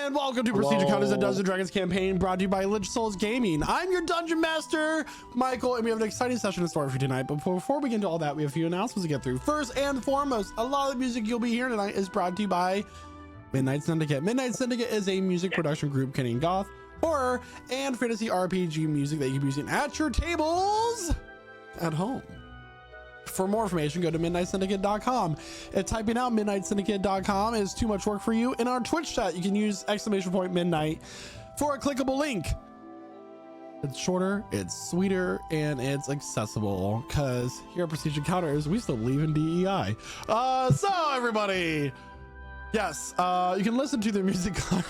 And welcome to Prestige Encounters and Dungeons & Dragons campaign brought to you by Lich Souls Gaming. I'm your Dungeon Master, Michael, and we have an exciting session in store for you tonight. But before we get into all that, we have a few announcements to get through. First and foremost, a lot of the music you'll be hearing tonight is brought to you by Midnight Syndicate. Midnight Syndicate is a music production group carrying goth, horror, and fantasy RPG music that you can be using at your tables at home. For more information, go to midnightsyndicate.com. If typing out midnightsyndicate.com is too much work for you, in our Twitch chat, you can use !midnight for a clickable link. It's shorter, it's sweeter, and it's accessible, because here at Prestige Encounters, we still believe in DEI. So everybody, yes, you can listen to the music on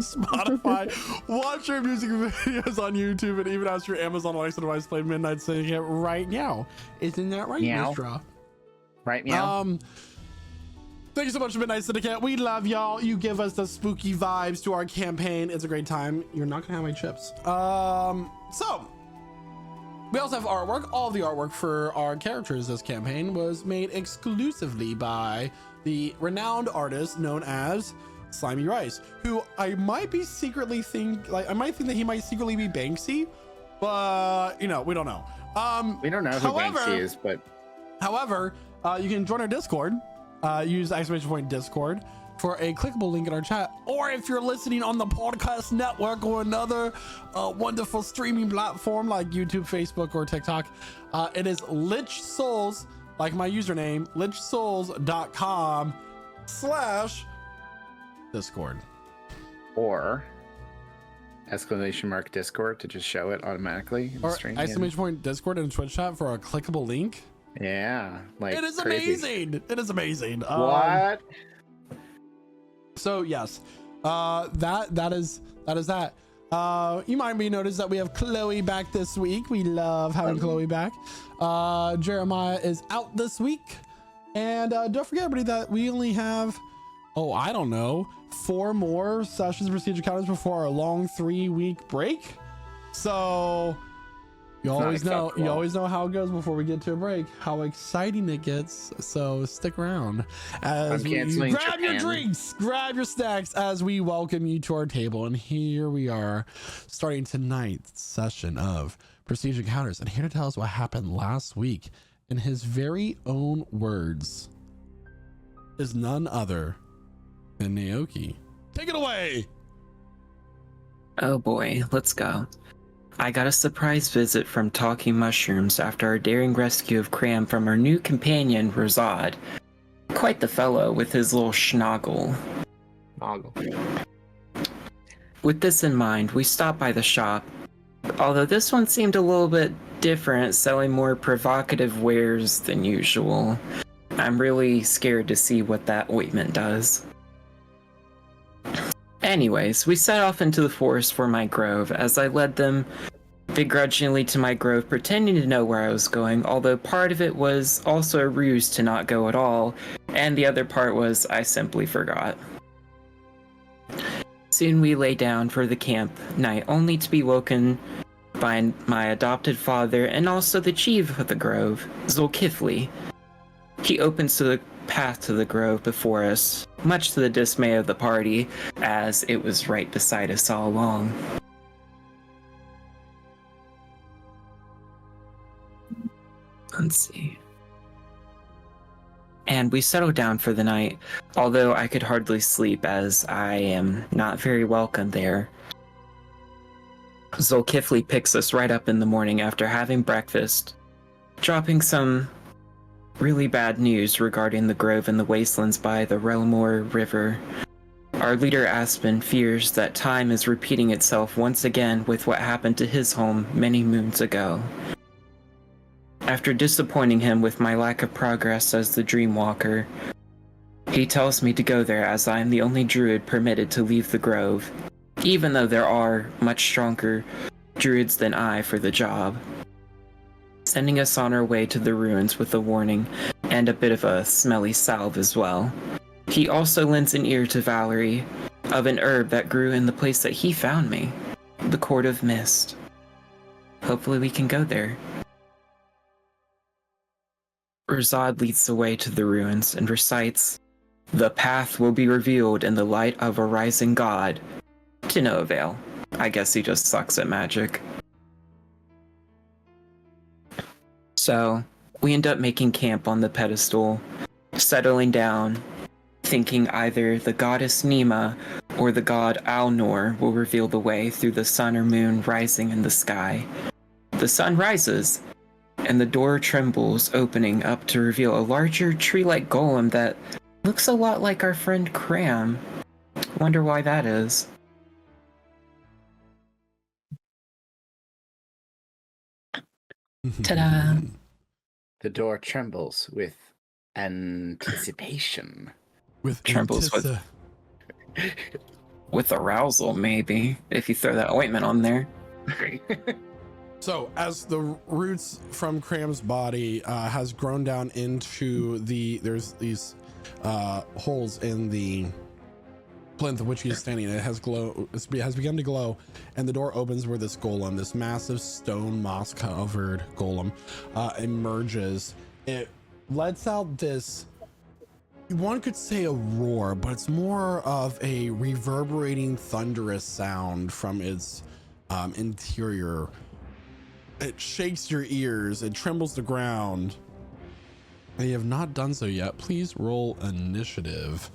Spotify, watch your music videos on YouTube, and even ask your Amazon Alexa device play Midnight Syndicate right now. Isn't that right, Mistra? Right, meow. Thank you so much to Midnight Syndicate. We love y'all. You give us the spooky vibes to our campaign. It's a great time. You're not gonna have my chips. So we also have artwork. All of the artwork for our characters this campaign was made exclusively by the renowned artist known as Slimy Rice, who I might secretly think that he might secretly be Banksy, but you know, we don't know. We don't know who Banksy is, but however, you can join our Discord. Use !Discord for a clickable link in our chat, or if you're listening on the podcast network or another wonderful streaming platform like YouTube, Facebook, or TikTok, it is Lich Souls, like my username, lichsouls.com/Discord, or !Discord to just show it automatically, or !Discord in Twitch chat for a clickable link. Yeah, like it is crazy. amazing. It is amazing. What? So yes, that is that. You might be noticed that we have Chloe back this week. We love having Chloe back. Jeremiah is out this week, and don't forget, everybody, that we only have, I don't know, 4 more sessions of Prestige Encounters before our long 3-week break. So you always know how it goes before we get to a break, how exciting it gets. So stick around as we grab your drinks, grab your snacks as we welcome you to our table. And here we are, starting tonight's session of Prestige Encounters, and here to tell us what happened last week in his very own words is none other than Naoki. Take it away. Oh boy, let's go. I got a surprise visit from talking mushrooms after our daring rescue of Craum from our new companion, Rosad. Quite the fellow with his little schnoggle. With this in mind, we stopped by the shop, although this one seemed a little bit different, selling more provocative wares than usual. I'm really scared to see what that ointment does. Anyways, we set off into the forest for my grove, as I led them begrudgingly to my grove, pretending to know where I was going, although part of it was also a ruse to not go at all, and the other part was I simply forgot. Soon we lay down for the camp night, only to be woken by my adopted father and also the chief of the grove, Zulkifli. He opens to the path to the grove before us, much to the dismay of the party, as it was right beside us all along. Let's see. And we settled down for the night, although I could hardly sleep as I am not very welcome there. Zulkifli picks us right up in the morning after having breakfast, dropping some really bad news regarding the grove and the wastelands by the Relmore River. Our leader Aspen fears that time is repeating itself once again with what happened to his home many moons ago. After disappointing him with my lack of progress as the Dreamwalker, he tells me to go there as I am the only druid permitted to leave the grove, even though there are much stronger druids than I for the job, sending us on our way to the ruins with a warning and a bit of a smelly salve as well. He also lends an ear to Valerie of an herb that grew in the place that he found me, the Court of Mist. Hopefully we can go there. Rosad leads the way to the ruins and recites The path will be revealed in the light of a rising god. To no avail. I guess he just sucks at magic. So, we end up making camp on the pedestal, settling down, thinking either the goddess Nima or the god Alnor will reveal the way through the sun or moon rising in the sky. The sun rises, and the door trembles, opening up to reveal a larger tree-like golem that looks a lot like our friend Craum. Wonder why that is. Ta-da! The door trembles with anticipation. With Trembles with arousal, maybe, if you throw that ointment on there. So as the roots from Cram's body has grown down into there's these holes in the plinth of which he is standing. It has begun to glow, and the door opens where this golem, this massive stone moss covered golem, emerges. It lets out this, one could say a roar, but it's more of a reverberating thunderous sound from its interior. It shakes your ears, it trembles the ground. And you have not done so yet. Please roll initiative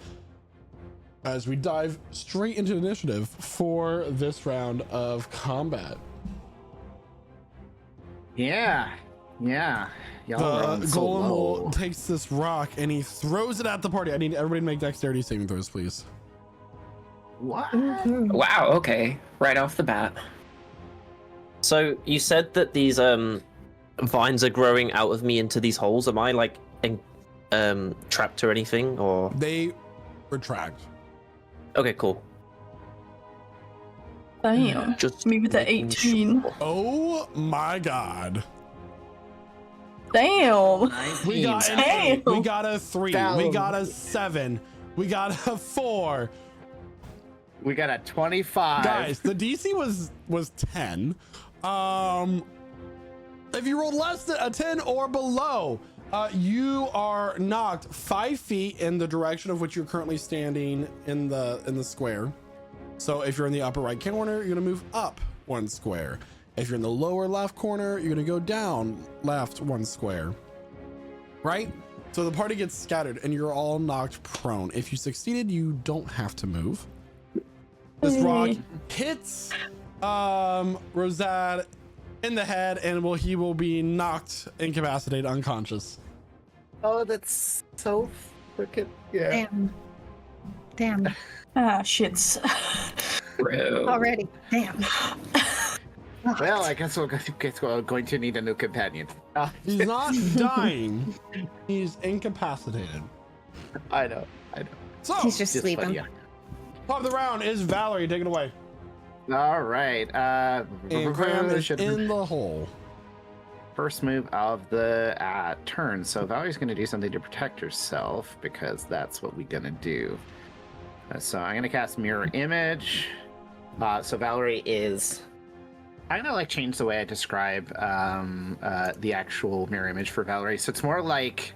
as we dive straight into initiative for this round of combat. Yeah. Y'all The so golem takes this rock and he throws it at the party. I need everybody to make dexterity saving throws, please. What? Wow, okay. Right off the bat. So you said that these vines are growing out of me into these holes. Am I like trapped or anything, or They retract. okay, cool. Damn. Just Me with the making 18. sure. Oh my god. Damn. We got an Damn. 8. We got a 3. We Damn. got a 7. We got a 4. We got a 25. Guys, the DC was 10. If you rolled less than a 10 or below, you are knocked 5 feet in the direction of which you're currently standing in the square. So if you're in the upper right corner, you're gonna move up 1 square. If you're in the lower left corner, you're gonna go down left 1 square. Right? So the party gets scattered and you're all knocked prone. If you succeeded, you don't have to move. This rock hits Rosad in the head and he will be knocked, incapacitated, unconscious. Oh, that's so freaking yeah. Damn. Ah, shits. Bro. Already. Damn. Well, I guess we're going to need a new companion. He's not dying. He's incapacitated. I know. So, He's just Just sleeping. funny, yeah. top of the round is Valerie. Take it away. All right. And Craum is in the hole. First move of the turn. So Valerie's going to do something to protect herself because that's what we're going to do. So I'm going to cast Mirror Image. So Valerie is... I'm going to change the way I describe the actual mirror image for Valerie. So it's more like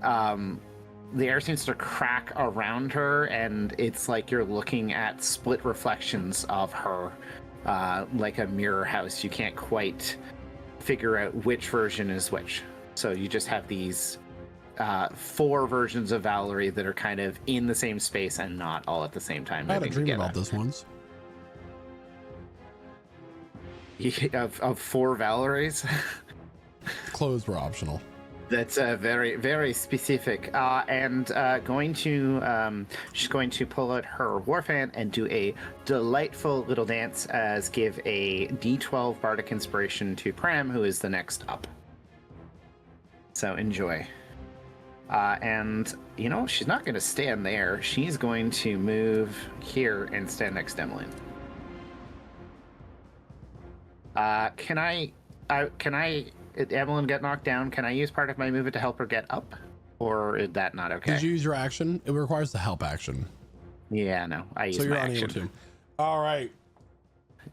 the air seems to crack around her, and it's like you're looking at split reflections of her, like a mirror house. You can't quite figure out which version is which. So you just have these 4 versions of Valerie that are kind of in the same space and not all at the same time. I had a moving dream together. about this once. Of 4 Valeries. Clothes were optional. That's very, very specific. And she's going to pull out her Warfan and do a delightful little dance as give a D12 Bardic Inspiration to Craum, who is the next up. So enjoy. And, she's not going to stand there. She's going to move here and stand next to Emelyne. Can I, Emelyne get knocked down? Can I use part of my movement to help her get up? Or is that not okay? Did you use your action? It requires the help action. Yeah, no, I use So you're my unable action. to. All right.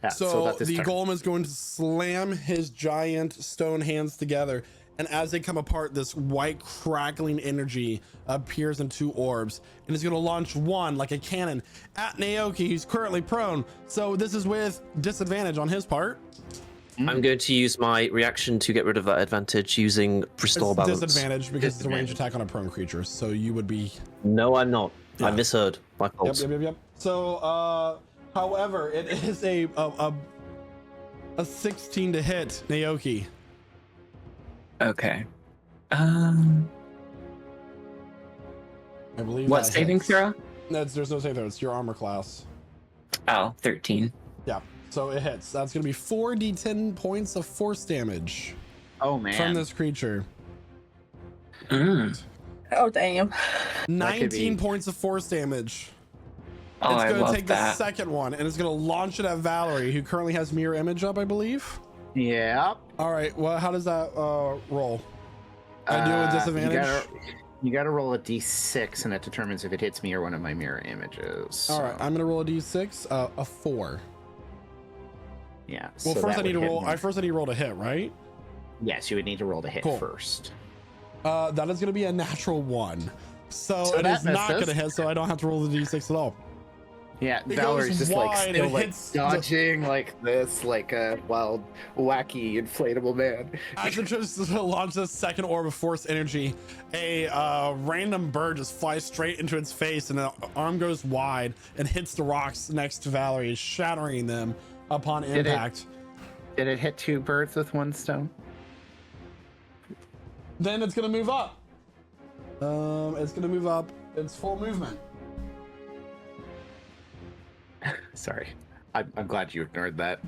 Yeah, So that's his the turn. golem is going to slam his giant stone hands together And as they come apart, this white crackling energy appears in 2 orbs, and is going to launch one like a cannon at Naoki, who's currently prone. So this is with disadvantage on his part. I'm going to use my reaction to get rid of that advantage using restore It's balance. disadvantage because it's a range attack on a prone creature, so you would be... No, I'm not. Yeah. I misheard. My fault. Yep. So, however, it is a 16 to hit Naoki. Okay. I believe What that saving hits. throw? There's no saving throw. It's your armor class. Oh, 13. Yeah. So it hits. That's going to be 4d10 points of force damage Oh man. from this creature. Mm. Oh, damn. 19 points of force damage. Oh, It's I going to love take the that. second one, and it's going to launch it at Valerie, who currently has mirror image up, I believe. Yep. All right. Well, how does that roll? I do it with disadvantage. You gotta roll a d6, and it determines if it hits me or one of my mirror images. All right. I'm going to roll a d6, a 4. Yeah. Well, so first that I need to would hit roll. me. I first I need to roll to hit, right? Yes, you would need to roll to hit Cool. first. That is going to be a natural 1. So So it that is not misses. going to hit. So I don't have to roll the d6 at all. Yeah, It Valerie's goes just wide like and still like hits the- dodging like this, like a wild, wacky, inflatable man. As it tries to launch the second orb of force energy, a random bird just flies straight into its face, and the arm goes wide and hits the rocks next to Valerie, shattering them upon Did it- impact. Did it hit 2 birds with 1 stone? Then it's gonna move up. It's gonna move up. It's full movement. Sorry, I'm glad you ignored that.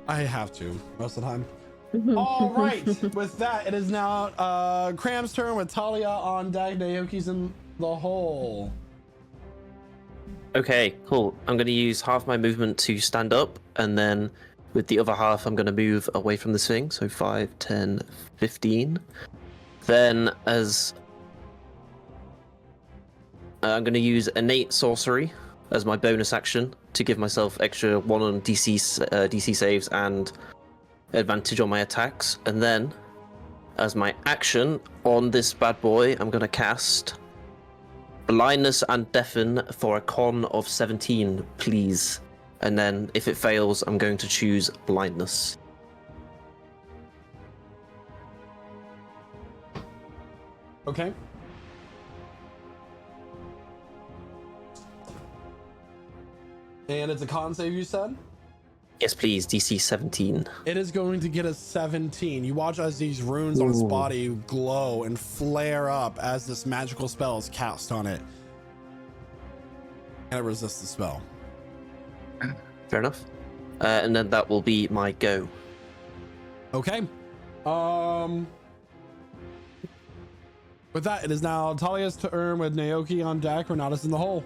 I have to most of the time. All right. With that, it is now Cram's turn with Talia on deck. Naoki's in the hole. Okay, cool. I'm going to use half my movement to stand up, and then with the other half, I'm going to move away from this thing. So 5, 10, 15. Then, as I'm going to use innate sorcery as my bonus action to give myself extra 1 on DC saves and advantage on my attacks. And then, as my action on this bad boy, I'm going to cast blindness and deafen for a con of 17, please. And then, if it fails, I'm going to choose blindness. Okay. And it's a con save, you said? Yes, please. DC 17. It is going to get a 17. You watch as these runes on its Ooh. body glow and flare up as this magical spell is cast on it. And it resists the spell. Fair enough. And then that will be my go. Okay. With that, it is now Talia's turn with Naoki on deck. Renatus in the hole.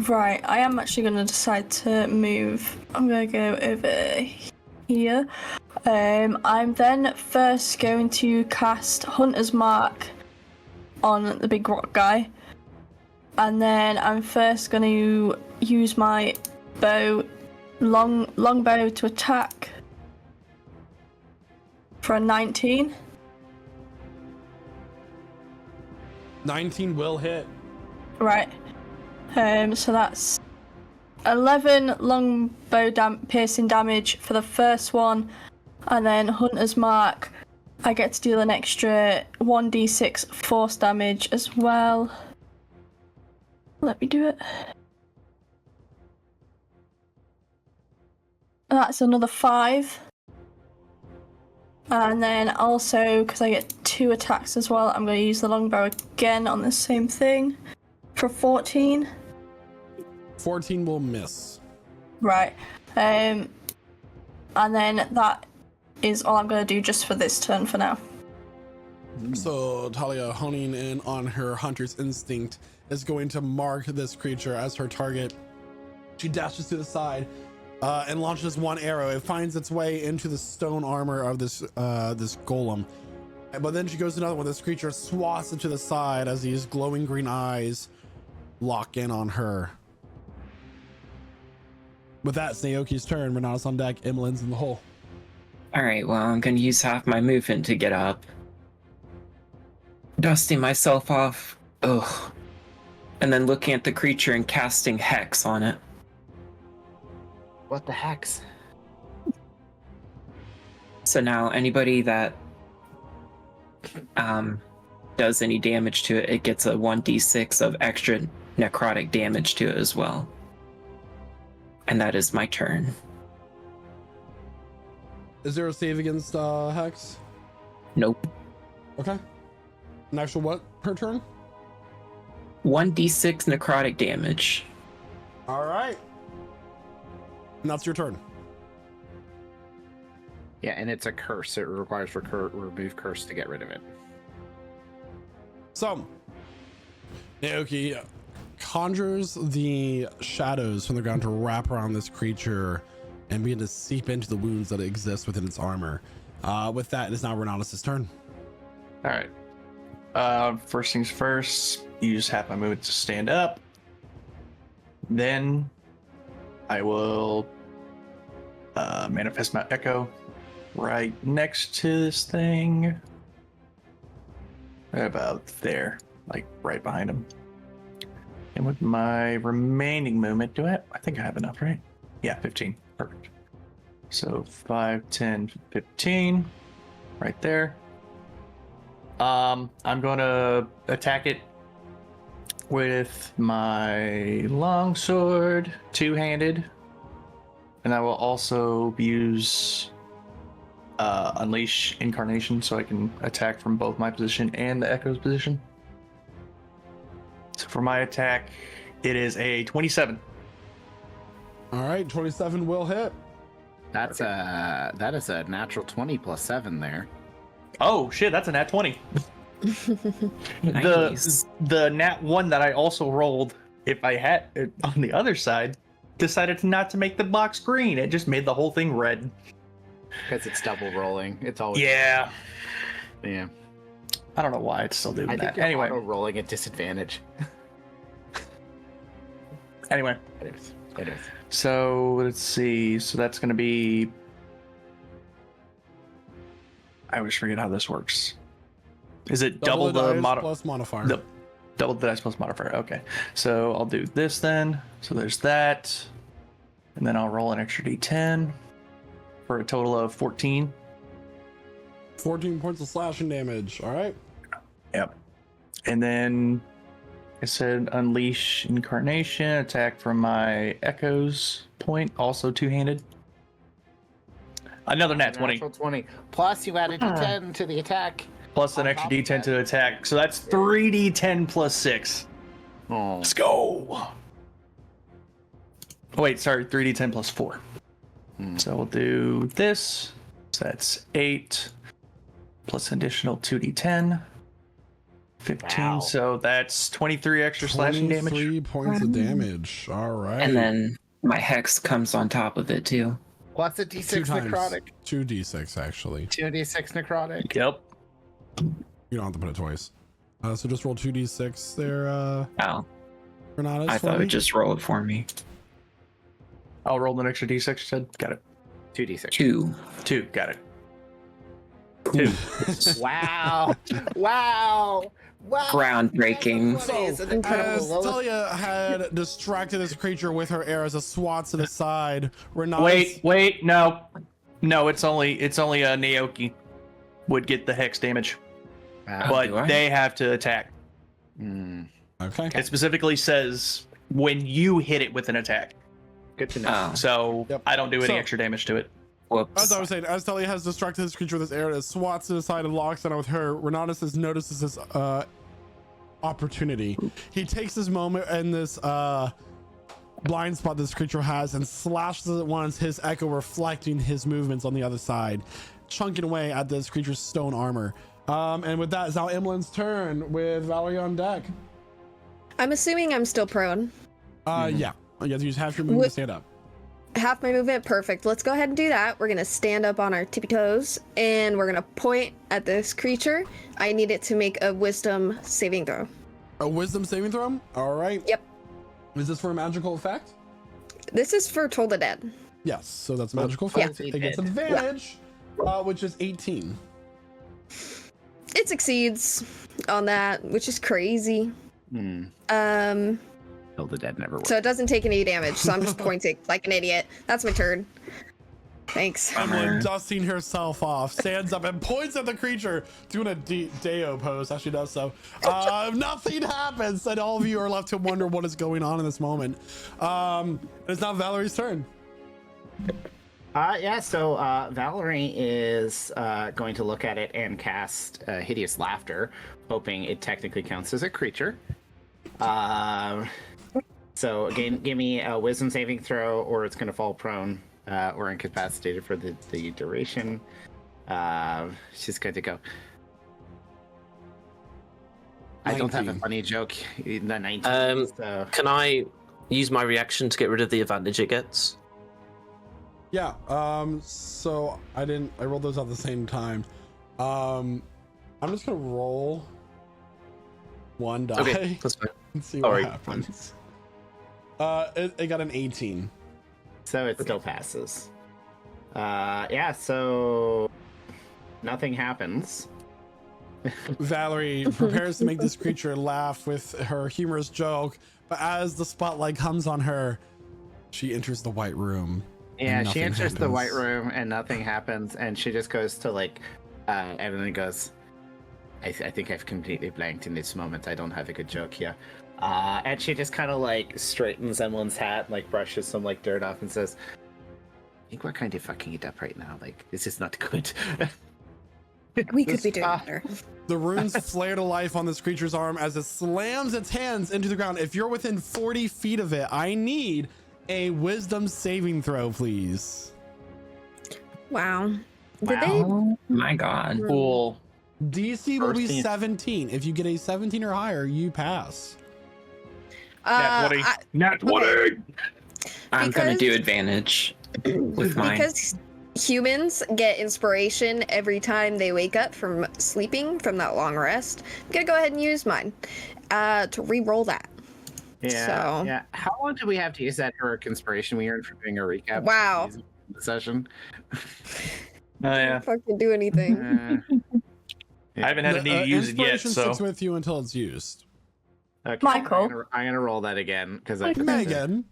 Right, I am actually going to decide to move. I'm going to go over here. I'm then first going to cast Hunter's Mark on the big rock guy. And then I'm first going to use my bow, long bow to attack for a 19. 19 will hit. Right. So that's 11 longbow piercing damage for the first one, and then Hunter's Mark, I get to deal an extra 1d6 force damage as well. Let me do it. That's another 5. And then also, because I get 2 attacks as well, I'm going to use the longbow again on the same thing for 14. 14 will miss. Right. And then that is all I'm going to do just for this turn for now. So Talia, honing in on her hunter's instinct, is going to mark this creature as her target. She dashes to the side and launches one arrow. It finds its way into the stone armor of this golem. But then she goes another one. This creature swats it to the side as these glowing green eyes lock in on her. With that, it's Naoki's turn. Renatus on deck. Emelyne's in the hole. All right, well, I'm going to use half my movement to get up. Dusting myself off. Ugh. And then looking at the creature and casting Hex on it. What the hex? So now anybody that does any damage to it, it gets a 1d6 of extra necrotic damage to it as well. And that is my turn. Is there a save against Hex? Nope. Okay. An actual what per turn? 1d6 necrotic damage. All right. And that's your turn. Yeah, and it's a curse. It requires remove curse to get rid of it. So, Naoki conjures the shadows from the ground to wrap around this creature and begin to seep into the wounds that exist within its armor. With that, it is now Renatus' turn. All right. First things first, use half my movement to stand up. Then I will manifest my echo right next to this thing. About there, like right behind him. And with my remaining movement, I think I have enough, right? Yeah, 15. Perfect. So 5, 10, 15. Right there. I'm going to attack it with my longsword, two-handed, and I will also use Unleash Incarnation so I can attack from both my position and the Echo's position. So for my attack, it is a 27. All right, 27 will hit. That is a natural 20 plus 7 there. Oh shit, that's a nat 20. Nice. The nat 1 that I also rolled, if I had it on the other side, decided not to make the box green. It just made the whole thing red. Because it's double rolling. It's always Yeah. Yeah. I don't know why it's still doing I that. think you're Anyway. rolling at disadvantage. Anyway. It is. It is. So let's see. So that's going to be. I always forget how this works. Is it double the dice plus modifier? Double the dice plus modifier. Okay. So I'll do this then. So there's that. And then I'll roll an extra d10 for a total of 14. 14 points of slashing damage. All right. Yep. And then I said Unleash Incarnation, attack from my Echoes point, also two-handed. Another nat 20. Natural 20. Plus you added d10 to the attack. Plus an extra d10 to attack. So that's 3d10 plus 6. Oh. Let's go. Oh, wait, sorry, 3d10 plus 4. So we'll do this. So that's 8 plus an additional 2d10. 15. Wow. So that's 23 extra slashing damage. 23 points of damage. All right. And then my Hex comes on top of it too. Plus a Two d6 times. necrotic. 2d6 actually. 2d6 necrotic. Yep. You don't have to put it twice. So just roll 2d6 there, Oh, Renatus. I for thought it me. would just roll it for me. I'll roll an extra d6, you said? Got it. 2d6. 2. 2, got it. 2. Wow. Wow. Wow. Groundbreaking. It's an incredible As lowest- Talia had distracted this creature with her arrows, a swats to the side. Renatus, Wait, no. No, it's only a Naoki would get the hex damage. Wow. But do I? they have to attack. Okay. It specifically says when you hit it with an attack. Good to know. Oh, So Yep. I don't do any So- extra damage to it. whoops. As I was saying, as Talia has distracted this creature with this arrow, it swats to the side and locks in with her. Renatus notices this opportunity. He takes this moment and this blind spot this creature has and slashes it once, his echo reflecting his movements on the other side, chunking away at this creature's stone armor. And with that, it's now Emelyne's turn with Valerie on deck. I'm assuming I'm still prone. Yeah. You have to use half your movement to stand up. Half my movement, perfect. Let's go ahead and do that. We're gonna stand up on our tippy toes and we're gonna point at this creature. I need it to make a wisdom saving throw. A wisdom saving throw? All right. Yep. Is this for a magical effect? This is for Toll the Dead. Yes. So that's a magical Yeah. effect. It gets advantage, which is 18. It succeeds. on that, which is crazy. Hmm. Kill the dead never works. So it doesn't take any damage, so I'm just pointing like an idiot. That's my turn. Thanks. Emelyne, dusting herself off, stands up and points at the creature, doing a Deo pose as she does so. Nothing happens, and all of you are left to wonder what is going on in this moment. It's now Valerie's turn. So Valerie is going to look at it and cast Hideous Laughter, hoping it technically counts as a creature. So again, give me a Wisdom saving throw, or it's going to fall prone or incapacitated for the duration. She's going to go. 19. I don't have a funny joke. The 19. So. Can I use my reaction to get rid of the advantage it gets? Yeah. So I rolled those at the same time. I'm just gonna roll one die. Okay, that's fine. And see what happens. It got an 18. So it still passes. So nothing happens. Valerie prepares to make this creature laugh with her humorous joke, but as the spotlight comes on her, she enters the white room. Yeah, she enters the white room and nothing happens, and she just goes to Emelyne goes, I think I've completely blanked in this moment. I don't have a good joke here. And she just kind of straightens Emelyne's hat, brushes some dirt off and says, I think we're kind of fucking it up right now. This is not good. We could be doing better. The runes flare to life on this creature's arm as it slams its hands into the ground. If you're within 40 feet of it, I need a wisdom saving throw, please. Wow. Oh my god. Cool. DC will be 17. If you get a 17 or higher, you pass. Nat 20. Nat 20! I'm gonna do advantage with mine. Because humans get inspiration every time they wake up from sleeping from that long rest, I'm gonna go ahead and use mine to re-roll that. Yeah. How long do we have to use that heroic inspiration we earned for doing a recap? Wow. The session. Oh yeah. Fucking do anything. I haven't had a need to use it yet, inspiration so. sticks with you until it's used. Okay, Michael. I'm gonna roll that again because I Megan.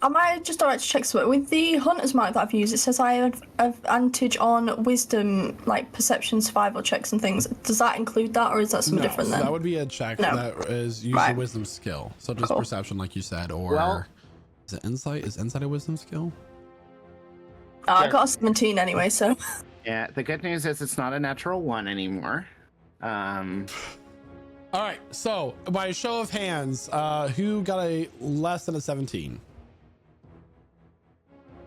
Am I just alright to check something? With the hunter's mark that I've used, it says I have advantage on wisdom, perception, survival checks and things. Does that include that, or is that something different so then? that would be a check that is usually a wisdom skill. So just perception, like you said, or is it insight? Is insight a wisdom skill? I got a 17 anyway, so. Yeah, the good news is it's not a natural 1 anymore. All right, so by a show of hands, who got a less than a 17?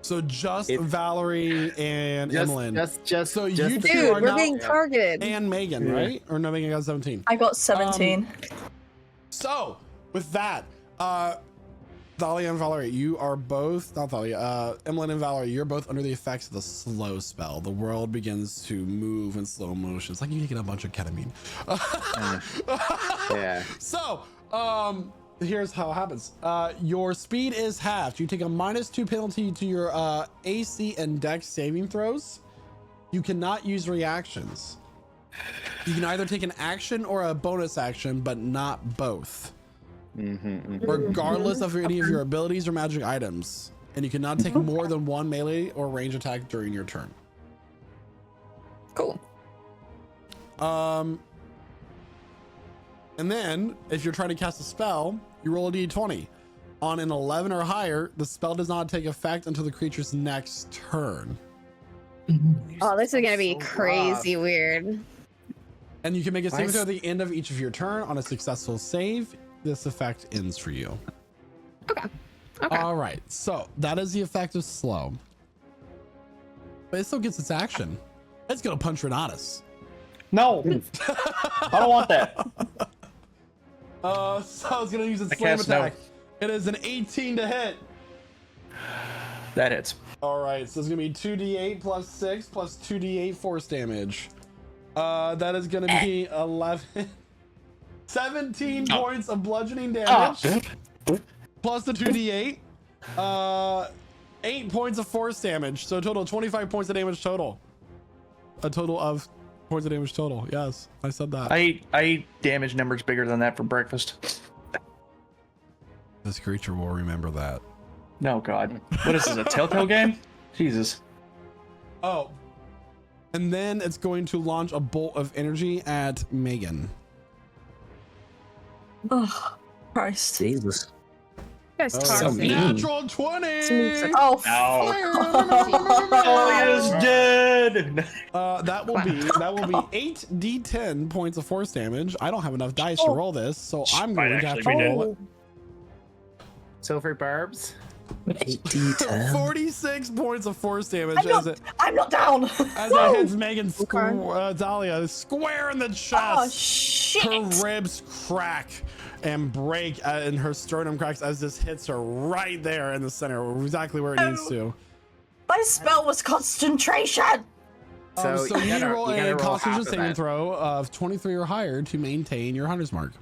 So just Valerie and Emelyne. So you two Dude, are we're now, being targeted. and Megan, right? Or no, Megan got 17. I got 17. So with that, Thalia and Valerie, you are both, not Thalia, Emelyne and Valerie, you're both under the effects of the slow spell. The world begins to move in slow motion. It's like you taking a bunch of ketamine. Yeah. So, here's how it happens. Your speed is halved. You take a -2 penalty to your AC and Dex saving throws. You cannot use reactions. You can either take an action or a bonus action, but not both. Regardless of any of your abilities or magic items. And you cannot take more than one melee or range attack during your turn. Cool. And then, if you're trying to cast a spell, you roll a d20. On an 11 or higher, the spell does not take effect until the creature's next turn. Oh, this is gonna be crazy weird. And you can make a saving throw at the end of each of your turn. On a successful save, this effect ends for you. Okay. All right, so that is the effect of slow. But it still gets its action. It's gonna punch Renatus. No! I don't want that. So it's gonna use its slam attack. It is an 18 to hit. That hits. All right, so it's gonna be 2d8 plus 6 plus 2d8 force damage. That is gonna be 11, 17 points of bludgeoning damage, plus the 2d8, 8 points of force damage. So a total of 25 points of damage total. A total of points of damage total. Yes, I said that. I eat damage numbers bigger than that for breakfast. This creature will remember that. No, God. What is this, a Telltale game? Jesus. Oh. And then it's going to launch a bolt of energy at Megan. Oh, Christ. Jesus. Guys, So mean. Natural 20! Oh, Talia's dead! That will be 8d10 points of force damage. I don't have enough dice to roll this, so I'm Might going to have to actually be roll dead. it. Silver barbs. 8d10. 46 points of force damage I'm not down. as it hits Megan Dahlia square in the chest. Oh, shit. Her ribs crack and break, and her sternum cracks as this hits her right there in the center, exactly where it needs to. My spell was concentration. So So you you need to gotta- roll you gotta a roll Constitution half of saving that. throw of 23 or higher to maintain your hunter's mark.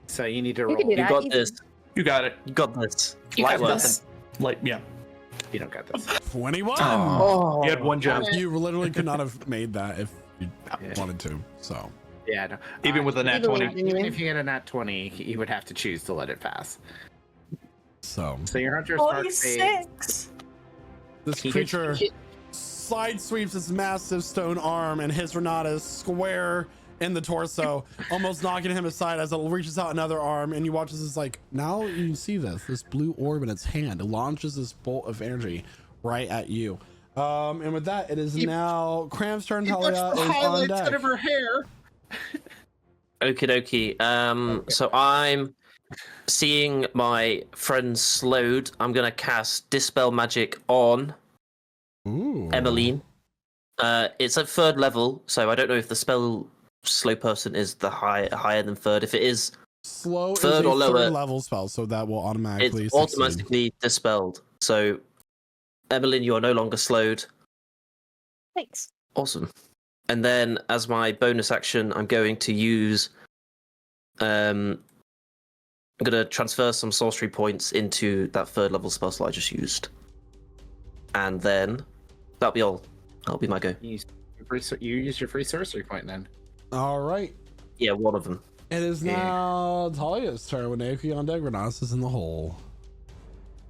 So you need to You roll. can do You that. got easy. this. You got it. You got this. You Light got work. this. Like, yeah. You don't got this. 21. Oh. You had one job. You literally could not have made that if you Yeah. wanted to. So Yeah. No. Even with a nat Legally, 20. Even anyway. if you get a nat 20, you would have to choose to let it pass. so So your hunter's mark fades. 46. this He creature hits- side sweeps its massive stone arm and hits Renatus square in the torso, almost knocking him aside as it reaches out another arm, and you watch this. Is like, now you can see this blue orb in its hand. It launches this bolt of energy right at you. And with that, it is now Cram's turn. Talia is on deck. her hair. Okie dokie. So I'm seeing my friend slowed. I'm gonna cast Dispel Magic on Ooh. Emelyne. It's at 3rd level, so I don't know if the spell slow person is the higher than 3rd. If it is, Slow is Third a or lower. 3rd level spell, so that will automatically it's succeed. automatically dispelled. So Emelyne, you are no longer slowed. Thanks. Awesome. And then as my bonus action, I'm going to use I'm gonna transfer some sorcery points into that 3rd level spell slot I just used. And then that'll be all. That'll be my go. You use your free sorcery point then. All right. Yeah, one of them. It is now Talia's turn with Naoki on deck. Renatus is in the hole.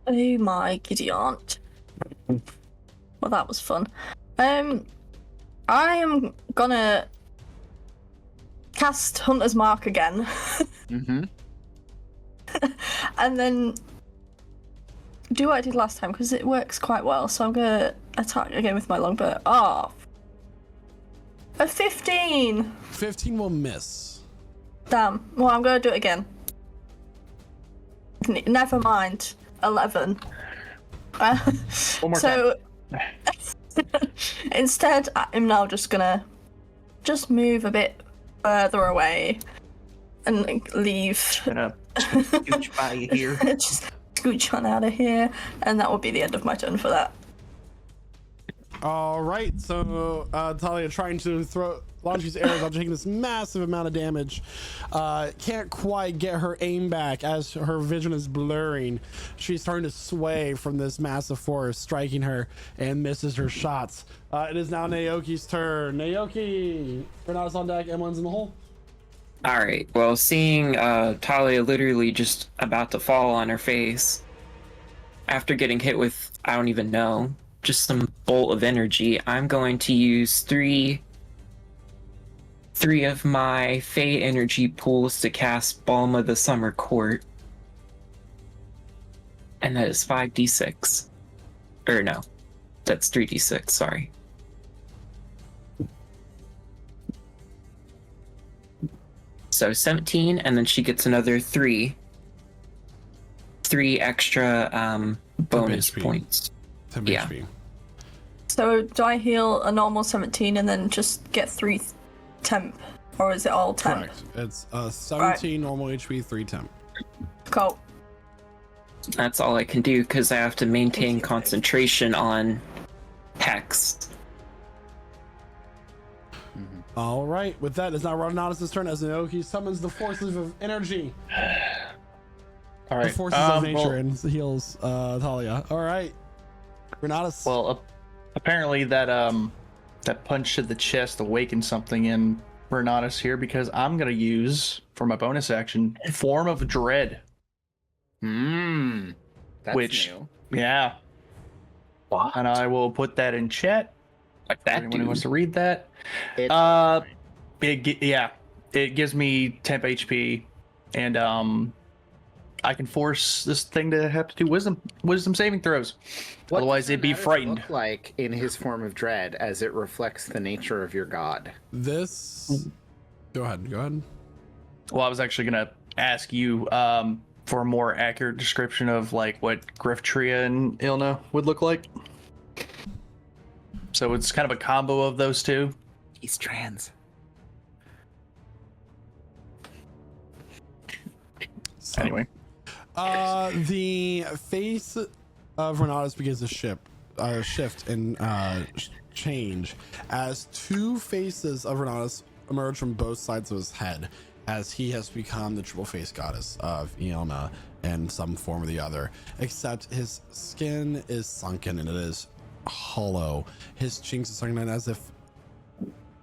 Oh my giddy aunt. Well, that was fun. I am gonna cast Hunter's Mark again, Mm-hmm. and then do what I did last time because it works quite well. So I'm gonna attack again with my longbow. Oh, a 15. 15 will miss. Damn. Well, I'm gonna do it again. Never mind. 11. One more so instead, I'm now just gonna move a bit further away and leave. Gonna scooch by you here. Just scooch on out of here, and that will be the end of my turn for that. All right, so Talia trying to launch these arrows after taking this massive amount of damage. Can't quite get her aim back as her vision is blurring. She's starting to sway from this massive force, striking her and misses her shots. It is now Naoki's turn. Naoki, Renatus on deck, Emilyne's in the hole. All right. Well, seeing Talia literally just about to fall on her face after getting hit with, I don't even know, just some bolt of energy, I'm going to use three of my Fey energy pools to cast Balm of the Summer Court. And that is 5d6. Or no, that's 3d6, sorry. So 17, and then she gets another 3 extra bonus HP. points. 10 Yeah. HP. So do I heal a normal 17 and then just get 3 temp, or is it all temp? Correct. It's 17 normal HP, 3 temp. Cool. That's all I can do because I have to maintain concentration on Hex. All right, with that, it's now Renatus' turn as Naoki summons the forces of energy. All right. The forces of nature well, and heals Talia. All right, Renatus. apparently that that punch to the chest awaken something in Renatus here, because I'm gonna use for my bonus action Form of Dread. That's Which- new. Yeah, What? and I will put that in chat. Like For that anyone who wants dude. to read that. It's It gives me temp HP, and I can force this thing to have to do wisdom saving throws. What Otherwise, does it'd be Renatus frightened. Look like in his form of dread, as it reflects the nature of your god. This. Go ahead. Go ahead. Well, I was actually gonna ask you for a more accurate description of like what Griftria and Ilna would look like. So it's kind of a combo of those two. He's trans. So, Anyway, the face of Renatus begins to shift and change as two faces of Renatus emerge from both sides of his head, as he has become the triple face goddess of Iona in some form or the other. Except his skin is sunken and it is hollow. His chinks are sunken in as if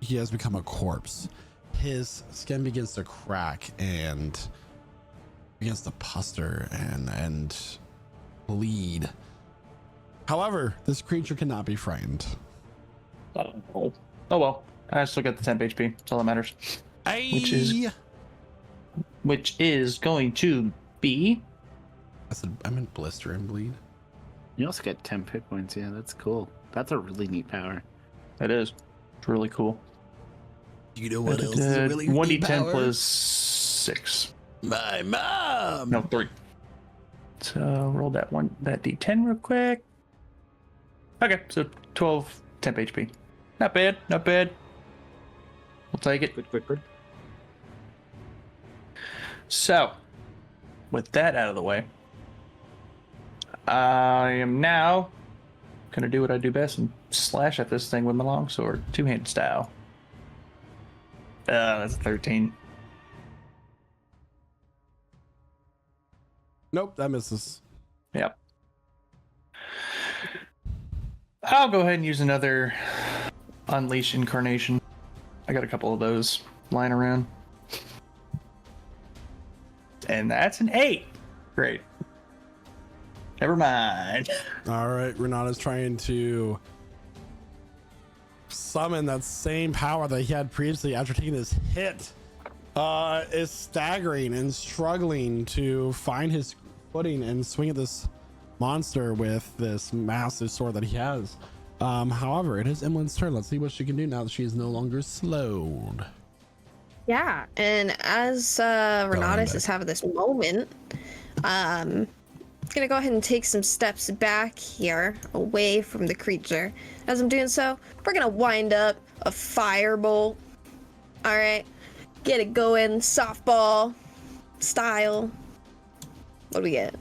he has become a corpse. His skin begins to crack and begins to puster and bleed. However, this creature cannot be frightened. oh well. I still got the temp HP. That's all that matters. Which is going to be. I meant blister and bleed. You also get 10 hit points. Yeah, that's cool. That's a really neat power. It is. It's really cool. You know what else is a really 1d10 plus 6. My mom. No, 3. So roll that d10 real quick. Okay, so 12 temp HP. Not bad, not bad. We'll take it. Good. So, with that out of the way, I am now gonna do what I do best and slash at this thing with my longsword, two-handed style. That's a 13. Nope, that misses. Yep. I'll go ahead and use another Unleash Incarnation. I got a couple of those lying around. And that's an 8. Great. Never mind. All right, Renata's trying to summon that same power that he had previously after taking his hit. Is staggering and struggling to find his footing and swing at this monster with this massive sword that he has. However, it is Emelyne's turn. Let's see what she can do now that she is no longer slowed. Yeah, and as Renatus is having this moment, gonna go ahead and take some steps back here, away from the creature. As I'm doing so, we're gonna wind up a firebolt. All right, get it going, softball style. What do we get?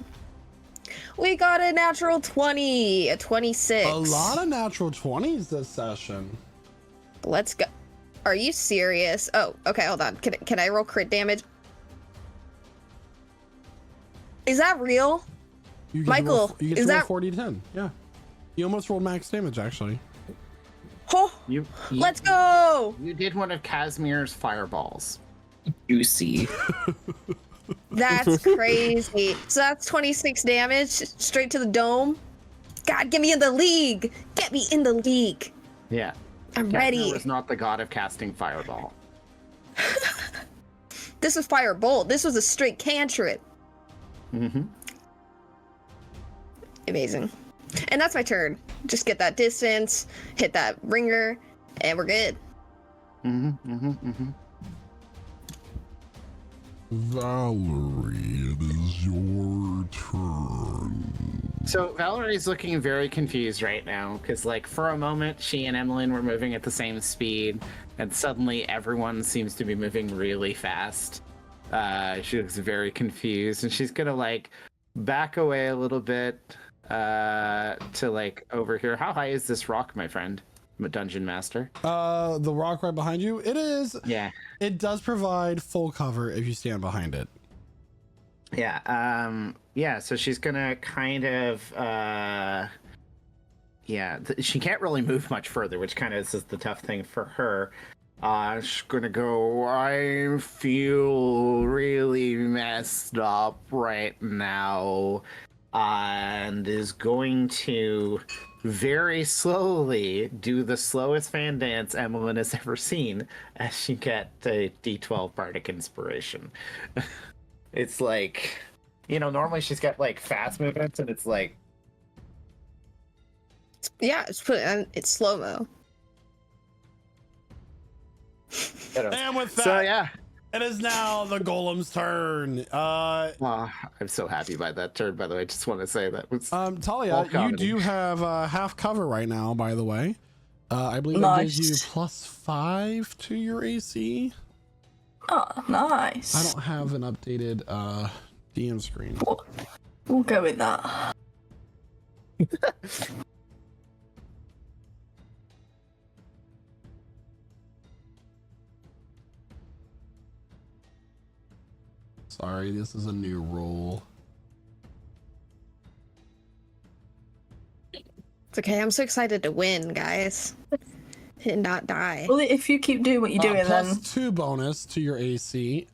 We got a natural 20, a 26. A lot of natural 20s this session. Let's go. Are you serious? Oh, okay, hold on. Can I roll crit damage? Is that real? You get Michael, to roll, you get is to roll that 40-10. Yeah. You almost rolled max damage, actually. Oh, You let's go! You did one of Casimir's fireballs. Juicy. That's crazy. So that's 26 damage straight to the dome. God, get me in the league. Get me in the league. Yeah. I'm Casimir ready. was not the god of casting fireball. This was firebolt. This was a straight cantrip. Mm-hmm. Amazing. And that's my turn. Just get that distance, hit that ringer, and we're good. Valerie, it is your turn. So Valerie's looking very confused right now because, like, for a moment, she and Emelyne were moving at the same speed, and suddenly everyone seems to be moving really fast. She looks very confused, and she's gonna like back away a little bit to like over here. How high is this rock, my friend? I'm a dungeon master. The rock right behind you, it is. Yeah. It does provide full cover if you stand behind it. Yeah. Yeah. So she's gonna kind of yeah, she can't really move much further, which kind of is the tough thing for her. She's gonna go, I feel really messed up right now, and is going to very slowly do the slowest fan dance Emelyne has ever seen as she gets a D12 Bardic Inspiration. It's like, normally she's got like fast movements, and it's like, Yeah, it's slow mo. And with that, so yeah. it is now the Golem's turn. I'm so happy by that turn, by the way. I just want to say that was Talia, you comedy. do have half cover right now, by the way. I believe that gives you +5 to your AC. Oh, nice. I don't have an updated DM screen. We'll go with that. Sorry, this is a new rule. It's okay. I'm so excited to win, guys. And not die. Well, if you keep doing what you're doing, then +2 bonus to your AC.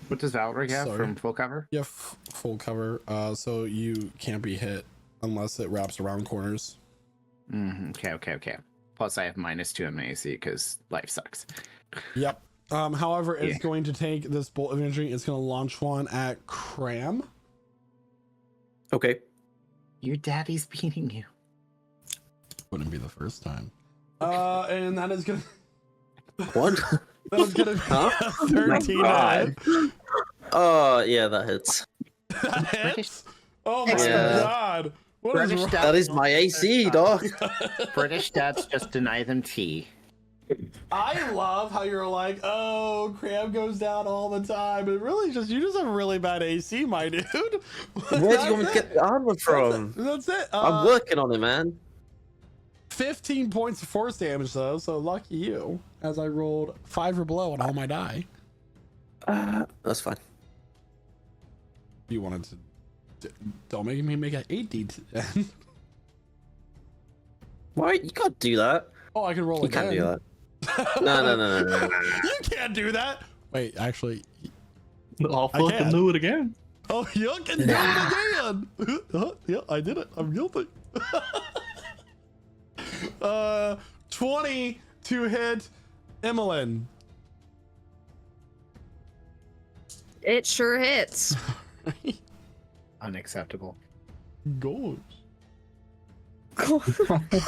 What does Valerie have Sorry. from full cover? You have full cover, so you can't be hit unless it wraps around corners. Okay. Plus, I have -2 on my AC because life sucks. Yep. However, it's Yeah. going to take this bolt of energy. It's going to launch one at Craum. Okay. Your daddy's beating you. Wouldn't be the first time. And that is going to... What? That is going to be Huh? a 13 God. hit. Oh, yeah, that hits. That hits? Oh my Excellent. god. What is British wrong? dad- That is my AC, dog. British dads just deny them tea. I love how you're like, oh, Cram goes down all the time. But really, you just have really bad AC, my dude. Where do you want me to get the armor from? That's it. I'm working on it, man. 15 points of force damage, though, so lucky you, as I rolled 5 or below on all my die. That's fine. You wanted to... Don't make me make an 8d10. Why? You can't do that. Oh, I can roll You again. can't do that. No. You can't do that. Wait, actually... I'll I fucking can. do it again. Oh, you can do it again. Yeah, I did it. I'm guilty. 20 to hit Emelyne. It sure hits. Unacceptable. Gosh. Oh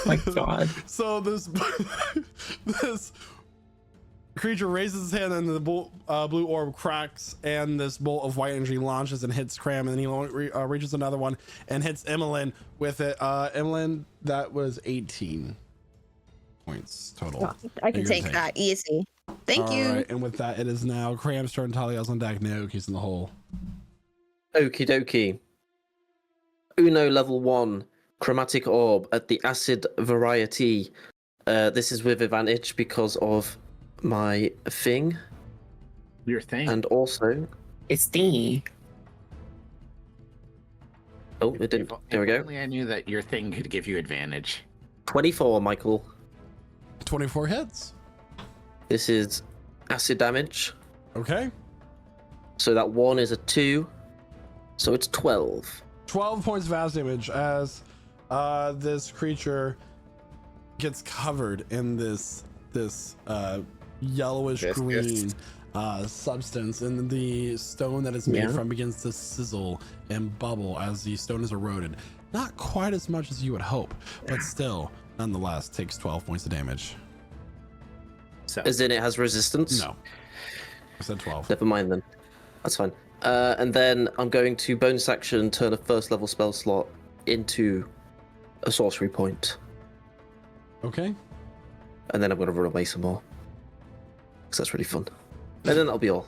my god. So this this creature raises his hand and the blue orb cracks and this bolt of white energy launches and hits Cram, and then he reaches another one and hits Emelyne with it. Emelyne, that was 18 points total. I can You're take gonna that easy. Thank All you. right, and with that, it is now Cram's turn. Talia's on deck. No, he's in the hole. Okie dokie. Uno level 1. Chromatic orb at the acid variety. This is with advantage because of my thing. Your thing. And also... It's the... Oh, it didn't. There we If go. only I knew that your thing could give you advantage. 24, Michael. 24 hits. This is acid damage. Okay. So that 1 is a 2. So it's 12. 12 points of acid damage as this creature gets covered in this yellowish green substance, and the stone that it's made from begins to sizzle and bubble as the stone is eroded. Not quite as much as you would hope, but still, nonetheless, takes 12 points of damage. So As in it has resistance? No, I said 12. Never mind then. That's fine. And then I'm going to bonus action turn a first level spell slot into a sorcery point. Okay. And then I'm going to run away some more. Because that's really fun. And then that'll be all.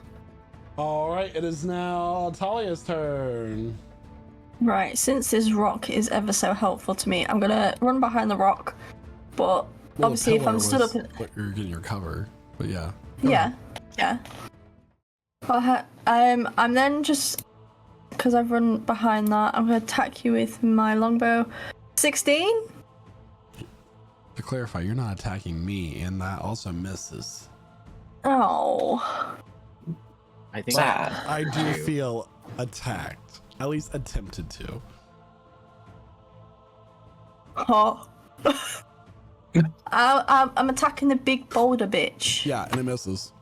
All right, it is now Talia's turn. Right, since this rock is ever so helpful to me, I'm gonna run behind the rock. But Well, obviously, if pillar I'm stood was up, what you're getting your cover, but yeah. yeah. I'm then just because I've run behind that, I'm gonna attack you with my longbow. 16? To clarify, you're not attacking me, and that also misses. Oh. I think Sad. I do feel attacked. At least attempted to. Oh. I'm attacking the big boulder bitch. Yeah, and it misses.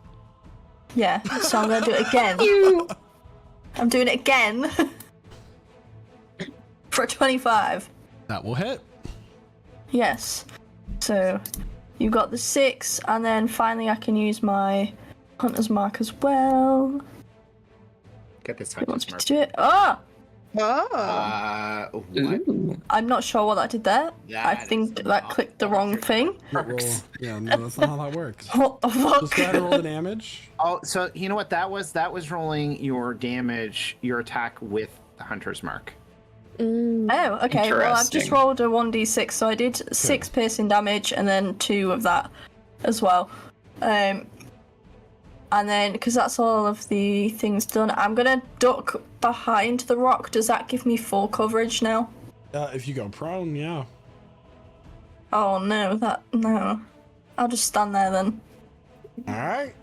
Yeah, so I'm gonna do it again. I'm doing it again. For a 25. That will hit. Yes. So you got the 6, and then finally I can use my hunter's mark as well. Get this Who wants hunter's me mark. to do it? Oh! What? Ooh. I'm not sure what that did there. I That think is that not clicked the how wrong it thing. Well, yeah, no, that's not how that works. What the fuck? Just go ahead and roll the damage. Oh, so you know what that was? That was rolling your damage, your attack with the hunter's mark. Oh, okay. Well, I've just Interesting. rolled a 1d6, so I did 6 piercing damage and then 2 of that as well. And then, because that's all of the things done, I'm gonna duck behind the rock. Does that give me full coverage now? If you go prone, yeah. Oh no, no. I'll just stand there then. All right.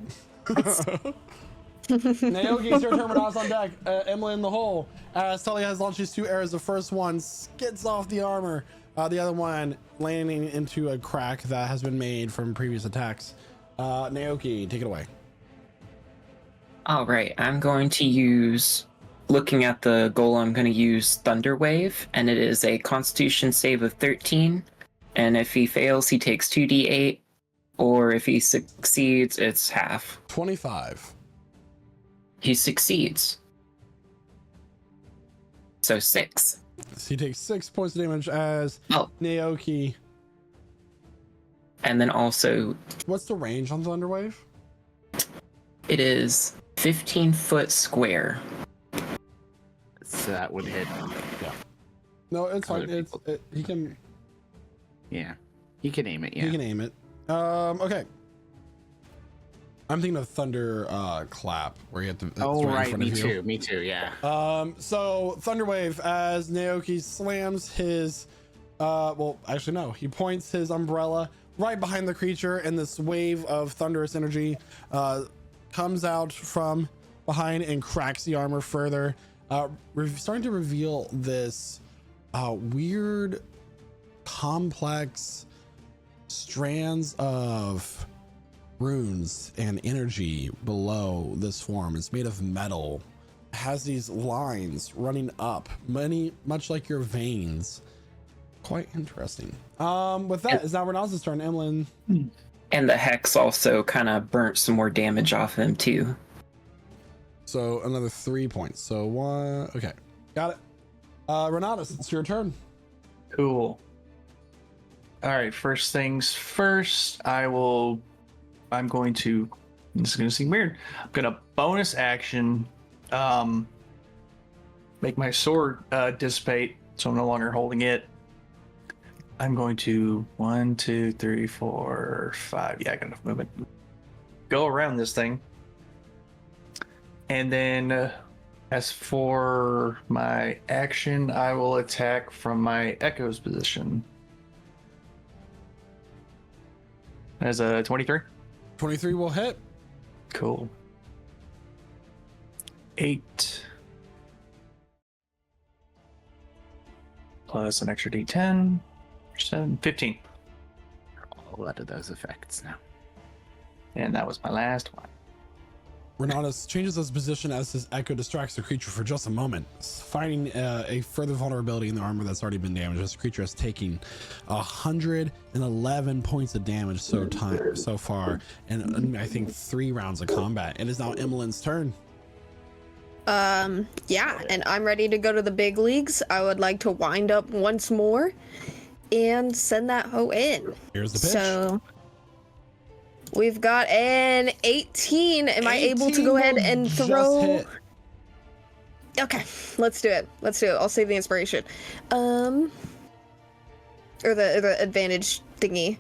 Naoki, it's your turn. Renatus on deck. Emelyne in the hole. Sully has launched his 2 arrows. The first one skids off the armor. The other one landing into a crack that has been made from previous attacks. Naoki, take it away. All right, I'm going to use, looking at the goal, I'm going to use Thunder Wave, and it is a Constitution save of 13. And if he fails, he takes 2d8, or if he succeeds, it's half. 25. He succeeds. So 6. So he takes 6 points of damage as Naoki. And then also, What's the range on Thunderwave? it is 15-foot square. So that would hit. No, it's fine. Other people. He can Yeah, he can aim it. Yeah. he can aim it. Okay. I'm thinking of Thunder Clap, where you have to. it's Oh in right, front me of you. too. Me too. Yeah. So Thunderwave, as Naoki slams his, well, actually no, he points his umbrella right behind the creature, and this wave of thunderous energy comes out from behind and cracks the armor further, starting to reveal this weird, complex strands of runes and energy below this form. It's made of metal, has these lines running up, much like your veins. Quite interesting. With that, it's now Renatus' turn. Emelyne. And the Hex also kind of burnt some more damage off him, too. So another 3 points. So 1. Okay, got it. Renatus, it's your turn. Cool. All right, first things first, I'm going to, this is going to seem weird, I'm going to bonus action, make my sword dissipate, so I'm no longer holding it. I'm going to 1, 2, 3, 4, 5, yeah, I got enough movement. Go around this thing. And then as for my action, I will attack from my Echo's position. As a 23. 23 will hit. Cool. 8. Plus an extra d10. 7, 15. All out of those effects now. And that was my last one. Renatus changes his position as his echo distracts the creature for just a moment, finding a further vulnerability in the armor that's already been damaged. This creature is taking 111 points of damage so far, and I think 3 rounds of combat. It is now Emmeline's turn. Yeah, and I'm ready to go to the big leagues. I would like to wind up once more and send that hoe in. Here's the pitch. So we've got an 18. Am I able to 18 go ahead will and just throw? hit. Okay, let's do it. I'll save the inspiration. Or the advantage thingy.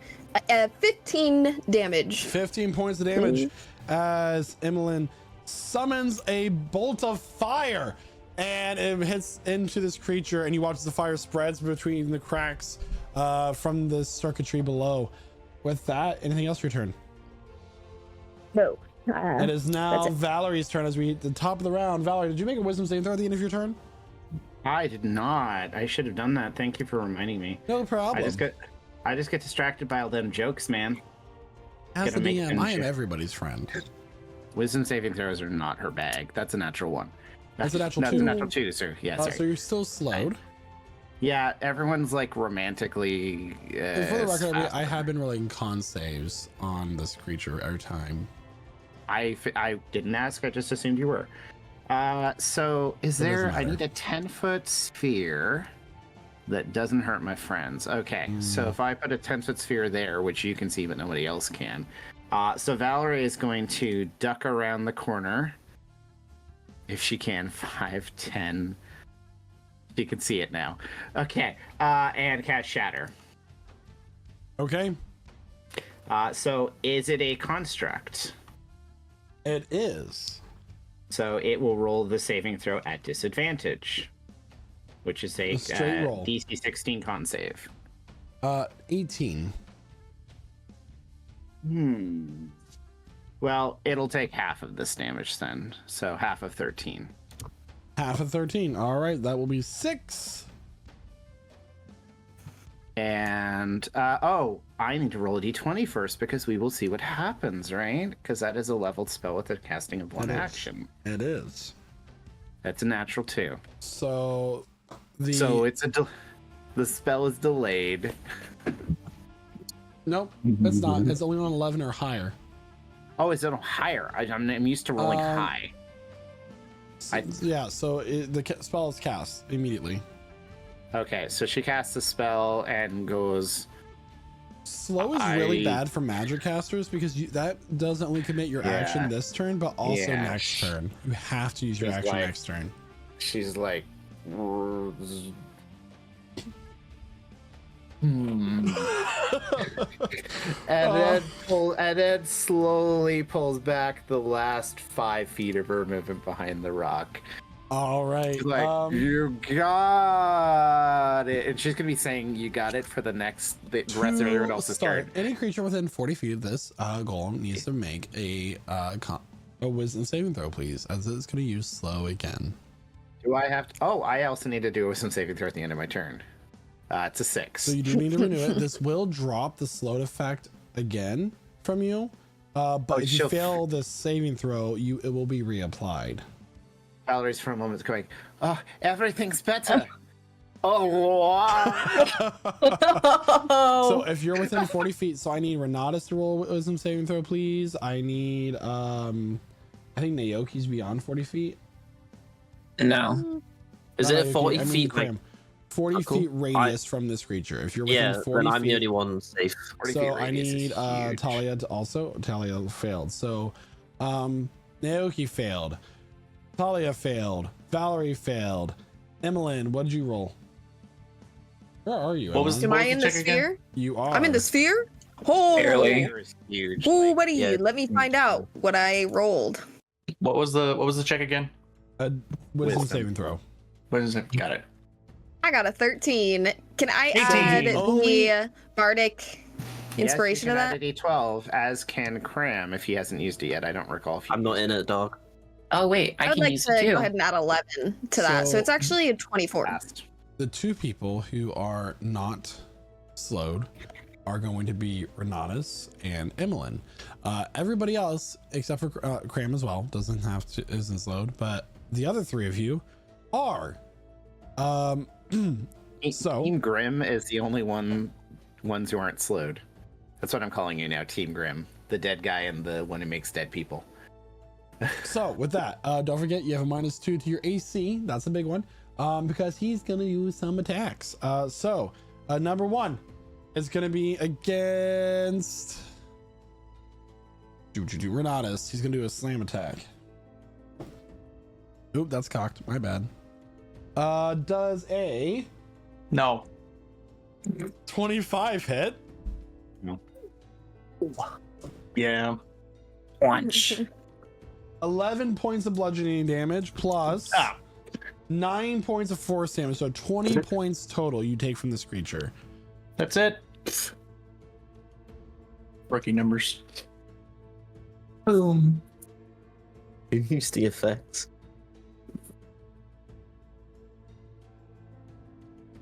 15 damage. 15 points of damage as Emelyne summons a bolt of fire and it hits into this creature, and you watch the fire spreads between the cracks from the circuitry below. With that, anything else for your turn? No. It is now that's it. Valerie's turn as we hit the top of the round. Valerie, did you make a wisdom saving throw at the end of your turn? I did not. I should have done that. Thank you for reminding me. No problem. I just get distracted by all them jokes, man. As the Gonna make DM, I am finish it. everybody's friend. Wisdom saving throws are not her bag. That's a natural one. That's a natural That's 2. a natural 2, sir. Yeah, sorry. So you're still slowed. Yeah, everyone's like romantically. And for the record, fast. I have been rolling con saves on this creature every time. I didn't ask. I just assumed you were. So is It doesn't there? I matter. need a 10-foot sphere that doesn't hurt my friends. Okay, so if I put a 10-foot sphere there, which you can see but nobody else can, so Valerie is going to duck around the corner if she can. 5, 10. She can see it now. Okay, and cast Shatter. Okay, So is it a construct? it is. So it will roll the saving throw at disadvantage, which is a straight roll. DC 16 con save. 18. Well, it'll take half of this damage then. So half of 13. Half of 13. All right, that will be 6. And, I need to roll a d20 first because we will see what happens, right? Because that is a leveled spell with the casting of one It is. action. It is. That's a natural 2. So So it's the spell is delayed. Nope, it's not. It's only on 11 or higher. Oh, is it higher? I'm used to rolling high. Yeah, so the spell is cast immediately. Okay, so she casts a spell and goes. Slow is really bad for magic casters because that doesn't only commit your action this turn, but also Yeah. next turn. You have to use your She's action like- next turn. She's like. And then slowly pulls back the last 5 feet of her movement behind the rock. All right. She's like, you got it. And she's gonna be saying you got it for the rest of everyone else's turn. Any creature within 40 feet of this golem needs to make a wisdom saving throw, please, as it's going to use slow again. Do I have to? Oh, I also need to do a wisdom saving throw at the end of my turn. It's a 6. So you do need to renew it. This will drop the slowed effect again from you, but if you fail the saving throw, it will be reapplied. Valerie's for a moment going, oh, everything's better. Oh, wow. So if you're within 40 feet, so I need Renatus to roll wisdom saving throw, please. I need, I think Naoki's beyond 40 feet. No. Is Not it Naoki, 40 I mean feet? Craum. 40 cool. feet radius from this creature. If you're within Yeah, 40 then I'm feet, the only one safe. 40 so feet I radius is need huge. Talia to also. Talia failed. So Naoki failed. Talia failed. Valerie failed. Emelyne, what did you roll? Where are you? What was Emelyne? Am I in the check again? sphere? You are. I'm in the sphere? Oh, Barely. Is huge. Oh, like- buddy, yeah. let me find out what I rolled. What was the check again? A wisdom Wisdom. saving throw. What is it? Got it. I got a 13. Can I 18. add Only- the bardic inspiration yes, to you can that? add a d12, as can Craum if he hasn't used it yet. I don't recall if he I'm not in it, dog. Oh wait, I I would can like use to it too. go ahead and add 11 to that. So So- it's actually a 24. passed. The two people who are not slowed are going to be Renatus and Emelyne. Everybody else, except for Craum as well, isn't slowed, but the other 3 of you are. So- Team Grim is the only ones who aren't slowed. That's what I'm calling you now, Team Grim. The dead guy and the one who makes dead people. So with that, don't forget you have a -2 to your AC. That's a big one, because he's gonna use some attacks. So number 1 is gonna be against Renatus. He's gonna do a slam attack. Oop, that's cocked. My bad. Does a No. 25 hit? Yeah. Punch. 11 points of bludgeoning damage plus Ah. 9 points of force damage, so 20 points total you take from this creature. That's it. Rookie numbers. Boom. Use the effects.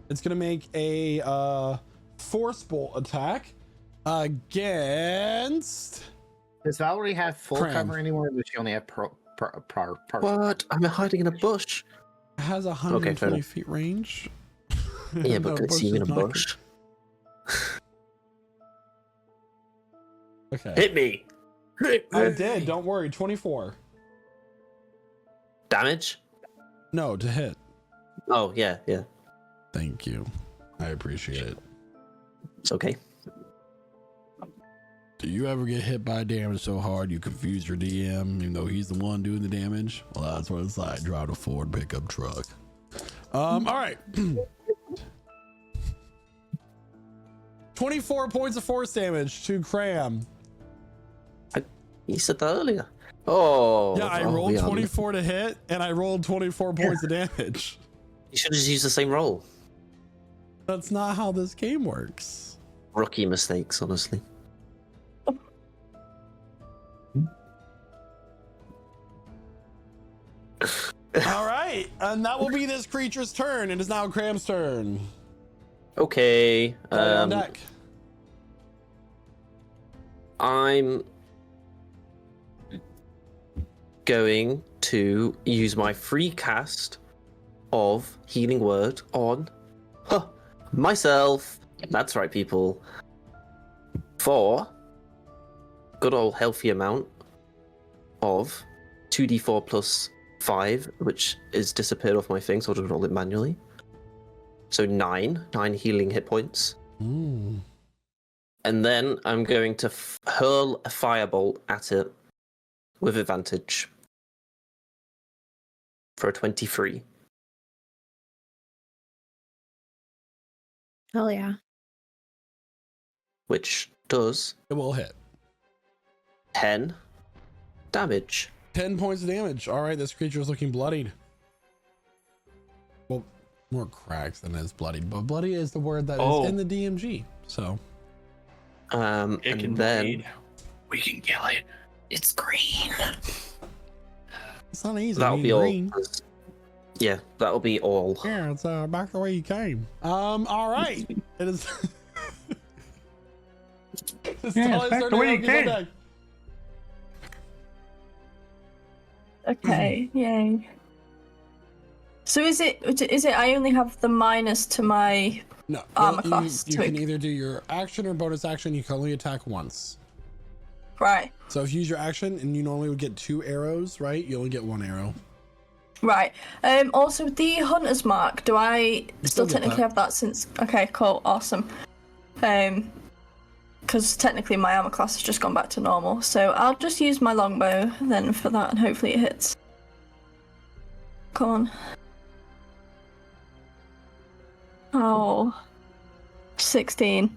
It's gonna make a force bolt attack against. Does Valerie have full Craum. cover anymore, or does she only have par? What? I'm hiding in a bush. It has fair 120 enough. feet range. Yeah, but No, can it see you in a is not bush? Okay. Hit me! I did. Don't worry. 24. Damage? No, to hit. Oh, yeah. Thank you. I appreciate it. It's okay. Do you ever get hit by damage so hard you confuse your DM, even though he's the one doing the damage? Well, that's what it's like. Drive a Ford pickup truck. All right. 24 points of force damage to Craum. You said that earlier. Oh. Yeah, I rolled 24 to hit, and I rolled 24 points of damage. You should have just used the same roll. That's not how this game works. Rookie mistakes, honestly. All right, and that will be this creature's turn. It is now Cram's turn. Okay. On deck. I'm going to use my free cast of Healing Word on myself. That's right, people. For good old healthy amount of 2d4 plus 5, which is disappeared off my thing, so I'll just roll it manually. So 9 healing hit points. Ooh. And then I'm going to hurl a firebolt at it with advantage for a 23. Hell yeah. Which does It will hit. 10 damage. 10 points of damage. All right, this creature is looking bloodied. Well, more cracks than is bloodied, but bloody is the word that is in the DMG. So, It And can then bleed. We can kill it. It's green. it's not easy. that'll I mean, be all. green. Yeah, that'll be all. Yeah, it's back the way you came. All right. It is. It's back the way you came. Deck. Okay, yay. So is it I only have the minus to my No, Armor you class to can it. either do your action or bonus action. You can only attack once. right. So if you use your action and you normally would get 2 arrows, right? You only get 1 arrow. Right. Also the hunter's mark, do I still get technically that. have that since okay, cool, awesome. Because technically my armor class has just gone back to normal. So I'll just use my longbow then for that and hopefully it hits. Come on. Oh. 16.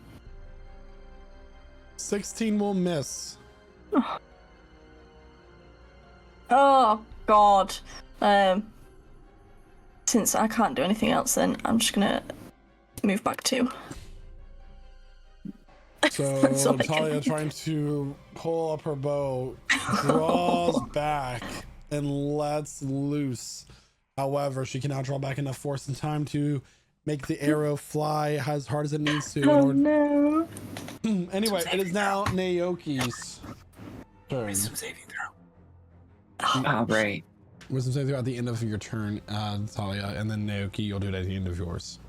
16 will miss. Oh god. Since I can't do anything else then I'm just gonna move back 2. So That's all I can Talia, do. trying to pull up her bow, draws back and lets loose. However, she can now draw back enough force and time to make the arrow fly as hard as it needs to. Oh no. Anyway, it is now Naoki's turn. Wisdom saving throw. All right. Wisdom saving throw at the end of your turn, Talia, and then Naoki, you'll do it at the end of yours.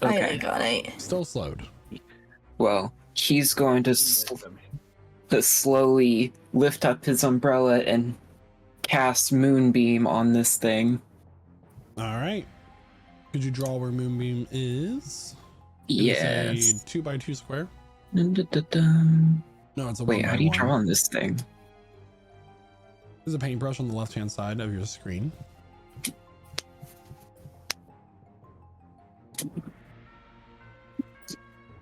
I only Okay. got 8. Still slowed. Well, he's going to slowly lift up his umbrella and cast Moonbeam on this thing. All right. Could you draw where Moonbeam is? It's Yes. a 2x2 square. Dun-dun-dun-dun. No, it's a Wait, 1 how by do you 1. draw on this thing? There's a paintbrush on the left-hand side of your screen.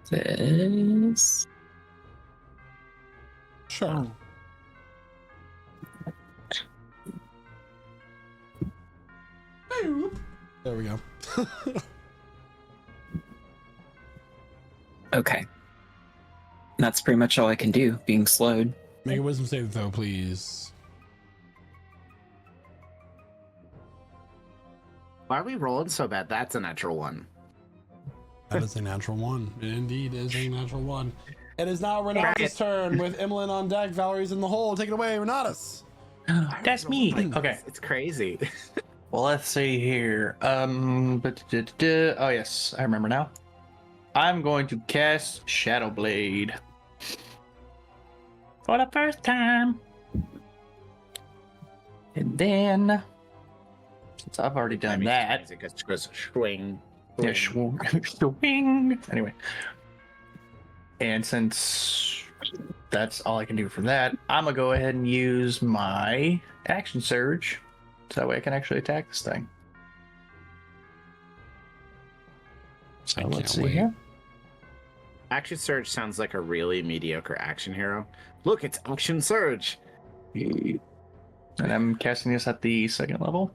This. Sure. There we go. Okay. That's pretty much all I can do, being slowed. Make a wisdom save throw, please. Why are we rolling so bad? That's a natural one. That is a natural one. It indeed is a natural one. It is now Renatus' turn with Emelyne on deck. Valerie's in the hole. Take it away, Renatus. That's me. Okay. It's crazy. Well, let's see here. Oh yes, I remember now. I'm going to cast Shadow Blade for the first time, and then since I've already done that, it goes swing. yeah, swing. Anyway, and since that's all I can do for that, I'm gonna go ahead and use my action surge, so that way I can actually attack this thing. So I let's can't see wait. here. Action Surge sounds like a really mediocre action hero. Look, it's Action Surge. And I'm casting this at the second level.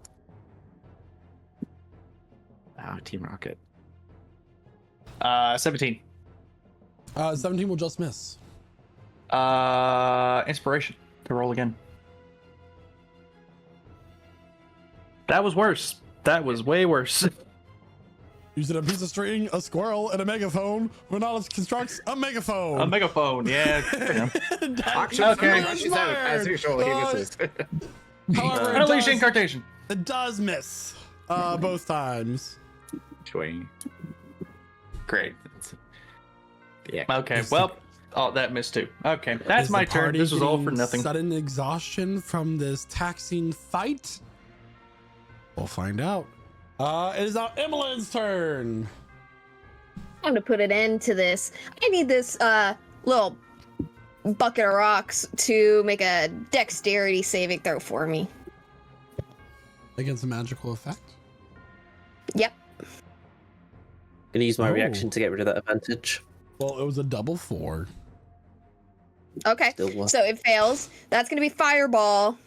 Wow, Team Rocket. 17. 17 will just miss. Inspiration to roll again. That was worse. That was way worse. Using a piece of string, a squirrel, and a megaphone, Renatus constructs a megaphone. A megaphone, yeah. Action Okay. Surge is out. As usual, he misses. However, Unleash Incarnation. it does miss both times. Swing. Great. Yeah. Okay, Is well, oh, that missed too. Okay, that's Is my the turn. party This was all for getting nothing. Sudden exhaustion from this taxing fight? We'll find out. It is now Emmeline's turn. I'm gonna put an end to this. I need this little bucket of rocks to make a dexterity saving throw for me. Against a magical effect. Yep. Gonna use my Oh. reaction to get rid of that advantage. Well, it was a double 4. Okay. Still one. So it fails. That's gonna be fireball.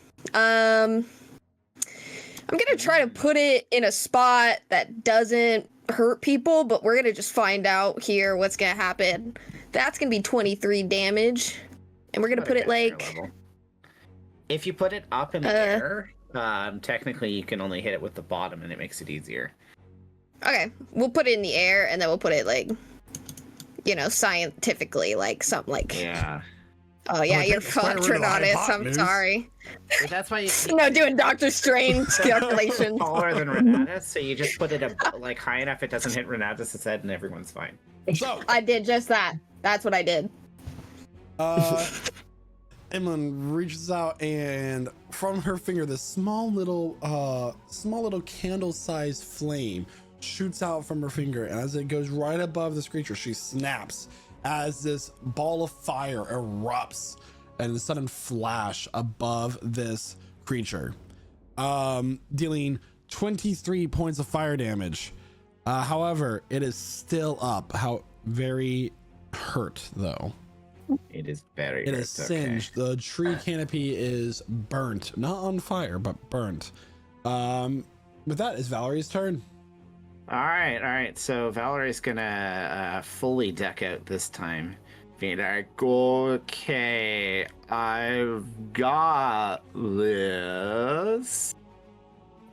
I'm gonna try to put it in a spot that doesn't hurt people, but we're gonna just find out here what's gonna happen. That's gonna be 23 damage, and we're gonna put it like. If you put it up in the air, technically you can only hit it with the bottom, and it makes it easier. Okay, we'll put it in the air, and then we'll put it like, scientifically, like something like. Yeah. Oh yeah, Like, you're square fucked, root of Renatus. I'm hypotenuse. sorry. That's why you Doing Doctor Strange calculations. taller than Renatus, so you just put it like high enough it doesn't hit Renatus' head, and everyone's fine. So, I did just that. That's what I did. Emelyne reaches out and from her finger, this small little candle-sized flame shoots out from her finger, and as it goes right above this creature, she snaps as this ball of fire erupts and a sudden flash above this creature, dealing 23 points of fire damage. However, it is still up. How very hurt though. It is very. It is singed. The tree canopy is burnt, not on fire, but burnt. With that, is Valerie's turn. All right. So Valerie's gonna fully deck out this time. Being like, okay, I've got this.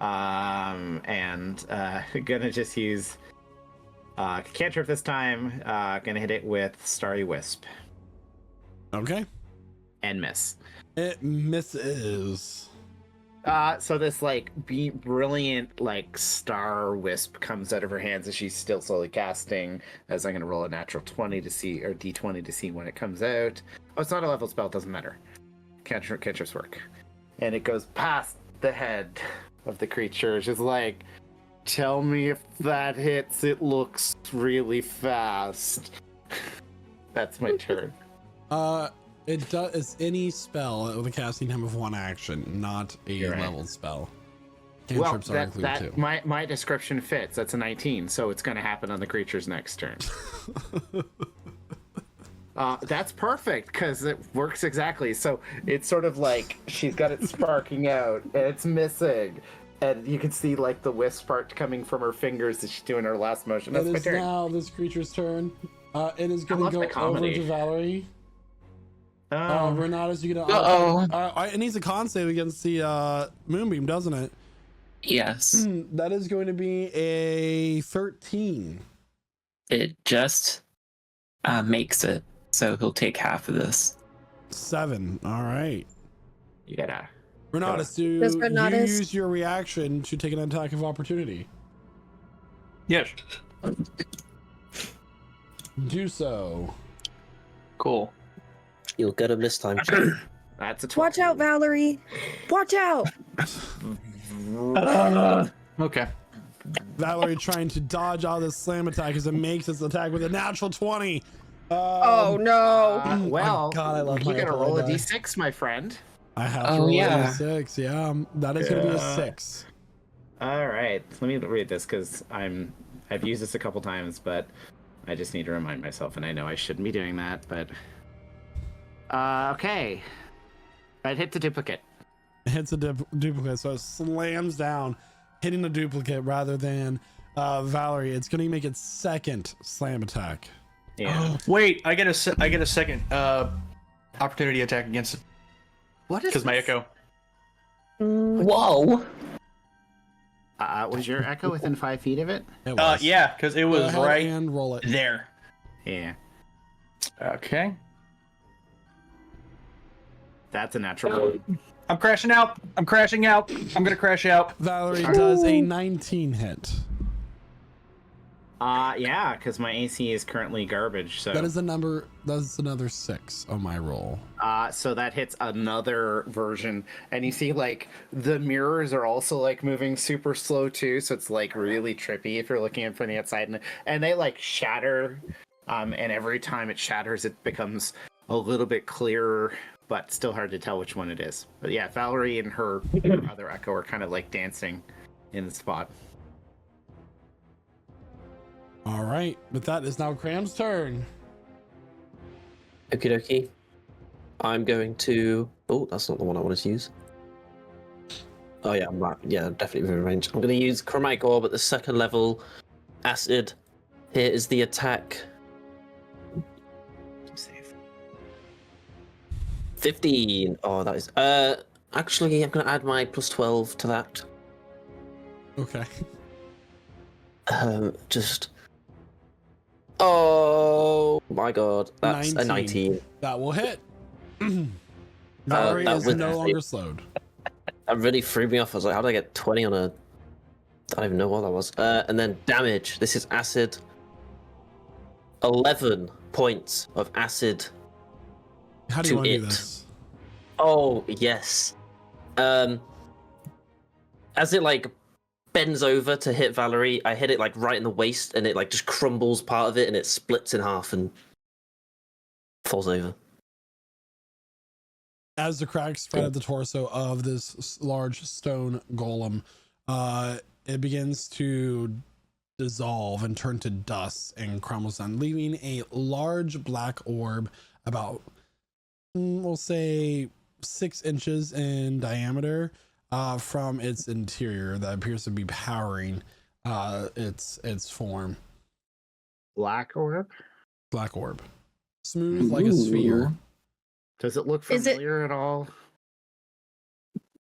And gonna just use cantrip this time. Gonna hit it with Starry Wisp Okay. and miss. It misses. So this like brilliant like star wisp comes out of her hands as she's still slowly casting. As I'm gonna roll a natural 20 to see, or D20 to see when it comes out. Oh, it's not a level spell, doesn't matter. Cantrips work, and it goes past the head of the creature. Just like, tell me if that hits. It looks really fast. That's my turn. It does. It's any spell with a casting time of 1 action, not a You're right. leveled spell. Well, Cantrips are included too. my description fits. That's a 19, so it's going to happen on the creature's next turn. That's perfect because it works exactly. So it's sort of like she's got it sparking out and it's missing, And you can see like the wisp part coming from her fingers as she's doing her last motion. That's It my is turn. now this creature's turn. It is going love to the go over comedy. to Valerie. Renatus, you gonna? Uh-oh. It needs a con save against the moonbeam, doesn't it? Yes. That is going to be a 13. It just makes it, so he'll take half of this. 7. All right. You gotta. Renatus, do Does you Renatus- use your reaction to take an attack of opportunity? Yes. Do so. Cool. You'll get him this time. That's a 12. Watch out, Valerie. Watch out. Okay. Valerie trying to dodge out of this slam attack as it makes its attack with a natural 20. Oh no. Well, God, I love you my gotta ally roll a die. d6, my friend. I have to Oh, roll yeah. a 6. Yeah, that is going to be a 6. All right, let me read this because I've used this a couple times, but I just need to remind myself, and I know I shouldn't be doing that, but okay. It hits a duplicate. It hits a duplicate, so it slams down, hitting the duplicate rather than Valerie. It's going to make its second slam attack. Yeah. Wait, I get a second opportunity attack against it What is because my this? echo. Whoa! Was your echo within 5 feet of it? It was. Yeah, because it Go was ahead right and roll it. there. Yeah. Okay. That's a natural one. I'm crashing out. I'm crashing out. I'm gonna crash out. Valerie does a 19 hit. Yeah, because my AC is currently garbage, so That is a number. That's another 6 on my roll. so that hits another version, and you see like the mirrors are also like moving super slow too, so it's like really trippy if you're looking in from the outside, and they like shatter, and every time it shatters, it becomes a little bit clearer, but still hard to tell which one it is. But yeah, Valerie and her other echo are kind of like dancing in the spot. All right, but that is now Cram's turn. Okie dokie. I'm going to. Oh, that's not the one I wanted to use. Oh yeah, I'm right. Yeah, definitely within range. I'm going to use Chromatic Orb at the 2nd level. Acid. Here is the attack. Save. 15. Oh, that is. Actually, I'm going to add my plus 12 to that. Okay. Just. Oh my god, that's 19. a 19. That will hit. Valerie that is would- no longer slowed. That really threw me off. I was like, how did I get 20 on a... I don't even know what that was. And then damage. This is acid. 11 points of acid. How do you to want to do it. this? Oh, yes. As it, like, bends over to hit Valerie, I hit it, like, right in the waist, and it, like, just crumbles part of it, and it splits in half and falls over. As the cracks spread at the torso of this large stone golem, it begins to dissolve and turn to dust and crumbles down, leaving a large black orb about, we'll say, 6 inches in diameter from its interior that appears to be powering its form. Black orb? Black orb. Smooth like a sphere. Does it look Is it- familiar at all?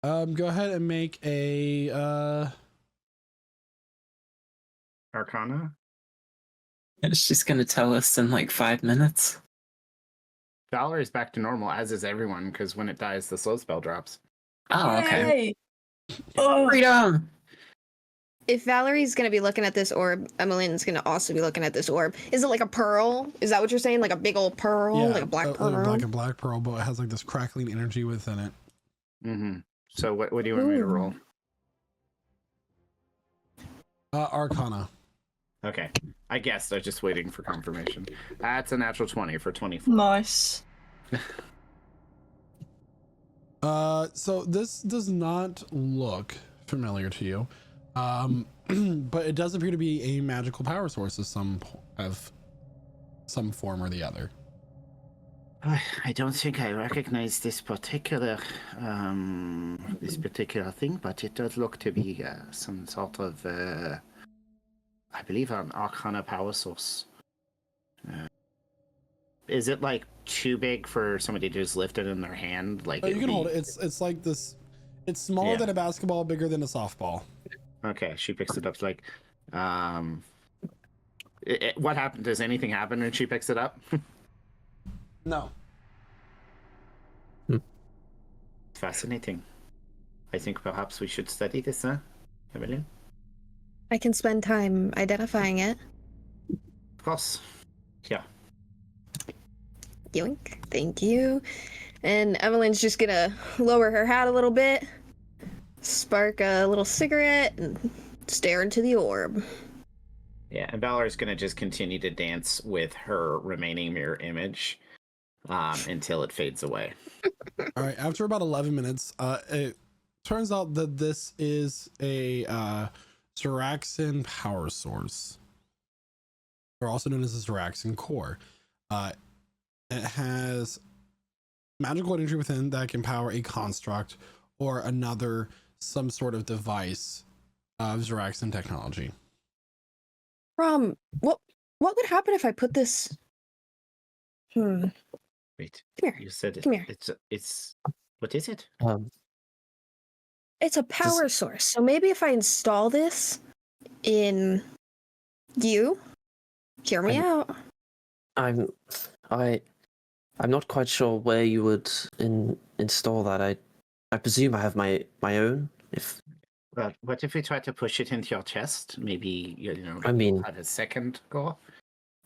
Go ahead and make a Arcana? She's gonna tell us in like 5 minutes. Valerie's back to normal, as is everyone, because when it dies, the slow spell drops. Oh, okay. Yay! Oh, Freedom! If Valerie's gonna be looking at this orb, Emelyne's gonna also be looking at this orb. Is it like a pearl? Is that what you're saying? Like a big old pearl? Like a black pearl? like a black pearl, but it has like this crackling energy within it. Mm-hmm. So what do you want me to roll? Arcana. Okay. I guessed. I was just waiting for confirmation. That's a natural 20 for 24. nice. So this does not look familiar to you, but it does appear to be a magical power source of some form or the other. I don't think I recognize this particular thing, but it does look to be some sort of, I believe, an Arcana power source. Is it like too big for somebody to just lift it in their hand? Like, Oh, you can hold it. It's like this. It's smaller than a basketball, bigger than a softball. Okay, she picks it up. Like, what happened? Does anything happen when she picks it up? No. Fascinating. I think perhaps we should study this, huh, Emelyne? I can spend time identifying it. Of course. Yeah. Yoink. Thank you. And Emelyne's just gonna lower her hat a little bit, spark a little cigarette, and stare into the orb. Yeah, and Valerie's gonna just continue to dance with her remaining mirror image until it fades away. All right. After about 11 minutes, it turns out that this is a Zeraxin power source, or also known as a Zeraxin core. It has magical energy within that can power a construct or another some sort of device of Zeraxin technology. What would happen if I put this? Wait, Come here. you said it. Come here. It's what is it? It's a power source. So maybe if I install this in you, hear me out. I'm not quite sure where you would install that. I presume I have my own. If Well, what if we try to push it into your chest? Maybe I mean, have a second go.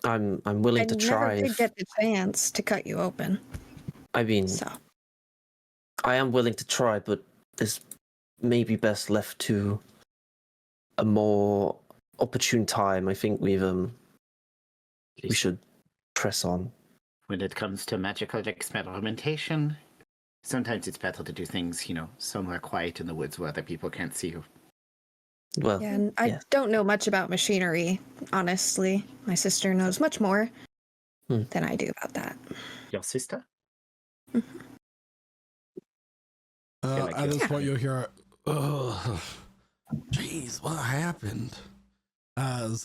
I'm willing to try. I never did get the chance to cut you open. I mean, So I am willing to try, but this may be best left to a more opportune time. I think we should press on. When it comes to magical experimentation, sometimes it's better to do things, somewhere quiet in the woods where other people can't see you. Well, yeah, and I don't know much about machinery, honestly. My sister knows much more than I do about that. Your sister? Mm-hmm. At this point, you'll hear, "Ugh, jeez, what happened?" As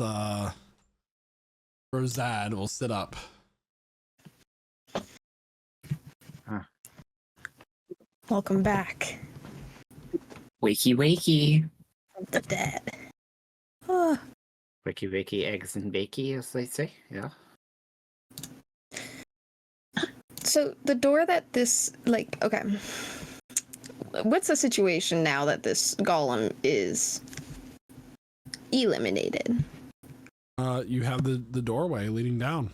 Rosad will sit up. Welcome back Wakey, wakey. from the dead. Oh, Wakey wakey, eggs and bakey, as they say. Yeah. so the door that this, okay. What's the situation now that this golem is eliminated? You have the doorway leading down.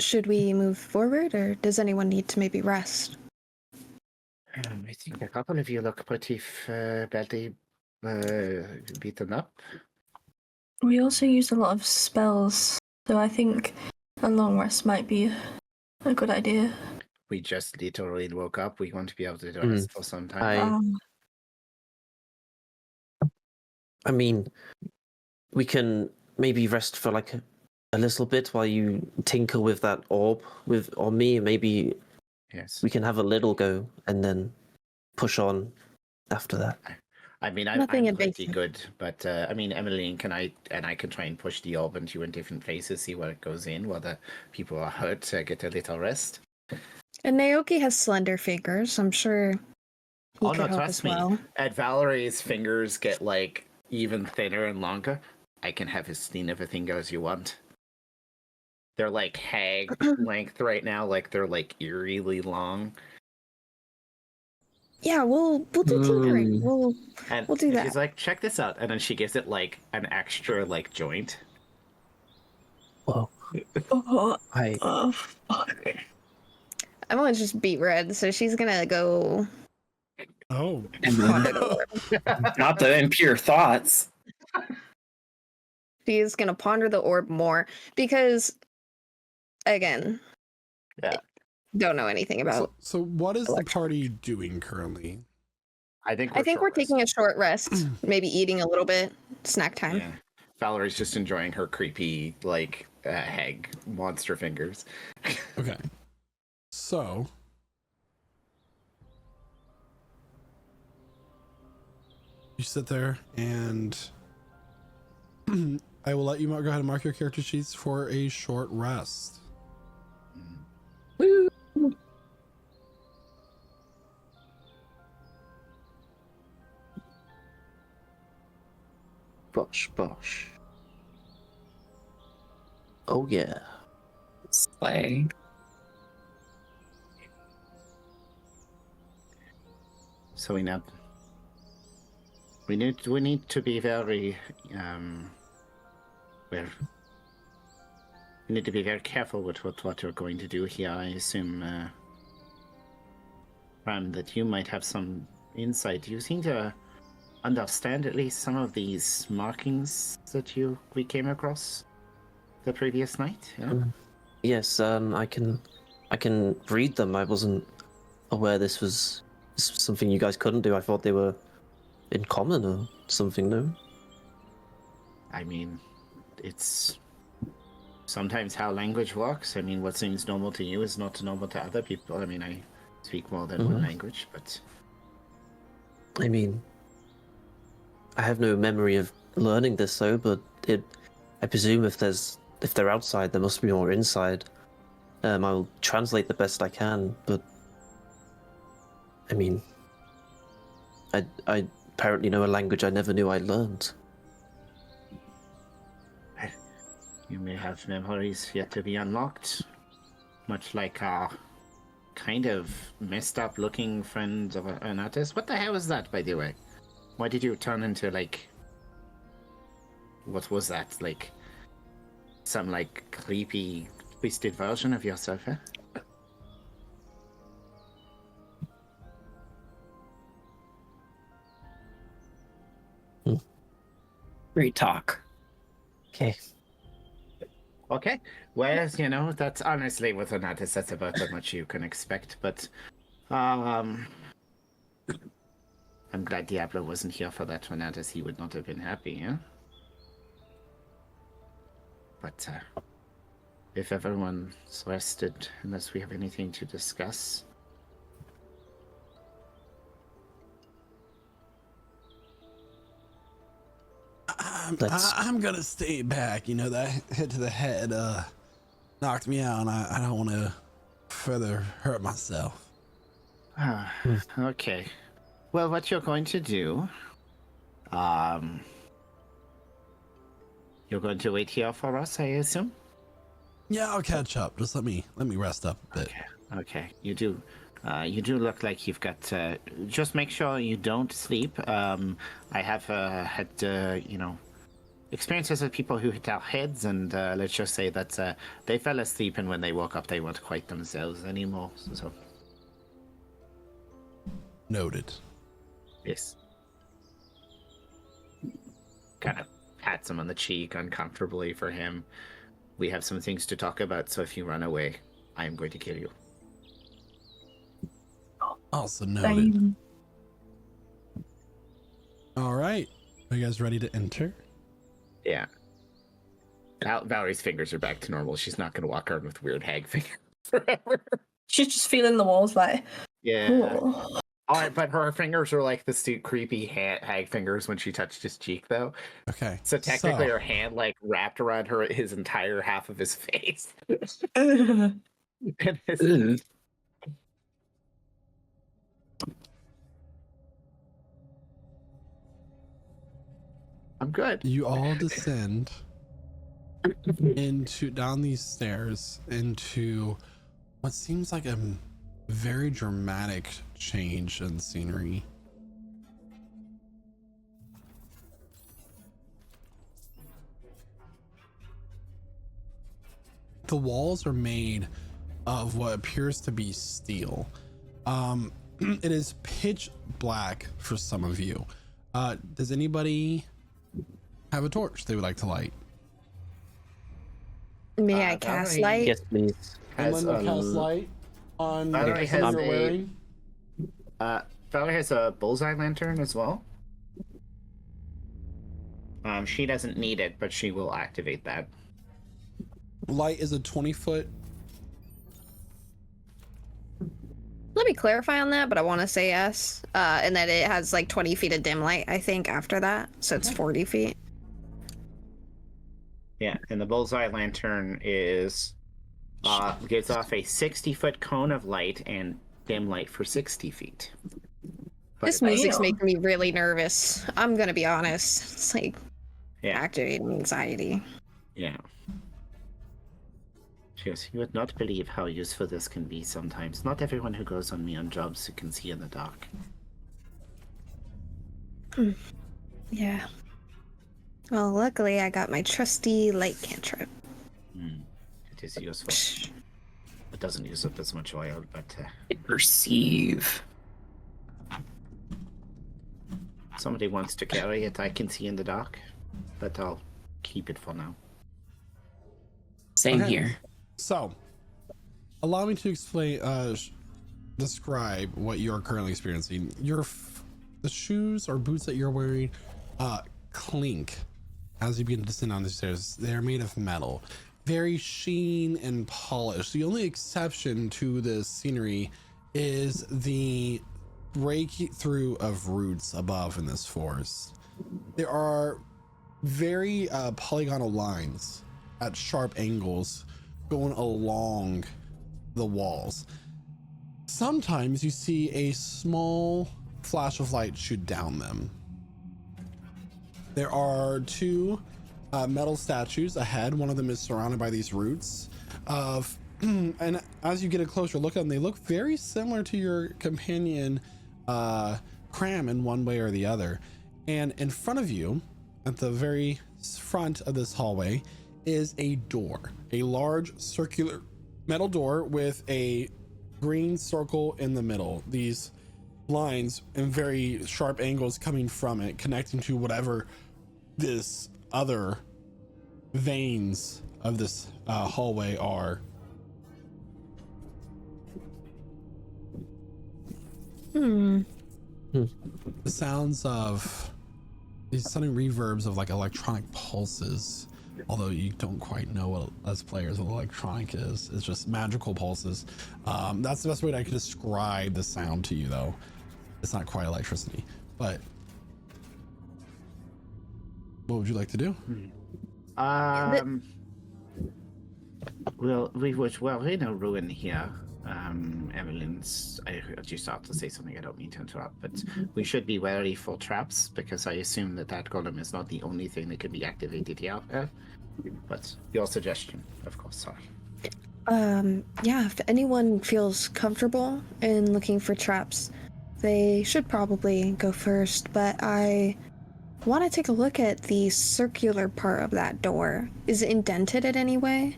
Should we move forward, or does anyone need to maybe rest? I think a couple of you look pretty badly beaten up. We also used a lot of spells, so I think a long rest might be a good idea. We just literally woke up. We want to be able to do rest for some time. I mean, we can maybe rest for like a little bit while you tinker with that orb or me. Maybe Yes. we can have a little go and then push on after that. I mean, I'm pretty good, but Emelyne, I can try and push the orb into in different places, see where it goes in, while the people are hurt, get a little rest. And Naoki has slender fingers. I'm sure he could help as well. As Valerie's fingers get like even thinner and longer, I can have as thin of a finger as you want. They're like hag length right now, like they're like eerily long. Yeah, we'll do tinkering. We'll do that. She's like, check this out, and then she gives it like an extra like joint. Whoa. Fuck. Emilyne's just beat red, so she's gonna go. Oh. Not the impure thoughts. She's gonna ponder the orb more because, again, don't know anything about. So what is the party doing currently? I think we're taking a short rest, maybe eating a little bit, snack time. Yeah. Valerie's just enjoying her creepy like hag monster fingers. Okay. So you sit there and I will let you go ahead and mark your character sheets for a short rest. Woo! Bosh, bosh. Oh yeah. Slay. So we need to be very well. We need to be very careful with what we're going to do here. I assume, Ram, that you might have some insight. Do you seem to understand at least some of these markings that we came across the previous night? Yeah? Yes, I can read them. I wasn't aware this was something you guys couldn't do. I thought they were in common or something, no? I mean, it's sometimes how language works. I mean, what seems normal to you is not normal to other people. I mean, I speak more than one language, but... I mean, I have no memory of learning this, though, but I presume if they're outside, there must be more inside. I'll translate the best I can, but... I mean... I apparently know a language I never knew I learned. You may have memories yet to be unlocked, much like our kind of messed up looking friend of Renatus. What the hell was that, by the way? Why did you turn into, like... What was that? Like... Some, like, creepy, twisted version of yourself, eh? Great talk. Okay. Okay. Well, you know, that's honestly with Renatus, that's about how much you can expect, but... I'm glad Diablo wasn't here for that, Renatus. He would not have been happy, yeah? But, if everyone's rested, unless we have anything to discuss... I'm gonna stay back. You know, that hit to the head knocked me out, and I don't want to further hurt myself. Okay. Well, what you're going to do, you're going to wait here for us, I assume? Yeah, I'll catch up. Just let me rest up a bit. Okay. You do look like you've got. Just make sure you don't sleep. I have had, you know, experiences with people who hit our heads, and let's just say that they fell asleep, and when they woke up, they weren't quite themselves anymore. So. Noted. Yes. Kind of pats him on the cheek uncomfortably for him. We have some things to talk about, so if you run away, I am going to kill you. Also noted. All right. Are you guys ready to enter? Yeah. Valerie's fingers are back to normal. She's not going to walk around with weird hag fingers forever. She's just feeling the walls like, Yeah. oh. All right, but her fingers are like the creepy hag fingers when she touched his cheek, though. Okay. So technically, her hand like wrapped around his entire half of his face. Ugh. And his- I'm good. You all descend down these stairs into what seems like a very dramatic change in scenery. The walls are made of what appears to be steel. It is pitch black for some of you. Does anybody have a torch they would like to light? May I cast Valerie- light? Yes, please. Emelyne will cast light on Valerie something has you're a- wearing. Valerie has a bullseye lantern as well. She doesn't need it, but she will activate that. Light is a 20-foot clarify on that, but I want to say yes. And that it has like 20 feet of dim light, I think, after that. So it's 40 feet. Yeah, and the bullseye lantern is gives off a 60-foot cone of light and dim light for 60 feet. But This music's making me really nervous. I'm gonna be honest. It's like activating anxiety. Yeah. She goes, you would not believe how useful this can be sometimes. Not everyone who goes on me on jobs can see in the dark. Yeah. Well, luckily I got my trusty light cantrip. It is useful. It doesn't use up as much oil, but... Perceive. Somebody wants to carry it, I can see in the dark. But I'll keep it for now. Same Okay. here. So, allow me to explain, describe what you're currently experiencing. The shoes or boots that you're wearing, clink as you begin to descend down the stairs. They're made of metal, very sheen and polished. The only exception to this scenery is the breakthrough of roots above in this forest. There are very polygonal lines at sharp angles going along the walls. Sometimes you see a small flash of light shoot down them. There are two metal statues ahead. One of them is surrounded by these roots of and as you get a closer look at them, they look very similar to your companion Craum in one way or the other. And in front of you, at the very front of this hallway, is a door, a large circular metal door with a green circle in the middle. These lines and very sharp angles coming from it, connecting to whatever this other veins of this hallway are. The sounds of these sudden reverbs of like electronic pulses, although you don't quite know what, as players, what electronic is. It's just magical pulses. That's the best way that I could describe the sound to you, though. It's not quite electricity, but what would you like to do? Well, we're in a ruin here. Emelyne's, I heard you start to say something, I don't mean to interrupt, but we should be wary for traps, because I assume that golem is not the only thing that can be activated here. But your suggestion, of course, sorry. Yeah, if anyone feels comfortable in looking for traps, they should probably go first, but I want to take a look at the circular part of that door. Is it indented in any way?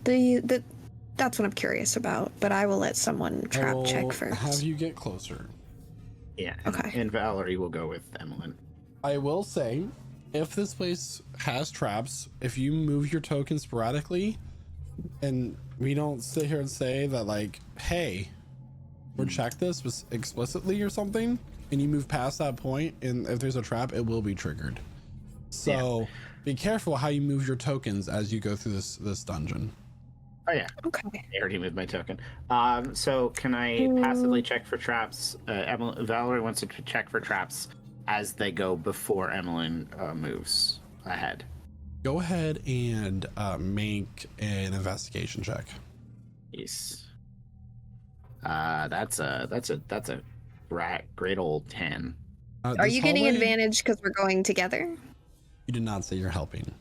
That's what I'm curious about, but I will let someone trap check first. Have you get closer. Yeah, Okay. And Valerie will go with Emelyne. I will say, if this place has traps, if you move your token sporadically, and we don't sit here and say that like, hey, we'll check this explicitly or something, and you move past that point, and if there's a trap, it will be triggered. So be careful how you move your tokens as you go through this dungeon. Oh yeah. Okay. I already moved my token. So can I passively check for traps? Valerie wants to check for traps as they go before Emelyne moves ahead. Go ahead and make an investigation check. Yes. That's a great old 10. Are you getting advantage because we're going together? You did not say you're helping.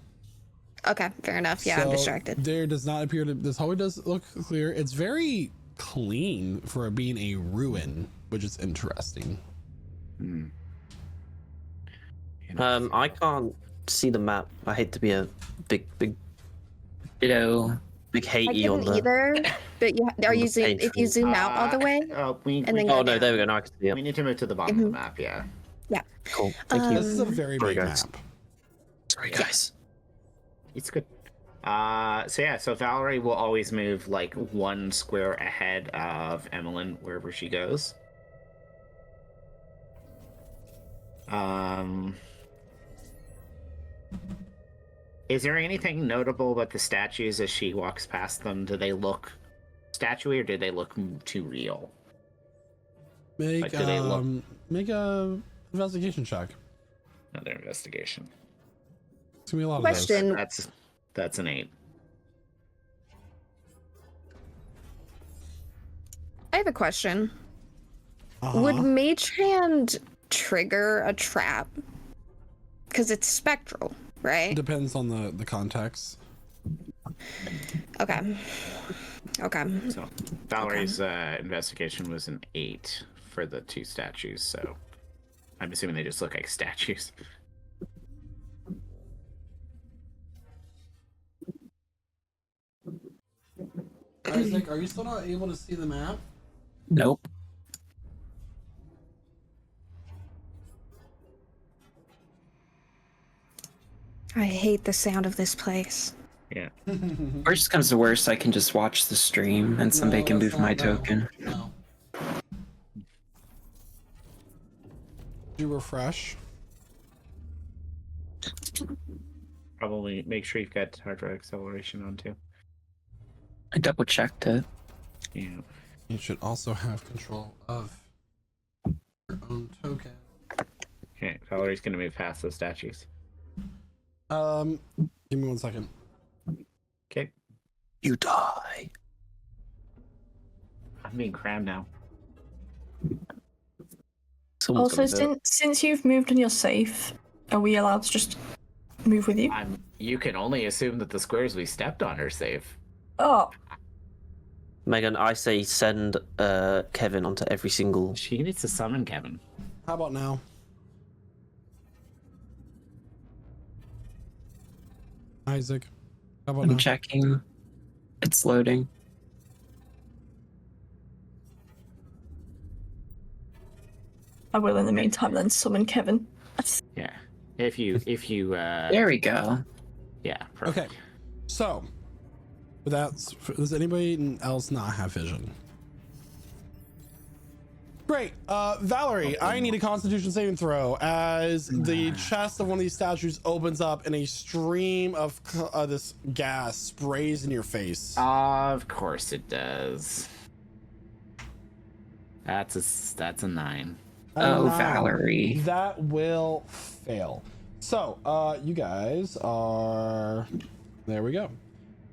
Okay, fair enough. Yeah, I'm So distracted. there does not appear to, this hallway does look clear. It's very clean for being a ruin, which is interesting. I can't see the map. I hate to be a big Ditto. hatey on couldn't the. either, but are you paint if you zoom out all the way? And then Oh go no, down. there we go. Now I can see it. We need to move to the bottom of the map, yeah. Yeah. Cool. Thank you. This is a very Sorry, big guys. map. Sorry, guys. It's good. So Valerie will always move like one square ahead of Emelyne wherever she goes. Is there anything notable about the statues as she walks past them? Do they look statuey or do they look too real? Make Like, do they look- make a investigation check. Another investigation. It's gonna be a lot Question. That's an 8. I have a question. of those. Would Mage Hand trigger a trap? Because it's spectral, right? Depends on the context. Okay. Okay. So Valerie's investigation was an 8 for the 2 statues, so I'm assuming they just look like statues. Isaac, are you still not able to see the map? Nope. I hate the sound of this place. Yeah. Worst comes to worst, I can just watch the stream and somebody can move my token. No. You refresh. Probably make sure you've got hard drive acceleration on too. I double checked it. Yeah. You should also have control of your own token. Okay, Valerie's gonna move past those statues. Give me 1 second. Okay. You die. I'm being crammed now. Someone's Also, gonna vote. since you've moved and you're safe, are we allowed to just move with you? You can only assume that the squares we stepped on are safe. Oh, Megan, I say send Kevin onto every single. She needs to summon Kevin. How about now? Isaac, how about I'm now? checking. It's loading. I will in the meantime then summon Kevin. Yeah. If you There we go. yeah, perfect. Okay, so does anybody else not have vision? Great. Valerie, I need a Constitution saving throw as the chest of one of these statues opens up and a stream of this gas sprays in your face. Of course it does. That's a 9. Oh, Wow. Valerie. That will fail. So, you guys are... There we go.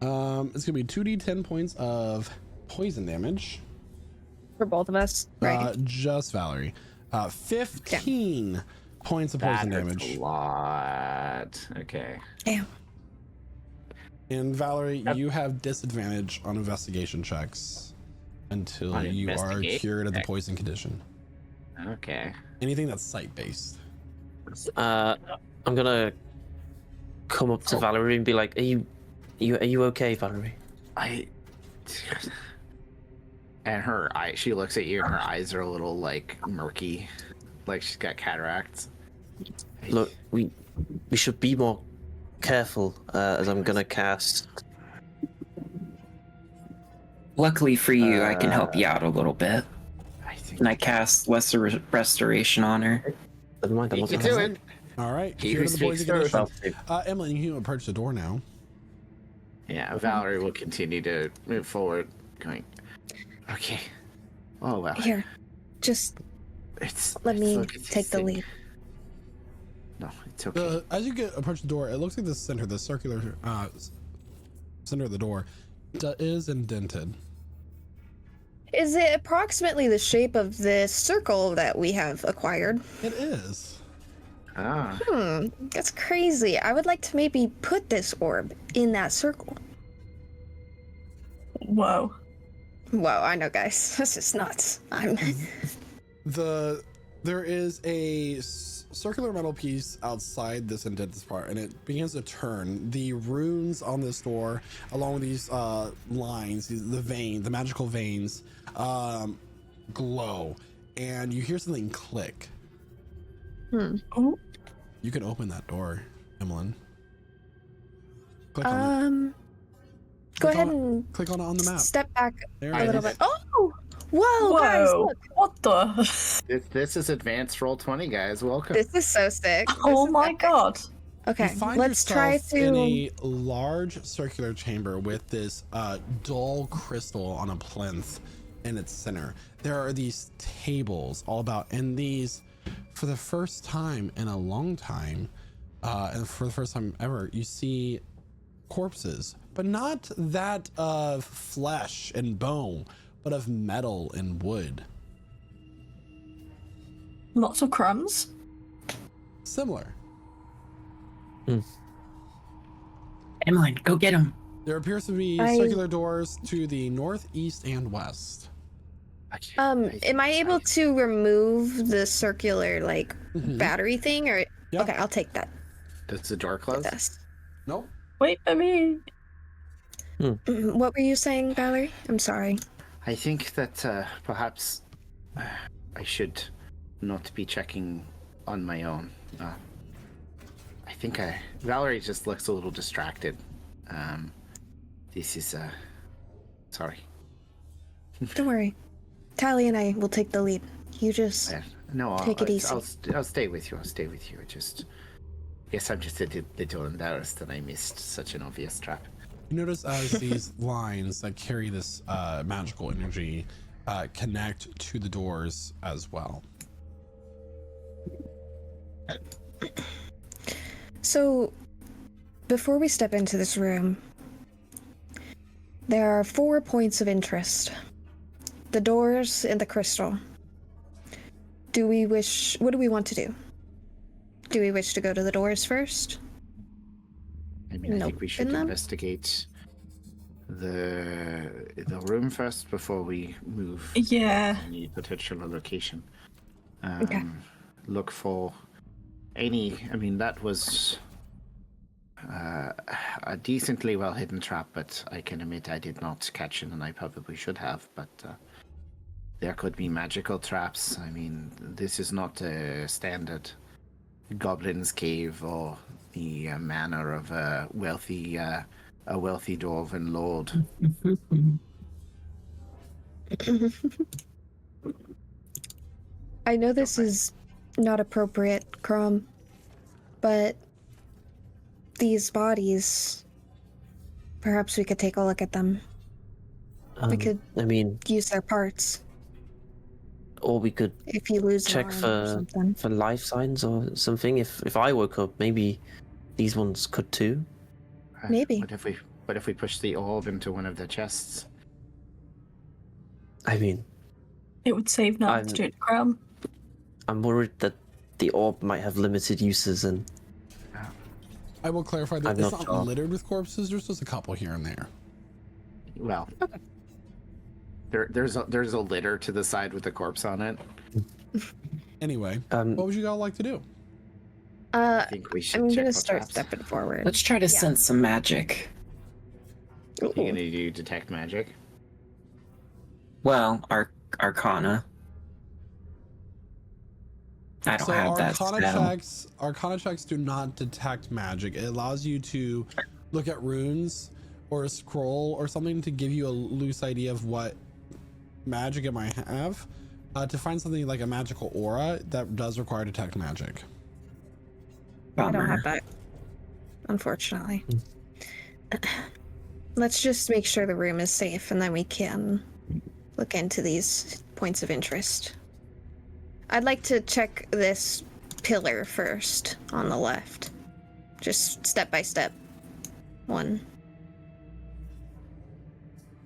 It's going to be 2d10 points of poison damage. For both of us, right? Just Valerie. 15 points of poison That hurts damage. a lot. Okay. Damn. And Valerie, Yep. you have disadvantage on investigation checks until On you are investigation cured of the check. poison condition. Okay. Anything that's sight-based. I'm gonna come up to Valerie and be like, "Are you okay, Valerie?" And her eye, she looks at you and her eyes are a little like murky, like she's got cataracts. Look, we should be more careful as I'm gonna cast. Luckily for you, I can help you out a little bit. I think And I cast Lesser Restoration on her. Never mind, I'm you not can gonna do have it. All right. He cured who of the speaks poison first. condition. Emelyne, you can approach the door now. Yeah, Valerie will continue to move forward, going. Okay. Oh well. Here, just let me take the lead. No, it's okay. As you approach the door, it looks like the center, the circular center of the door, is indented. Is it approximately the shape of this circle that we have acquired? It is. Ah. That's crazy. I would like to maybe put this orb in that circle. whoa. Whoa, I know, guys. This is nuts. There is a circular metal piece outside this indented part, and it begins to turn. The runes on this door, along with these lines, the magical veins, glow, and you hear something click. Oh, You can open that door, Emelyne. Click on it. Go Click ahead on it. and Click on it on the map. step back There a it little is. bit. Oh! Whoa, guys, whoa. look. What the? This is advanced roll 20, guys. Welcome. This is so sick. This Oh is my epic. god. Okay, You find let's try yourself in to. a large circular chamber with this dull crystal on a plinth in its center, there are these tables all about, and these, for the first time in a long time, and for the first time ever, you see corpses, but not that of flesh and bone, but of metal and wood. Lots of crumbs. Similar. Emelyne, go get him. There appears to be circular doors to the north, east, and west. Am I able to remove the circular battery thing, or Yeah. okay, I'll take that. Does the door close? Yes. Nope. Wait for me. What were you saying, Valerie? I'm sorry. I think that perhaps I should not be checking on my own. I think Valerie just looks a little distracted. This is sorry. Don't worry. Tally and I will take the lead. You just No, take it easy. I'll stay with you. I'll stay with you. Guess I'm just a little embarrassed that I missed such an obvious trap. You notice as these lines that carry this magical energy connect to the doors as well. So, before we step into this room, there are 4 points of interest. The doors and the crystal. What do we want to do? Do we wish to go to the doors first? I mean, I think we should investigate the room first before we move. Yeah. Any potential location. Okay. Look for any. I mean, that was a decently well hidden trap, but I can admit I did not catch it, and I probably should have. But there could be magical traps. I mean, this is not a standard goblin's cave or the manor of a wealthy dwarven lord. I know this is not appropriate, Craum, but these bodies, perhaps we could take a look at them. We could I mean, use their parts or we could if you lose check an arm or something. for life signs or something. If I woke up, maybe these ones could too. Maybe. What if we push the orb into one of the chests? I mean, It would save not to do it, Craum. I'm worried that the orb might have limited uses, and I will clarify that I'm it's not not sure. littered with corpses. There's just a couple here and there. Well, there's a litter to the side with the corpse on it. Anyway, what would you all like to do? I think we should. I'm check gonna for start traps. stepping forward. Let's try to sense some magic. You're gonna do detect magic. Well, Arcana. I don't have that spell. Arcana checks do not detect magic. It allows you to look at runes or a scroll or something to give you a loose idea of what magic it might have. To find something like a magical aura, that does require detect magic. I don't Bummer. have that, unfortunately. Let's just make sure the room is safe, and then we can look into these points of interest. I'd like to check this pillar first on the left. Just step by step. 1.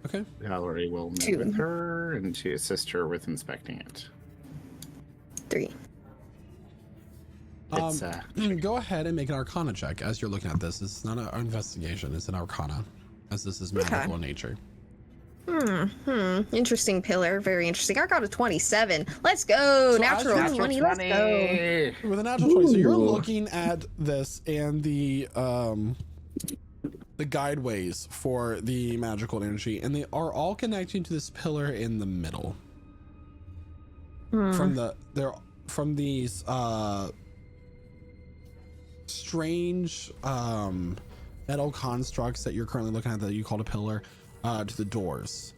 Okay. Valerie will meet 2. with her and to assist her with inspecting it. 3. It's Go ahead and make an Arcana check as you're looking at this. It's not an investigation, it's an Arcana, as this is magical in nature. Interesting pillar. Very interesting. I got a 27. Let's go. So natural 20. Let's go. With a natural 20, so you're looking at this and the guideways for the magical energy, and they are all connecting to this pillar in the middle. From these strange metal constructs that you're currently looking at that you called a pillar to the doors.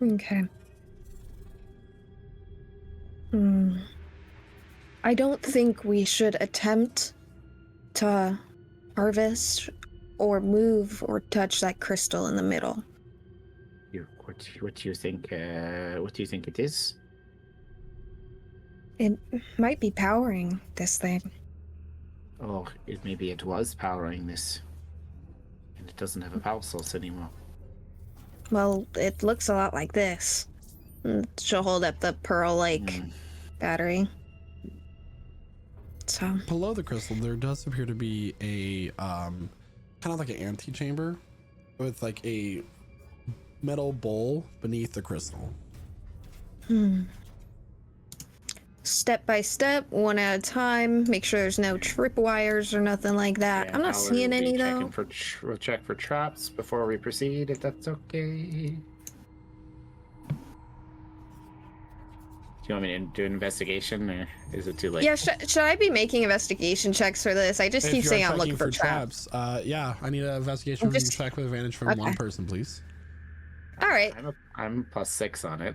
Okay. I don't think we should attempt to harvest or move or touch that crystal in the middle. What do you think? What do you think it is? It might be powering this thing. Oh, maybe it was powering this, and it doesn't have a power source anymore. Well, it looks a lot like this. She'll hold up the pearl-like battery. So Below the crystal, there does appear to be a kind of like an antechamber with like a metal bowl beneath the crystal. Step by step, one at a time. Make sure there's no tripwires or nothing like that. Yeah, I'm not Valerie seeing will be any checking though. We'll check for traps before we proceed, if that's okay. Do you want me to do an investigation, or is it too late? Yeah, should I be making investigation checks for this? I just If keep you're saying I'm checking looking for traps. yeah, I need an investigation Just- check with advantage from Okay. one person, please. All right. I'm +6 on it.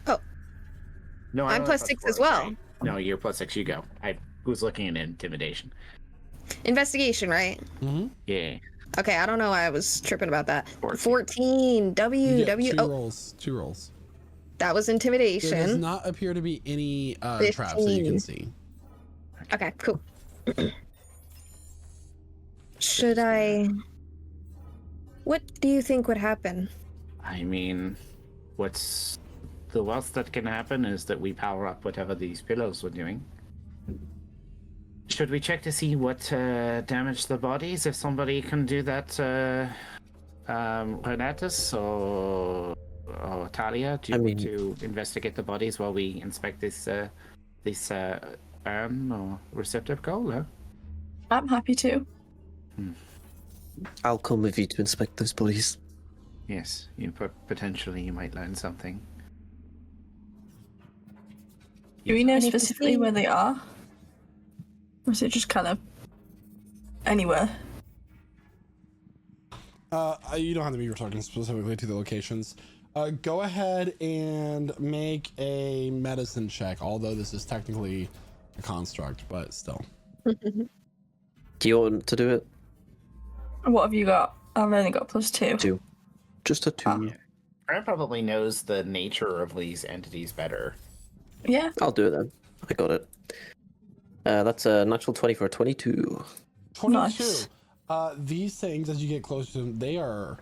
Oh. No, I'm only +6 +4, as well. sorry. No, you're +6. You go. I was looking at intimidation. Investigation, right? Mm-hmm. Yeah. Okay, I don't know why I was tripping about that. 14. 14. W. W. Two Oh, rolls. 2 rolls. that was There does intimidation. not appear to be any traps that you 15. can see. Okay, cool. Should I... What do you think would happen? I mean, what's the worst that can happen is that we power up whatever these pillows were doing. Should we check to see what damaged the bodies? If somebody can do that, Renatus or Talia, do you want to investigate the bodies while we inspect this urn or receptacle? Huh? I'm happy to. I'll come with you to inspect those bodies. Yes, potentially you might learn something. Do we know I need to specifically see. where they are? Or is it just kind of anywhere? You don't have to be talking specifically to the locations. Go ahead and make a medicine check, although this is technically a construct, but still. Do you want to do it? What have you got? I've only got +2. 2. Just a 2. Ah. Aaron probably knows the nature of these entities better. Yeah. I'll do it then. I got it. That's a natural 20 for a 22. 22. Nice. These things, as you get close to them, they are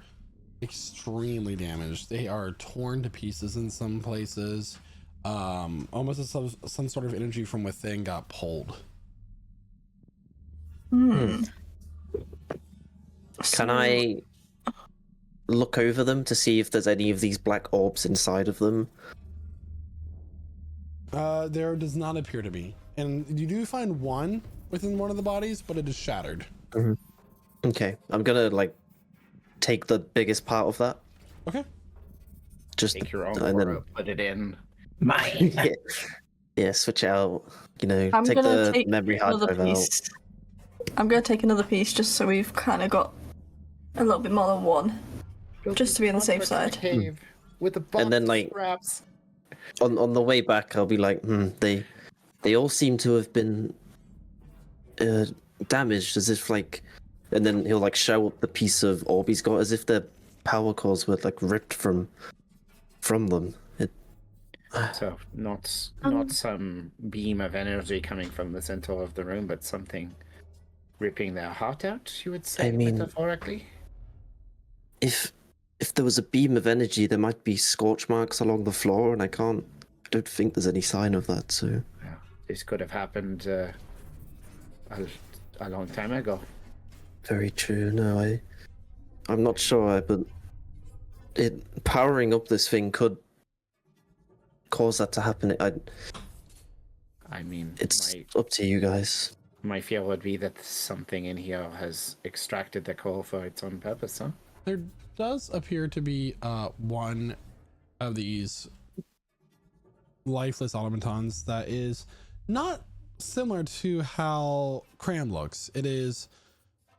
extremely damaged. They are torn to pieces in some places. Almost as some sort of energy from within got pulled. Can I look over them to see if there's any of these black orbs inside of them? There does not appear to be. And you do find one within one of the bodies, but it is shattered. Okay, I'm gonna take the biggest part of that. Okay. Just Take your own and aura, put it in. Mine. yeah, switch it out. I'm take gonna the take memory hard another drive out. piece. I'm gonna take another piece just so we've kind of got a little bit more than one, just to be on the safe side. Cave with a box And then, of scraps. On the way back, I'll be like, they all seem to have been damaged, as if and then he'll show up the piece of orb he's got, as if the power cores were ripped from them. So not some beam of energy coming from the center of the room, but something ripping their heart out. You would say, I mean- metaphorically. If there was a beam of energy, there might be scorch marks along the floor, and I don't think there's any sign of that. So Yeah, this could have happened a long time ago. very true. No, I'm not sure, but powering up this thing could cause that to happen. I mean, It's up to you guys. my fear would be that something in here has extracted the core for its own purpose, huh? There does appear to be one of these lifeless automatons that is not similar to how Craum looks. It is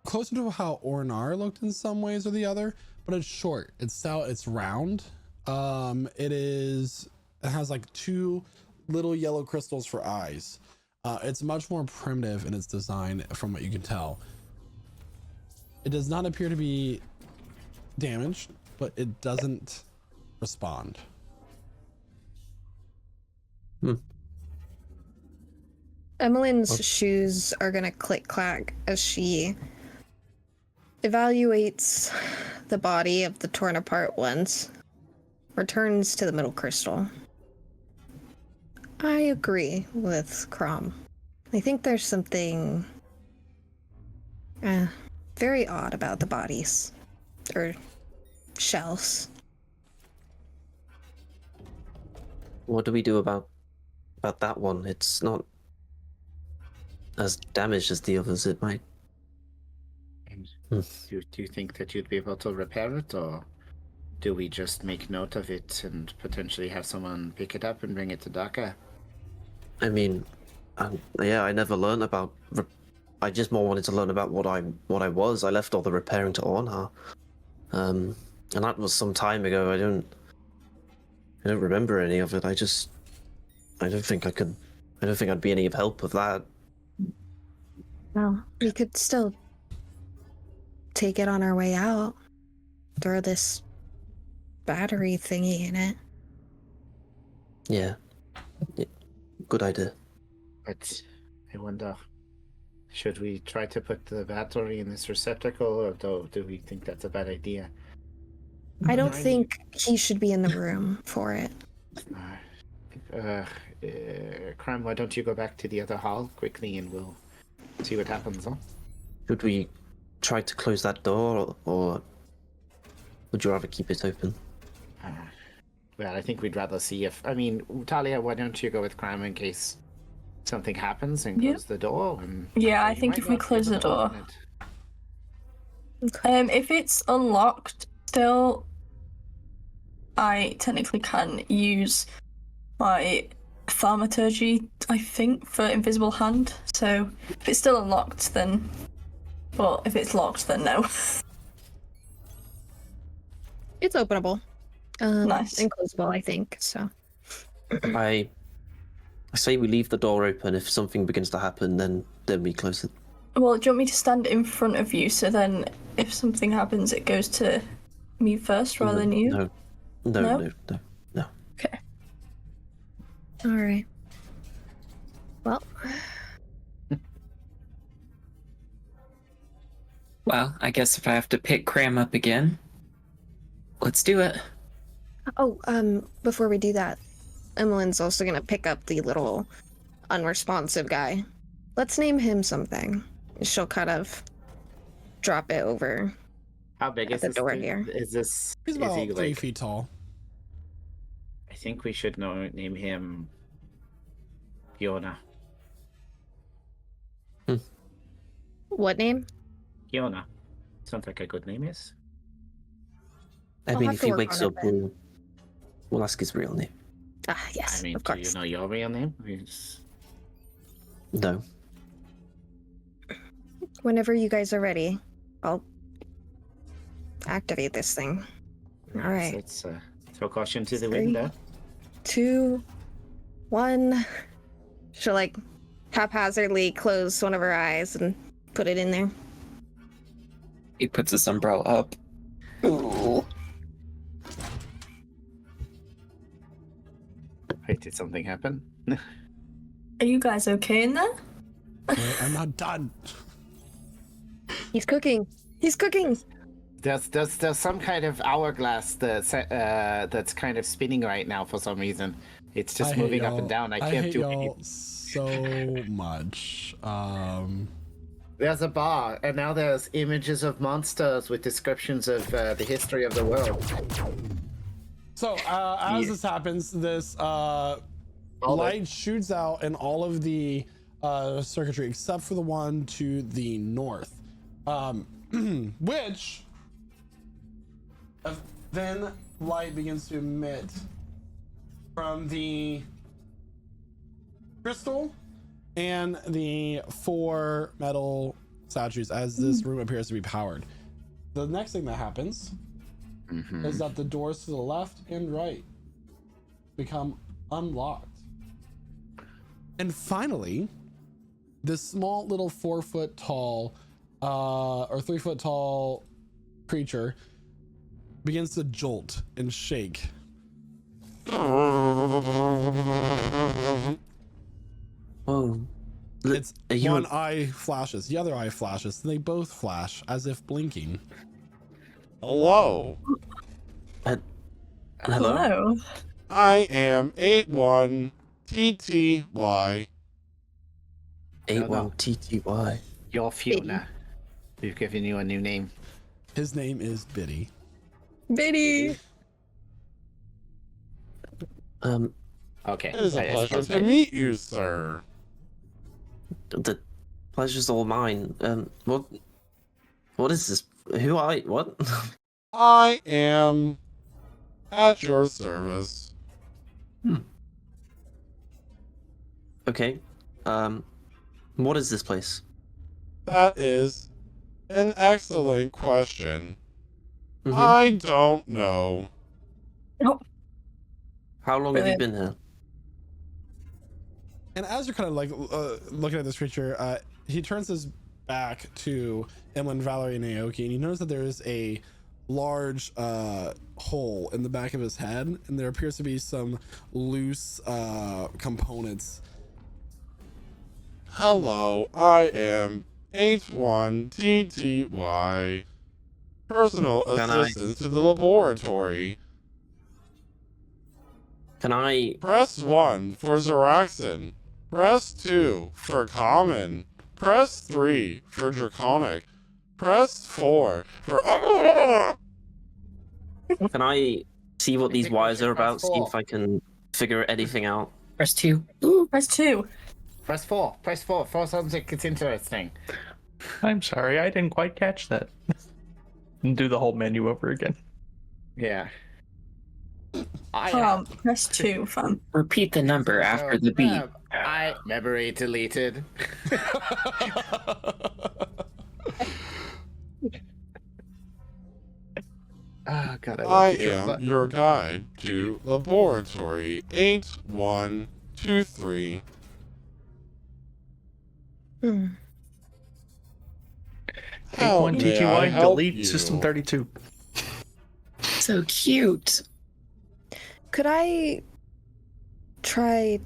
closer to how Ornar looked in some ways or the other, but it's short, it's stout, it's round. It has 2 little yellow crystals for eyes. It's much more primitive in its design from what you can tell. It does not appear to be damaged, but it doesn't respond. Emelyne's shoes are gonna click clack as she evaluates the body of the torn apart ones, returns to the middle crystal. I agree with Craum. I think there's something very odd about the bodies, or shells. What do we do about that one? It's not as damaged as the others. It might. Do you think that you'd be able to repair it, or do we just make note of it and potentially have someone pick it up and bring it to Dhaka? I mean, yeah, I never learned about. I just more wanted to learn about what I was. I left all the repairing to Ornar, and that was some time ago. I don't remember any of it. I don't think I could. I don't think I'd be any of help with that. Well, we could still take it on our way out. Throw this battery thingy in it. Yeah. Good idea. But I wonder, should we try to put the battery in this receptacle, or do we think that's a bad idea? I don't think he should be in the room for it. Craum, why don't you go back to the other hall quickly and we'll see what happens, huh? Should we try to close that door, or would you rather keep it open? Well, I think we'd rather see if... I mean, Talia, why don't you go with Craum in case something happens and close the door? And Yeah, I think if we close the door... if it's unlocked still, I technically can use my thaumaturgy, I think, for invisible hand. So if it's still unlocked, then... Well, if it's locked, then no. It's openable. Nice. And closable, I think, so. I say we leave the door open. If something begins to happen, then we close it. Well, do you want me to stand in front of you, so then if something happens, it goes to me first rather than you? No. Okay. Alright. Well. Well, I guess if I have to pick Craum up again, let's do it. Oh, before we do that, Emelyne's also gonna pick up the little unresponsive guy. Let's name him something. She'll kind of drop it over. How big is the this door thing? here? Is this... He's is about he 3 feet tall. I think we should name him... Fiona. What name? Fiona. Sounds like a good name, is. I I'll mean, have if to he work wakes on up, it then. we'll ask his real name. Ah, yes, I mean, of do course. you know your real name? No. Whenever you guys are ready, I'll activate this thing. All right. Let's throw caution to the 3, window. 2, 1. She'll like haphazardly close one of her eyes and put it in there. He puts his umbrella up. Ooh. Wait, did something happen? Are you guys okay in there? Wait, I'm not done. He's cooking. He's cooking. There's some kind of hourglass that's kind of spinning right now for some reason. It's just moving up and down. I can't hate do y'all anything. so much. There's a bar, and now there's images of monsters with descriptions of the history of the world. So as this happens, this light shoots out in all of the circuitry except for the one to the north, which a thin light begins to emit from the crystal and the 4 metal statues as this room appears to be powered. The next thing that happens is that the doors to the left and right become unlocked. And finally, this small little 4 foot tall or 3 foot tall creature begins to jolt and shake Whoa. It's Are you one eye flashes, the other eye flashes, and they both flash as if blinking. Hello, hello? I am 81 TTY. 81 TTY. You're Fiona. We've given you a new name. His name is Biddy. Biddy. Okay. It is a I pleasure suppose to meet you, sir. The pleasure's all mine. What is this? Who are you? What? I am at your service. Okay. What is this place? That is an excellent question. Mhm. I don't know. How long have you been here? And as you're kind of like looking at this creature, he turns his back to Emelyne, Valerie, and Naoki, and you notice that there is a large hole in the back of his head, and there appears to be some loose components. Hello, I am 81 TTY. Personal Can I- assistant to the laboratory. Can I? Press 1 for Zeraxin. Press 2 for common. Press 3 for draconic. Press 4 for... Can I see what these think we wires should are press about? See four. if I can figure anything out. Press 2. Press 2. Press 4. Press 4. 4 sounds like it's interesting. I'm sorry, I didn't quite catch that. And do the whole menu over again. Yeah. I Press 2, fam. Repeat the number after the beat. I memory deleted. Oh god, I love you. am your guide to laboratory 8123. Hmm. How One may I TTY, help delete you? system 32. So cute. Could I try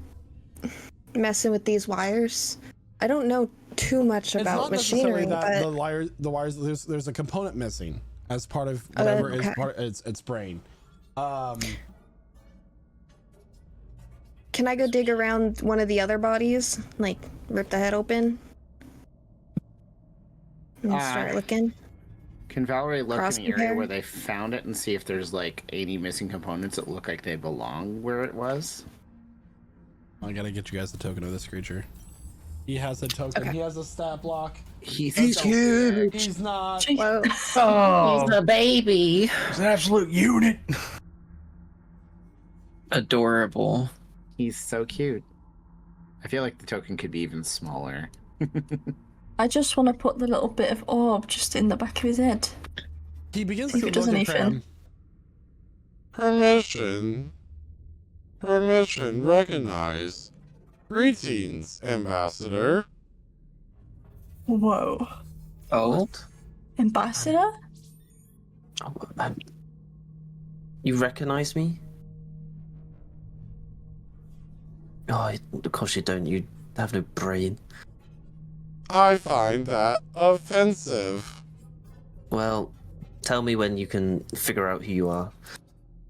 messing with these wires? I don't know too much It's about not necessarily machinery, that but the wires. There's a component missing as part of whatever is okay. part its brain. can I go dig around one of the other bodies? Like, rip the head open? And start looking? Can Valerie look in the area Cross-compare? where they found it and see if there's like any missing components that look like they belong where it was? I gotta get you guys the token of this creature. He has a token. Okay. He has a stat block. He's huge. He's not. Whoa. Oh, He's a baby. it's an absolute unit. Adorable. He's so cute. I feel like the token could be even smaller. I just want to put the little bit of orb just in the back of his head. He begins If to it does look at anything. Craum. Permission recognized. Greetings, Ambassador. Whoa. Oh, Ambassador? Oh, you recognize me? Oh, of course you don't. You have no brain. I find that offensive. Well, tell me when you can figure out who you are.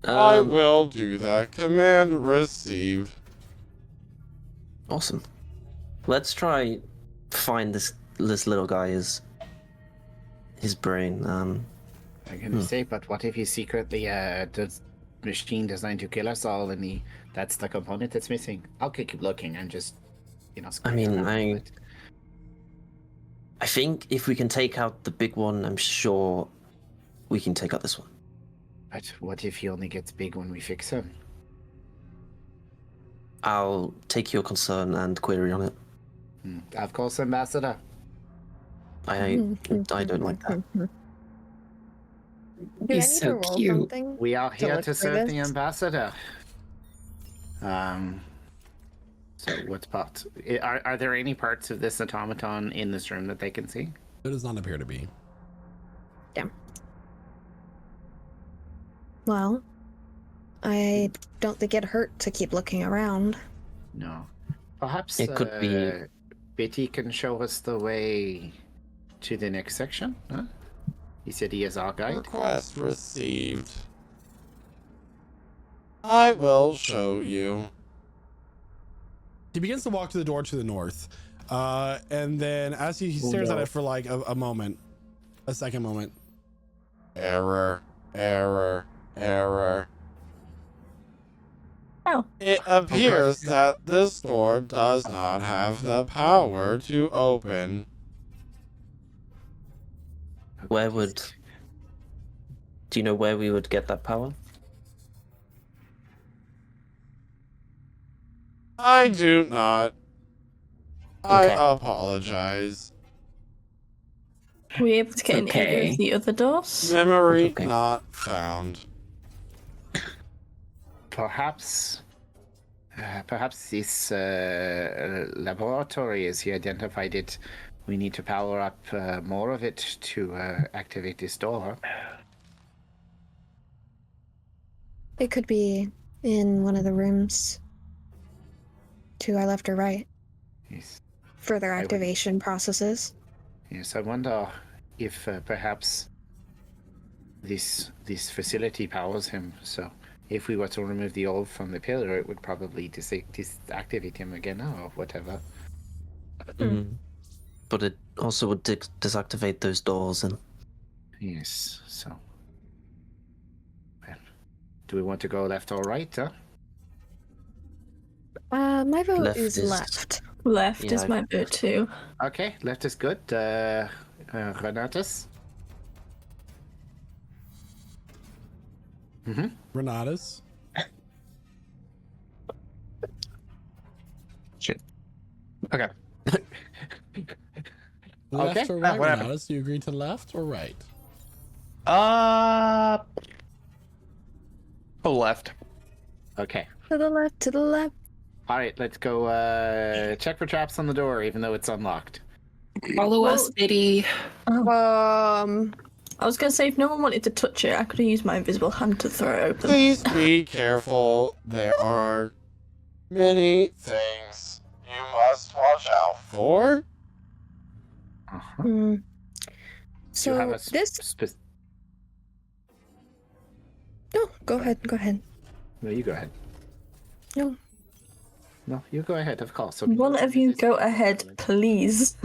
I will do that. Command received. Awesome. Let's try find this little guy his brain. I'm gonna say, but what if he secretly does machine designed to kill us all, and that's the component that's missing? I'll keep looking. I'm just, I mean, scared. I think if we can take out the big one, I'm sure we can take out this one. But what if he only gets big when we fix him? I'll take your concern and query on it. Of course, Ambassador. I don't like that. Do I He's need so to roll cute. something? We are here look to for serve the this? Ambassador. So what part? Are there any parts of this automaton in this room that they can see? It does not appear to be. Well, I don't think it hurt to keep looking around. No. Perhaps It could be- Betty can show us the way to the next section, huh? He said he is our guide. Request received. I will show you. He begins to walk to the door to the north. And then as he stares at it for like a second moment. Error. Oh. It appears that this door does not have the power to open. Where would... Do you know where we would get that power? I do not. I Okay. apologize. Were we able to get in any Okay. of the other doors? Memory Okay. not found. Perhaps this laboratory, as he identified it, we need to power up more of it to activate this door. It could be in one of the rooms. To our left or right. Yes. Further would- activation processes. Yes, I wonder if perhaps this facility powers him. So if we were to remove the orb from the pillar, it would probably deactivate him again or whatever. But it also would deactivate those doors and... Yes, so. Well, do we want to go left or right, huh? My vote Left is is- left. Left Yeah, is my vote too. Okay, left is good. Renatus? Mm-hmm. Renatus. Shit. Okay. Left Okay. or right, what happened? Renatus? Do you agree to left or right? Left. Okay. To the left, to the left. All right, let's go check for traps on the door, even though it's unlocked. Follow us, Biddy. I was gonna say if no one wanted to touch it, I could have used my invisible hand to throw it open. Please be careful. There are many things you must watch out for. Uh-huh. Hmm. Do you So have a this. No, go ahead. Go ahead. No, you go ahead. No. No, you go ahead, of course. So One of you go ahead, please.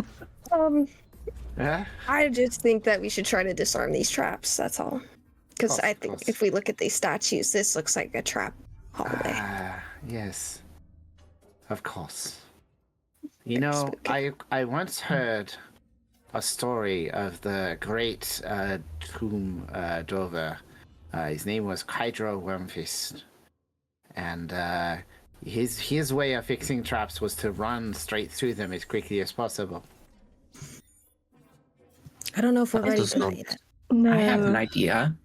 I just think that we should try to disarm these traps. That's all. Because Of I think course. if we look at these statues, this looks like a trap hallway. Yes. Of course. You know, I once heard a story of the great tomb drover. His name was Hydro Wormfist. And his way of fixing traps was to run straight through them as quickly as possible. I don't know if we're That ready does for not- that yet. No. I have an idea.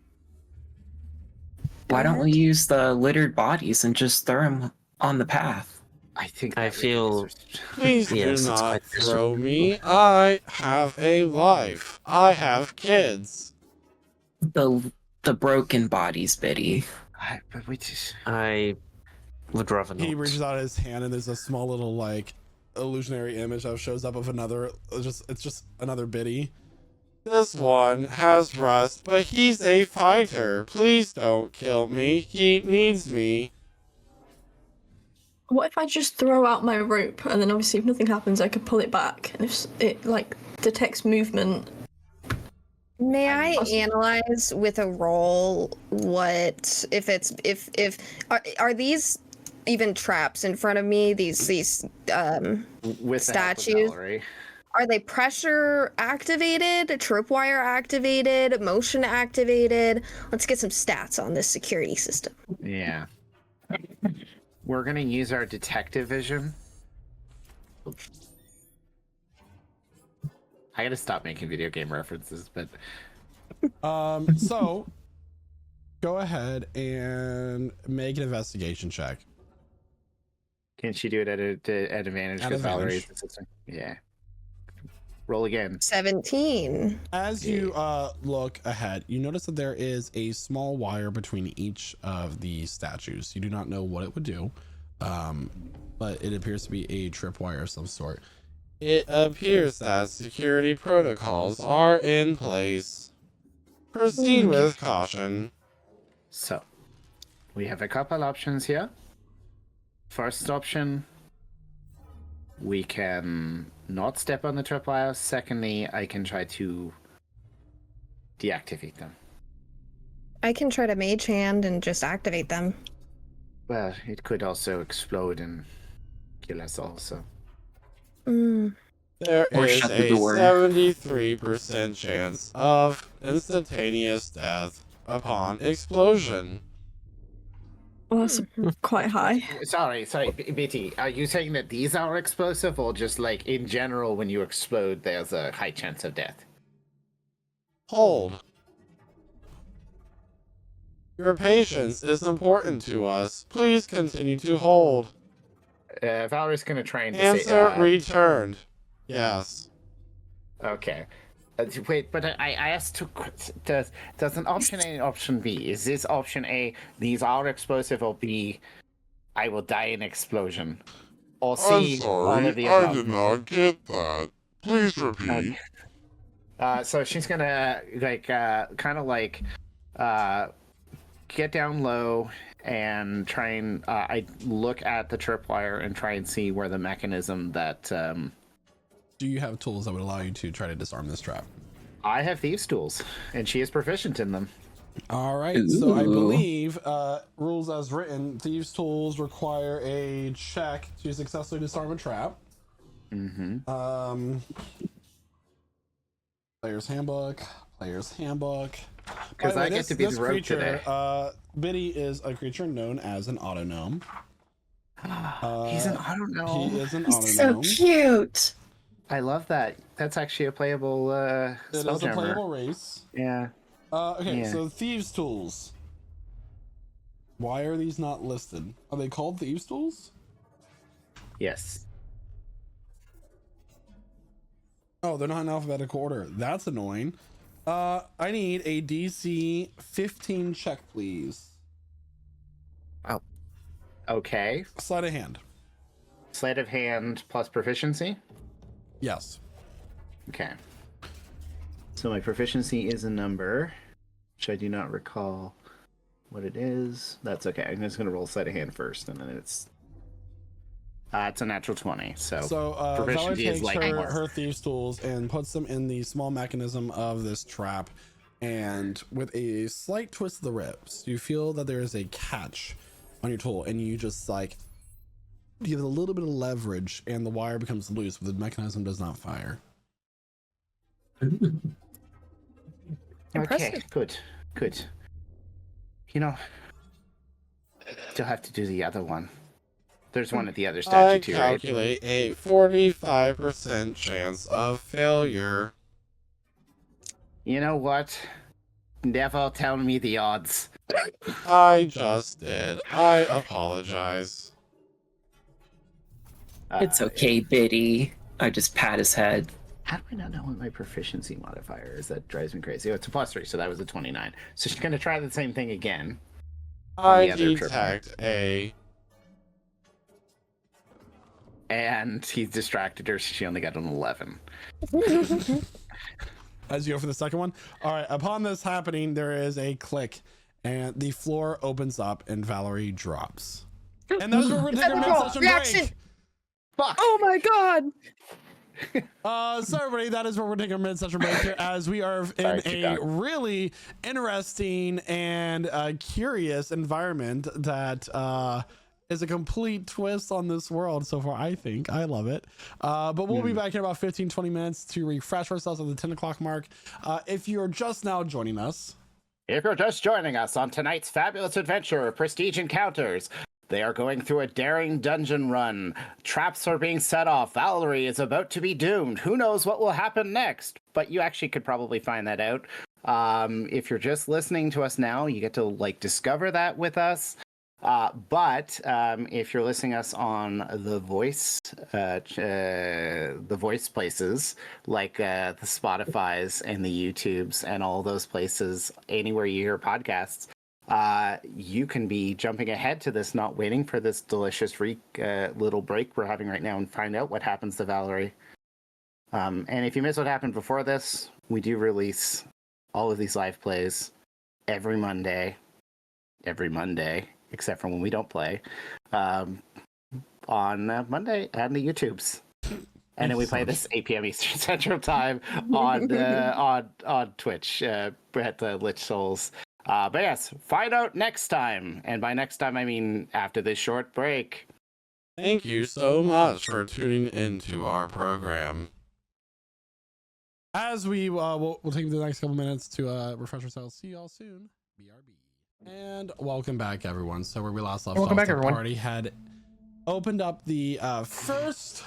Go Why don't we ahead. use the littered bodies and just throw them on the path? I think I that would be feel- Please Yes, do it's not quite throw me. I have a life. I have kids. The broken bodies, Biddy. but we just... I would rather not. He reaches out his hand and there's a small little like illusionary image that shows up of another. It's just another Biddy. This one has rust, but he's a fighter. Please don't kill me. He needs me. What if I just throw out my rope and then obviously if nothing happens, I could pull it back and if it like detects movement. May I Also- analyze with a roll what if it's if are these even traps in front of me? These With the help of Statues? Valerie. are they pressure activated, tripwire activated, motion activated? Let's get some stats on this security system. Yeah. We're gonna use our detective vision. I gotta stop making video game references, but So go ahead and make an investigation check. can she do it at advantage At because Valerie's advantage. assistant? Yeah. Roll again. 17. As you look ahead, you notice that there is a small wire between each of the statues. You do not know what it would do, but it appears to be a tripwire of some sort. It appears that security protocols are in place. Proceed with caution. So, we have a couple options here. First option, we can not step on the tripwires. Secondly, I can try to deactivate them. I can try to mage hand and just activate them. Well, it could also explode and kill us all, so. There Or is shut the a door. 73% chance of instantaneous death upon explosion. Well, that's quite high. Sorry, BT. Are you saying that these are explosive, or just like in general, when you explode, there's a high chance of death? Hold. Your patience is important to us. Please continue to hold. Valerie's gonna try and Answer returned. Yes. Okay. Wait, but I asked to. Does an option A and option B? Is this option A, these are explosive, or B, I will die in explosion? Or I'm C, all of sorry, the I above? did not get that. Please repeat. So she's gonna get down low and try and I look at the tripwire and try and see where the mechanism that Do you have tools that would allow you to try to disarm this trap? I have thieves' tools, and she is proficient in them. All right, so I Ooh. believe rules as written, thieves' tools require a check to successfully disarm a trap. Mm-hmm. Player's handbook. Because I get to be this the rogue creature, today. Biddy is a creature known as an autognome. He's an autognome. He is an He's so autognome. cute. I love that. That's actually a playable It is a spelljammer. playable race. Yeah. Okay, Yeah. so thieves' tools. Why are these not listed? Are they called thieves' tools? Yes. Oh, they're not in alphabetical order. That's annoying. I need a DC 15 check, please. Okay. Sleight of hand. Sleight of hand plus proficiency. Yes. Okay. So my proficiency is a number, which I do not recall what it is. That's okay. I'm just going to roll sleight of hand first, and then it's a natural 20. So Valerie proficiency takes is like her thieves' tools and puts them in the small mechanism of this trap. And with a slight twist of the ribs, you feel that there is a catch on your tool, and you just like give it a little bit of leverage, and the wire becomes loose, but the mechanism does not fire. Okay, Impressive. good. You know, still have to do the other one. There's one at the other I statue too, right? calculate a 45% chance of failure. You know what? Never tell me the odds. I just did. I apologize. It's okay, Biddy. I just pat his head. How do I not know what my proficiency modifier is? That drives me crazy. Oh, it's a +3, so that was a 29. So she's gonna try the same thing again. I the other trip. detect a... And he's distracted her, so she only got an 11. As you go for the second one. All right, upon this happening, there is a click, and the floor opens up, and Valerie drops. And that's where we're taking our mid-session Reaction. break. Fuck! Oh my god. So everybody, that is where we're taking our mid-session break here, as we are in a really interesting and curious environment that is a complete twist on this world so far. I think I love it. But we'll be back in about 15-20 minutes to refresh ourselves at the 10 o'clock mark. If you're just now joining us, If you're just joining us on tonight's fabulous adventure, Prestige Encounters, they are going through a daring dungeon run. Traps are being set off. Valerie is about to be doomed. Who knows what will happen next? But you actually could probably find that out. If you're just listening to us now, you get to like discover that with us. But if you're listening us on the voice places like the Spotify's and the YouTubes and all those places, anywhere you hear podcasts, you can be jumping ahead to this, not waiting for this delicious little break we're having right now, and find out what happens to Valerie. And if you miss what happened before this, we do release all of these live plays every Monday, except for when we don't play, on Monday and the YouTubes. And then we play this 8 p.m. Eastern Central Time on Twitch at Lich Souls. But yes, find out next time. And by next time, I mean after this short break. Thank you so much for tuning into our program. As we we'll take the next couple minutes to refresh ourselves. See y'all soon. BRB. And welcome back, everyone. So where we last left off, the party had opened up the first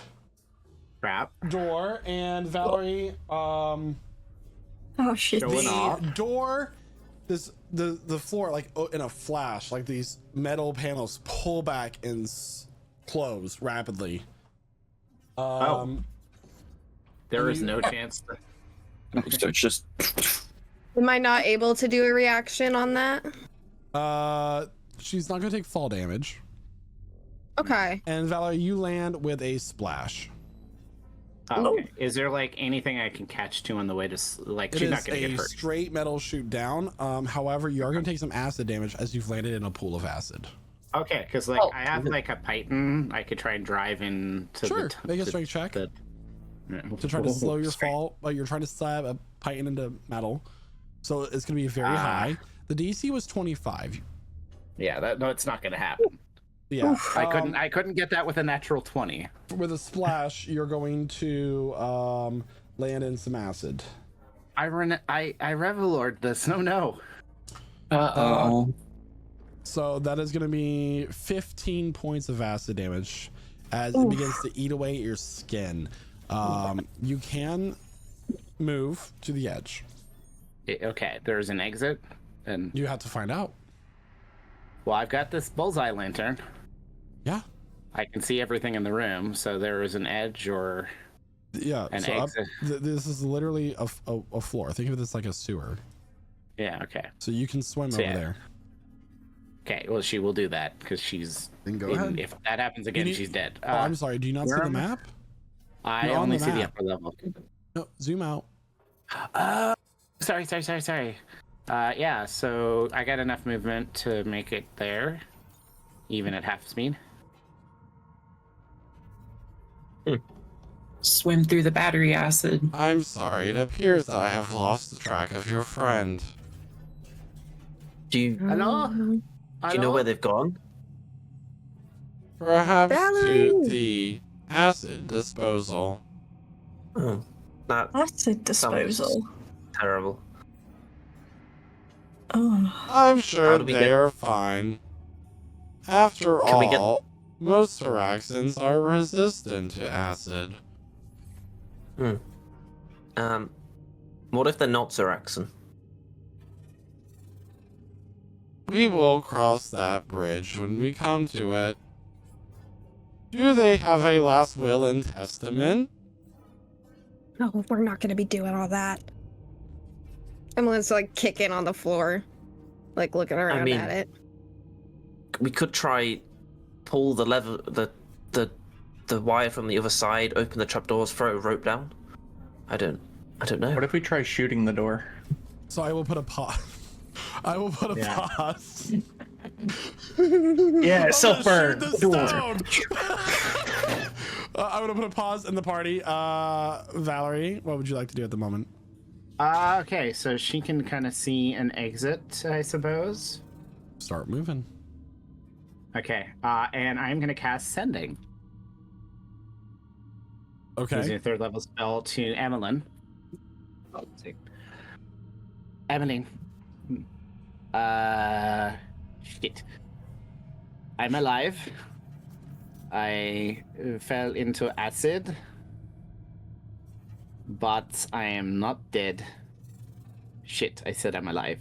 door, and Valerie, oh shit, the door, the floor, like in a flash, like these metal panels pull back and close rapidly. There is no chance that... So it's just... Am I not able to do a reaction on that? She's not gonna take fall damage. Okay. And Valerie, you land with a splash. Okay. Is there like anything I can catch to on the way to like? She's not gonna get hurt. Straight metal shoot down. However, you are gonna take some acid damage as you've landed in a pool of acid. Okay, because like I have like a python, I could try and drive into. Sure, make a strength check to try to slow your fall. But you're trying to stab a python into metal, so it's gonna be very high. The DC was 25. Yeah, no, it's not gonna happen. Yeah, I couldn't get that with a natural 20. With a splash, you're going to land in some acid. I Revelord this. No. So that is going to be 15 points of acid damage as it begins to eat away at your skin. You can move to the edge. Okay, there's an exit, and you have to find out. Well, I've got this bullseye lantern. Yeah. I can see everything in the room, so there is an edge or an exit. This is literally a floor. Think of this like a sewer. Yeah, okay. So you can swim over there. Okay, well, she will do that because she's... Then go ahead. If that happens again, she's dead. I'm sorry, do you not see the map? I only see the upper level. No, zoom out. Sorry. Yeah, so I got enough movement to make it there, even at half speed. Swim through the battery acid. I'm sorry, it appears I have lost track of your friend. Do you know where they've gone? Perhaps to the acid disposal. Oh, acid disposal. Terrible. Oh. I'm sure they are fine. After all, most Syraxans are resistant to acid. What if they're not Syraxan? We will cross that bridge when we come to it. Do they have a last will and testament? No, we're not gonna be doing all that. Emelyne's like kicking on the floor, like looking around at it. We could try pull the lever, the wire from the other side, open the trapdoors, throw a rope down. I don't know. What if we try shooting the door? So I will put a pause. I will put a pause. Yeah, self-burn. I'm gonna put a pause in the party. Valerie, what would you like to do at the moment? Okay, so she can kind of see an exit, I suppose. Start moving. Okay, and I'm gonna cast Sending. Okay. Using a 3rd level spell to Emelyne. Emelyne. Shit. I'm alive. I fell into acid. But I am not dead. Shit, I said I'm alive.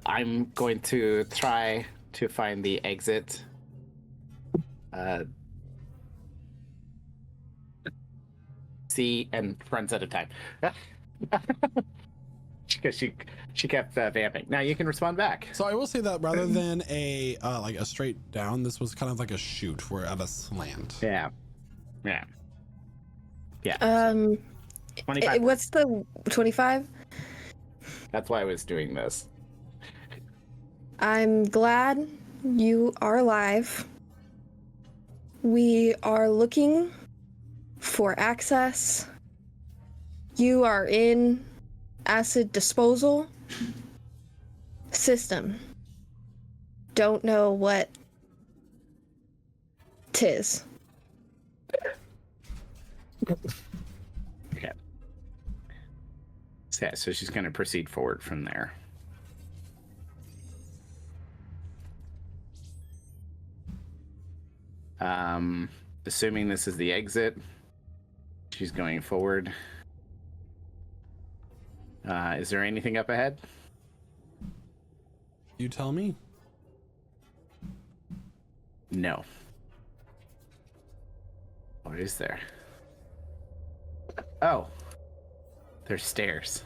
I'm going to try to find the exit. See, and runs out of time. Because she kept vamping. Now you can respond back. So I will say that rather than a like a straight down, this was kind of like a shoot. We're at a slant. Yeah. 25. What's the 25? That's why I was doing this. I'm glad you are alive. We are looking for access. You are in acid disposal system. Don't know what 'tis. Okay. Yeah, so she's going to proceed forward from there. Assuming this is the exit, she's going forward. Is there anything up ahead? You tell me. No. What is there? Oh. There's stairs.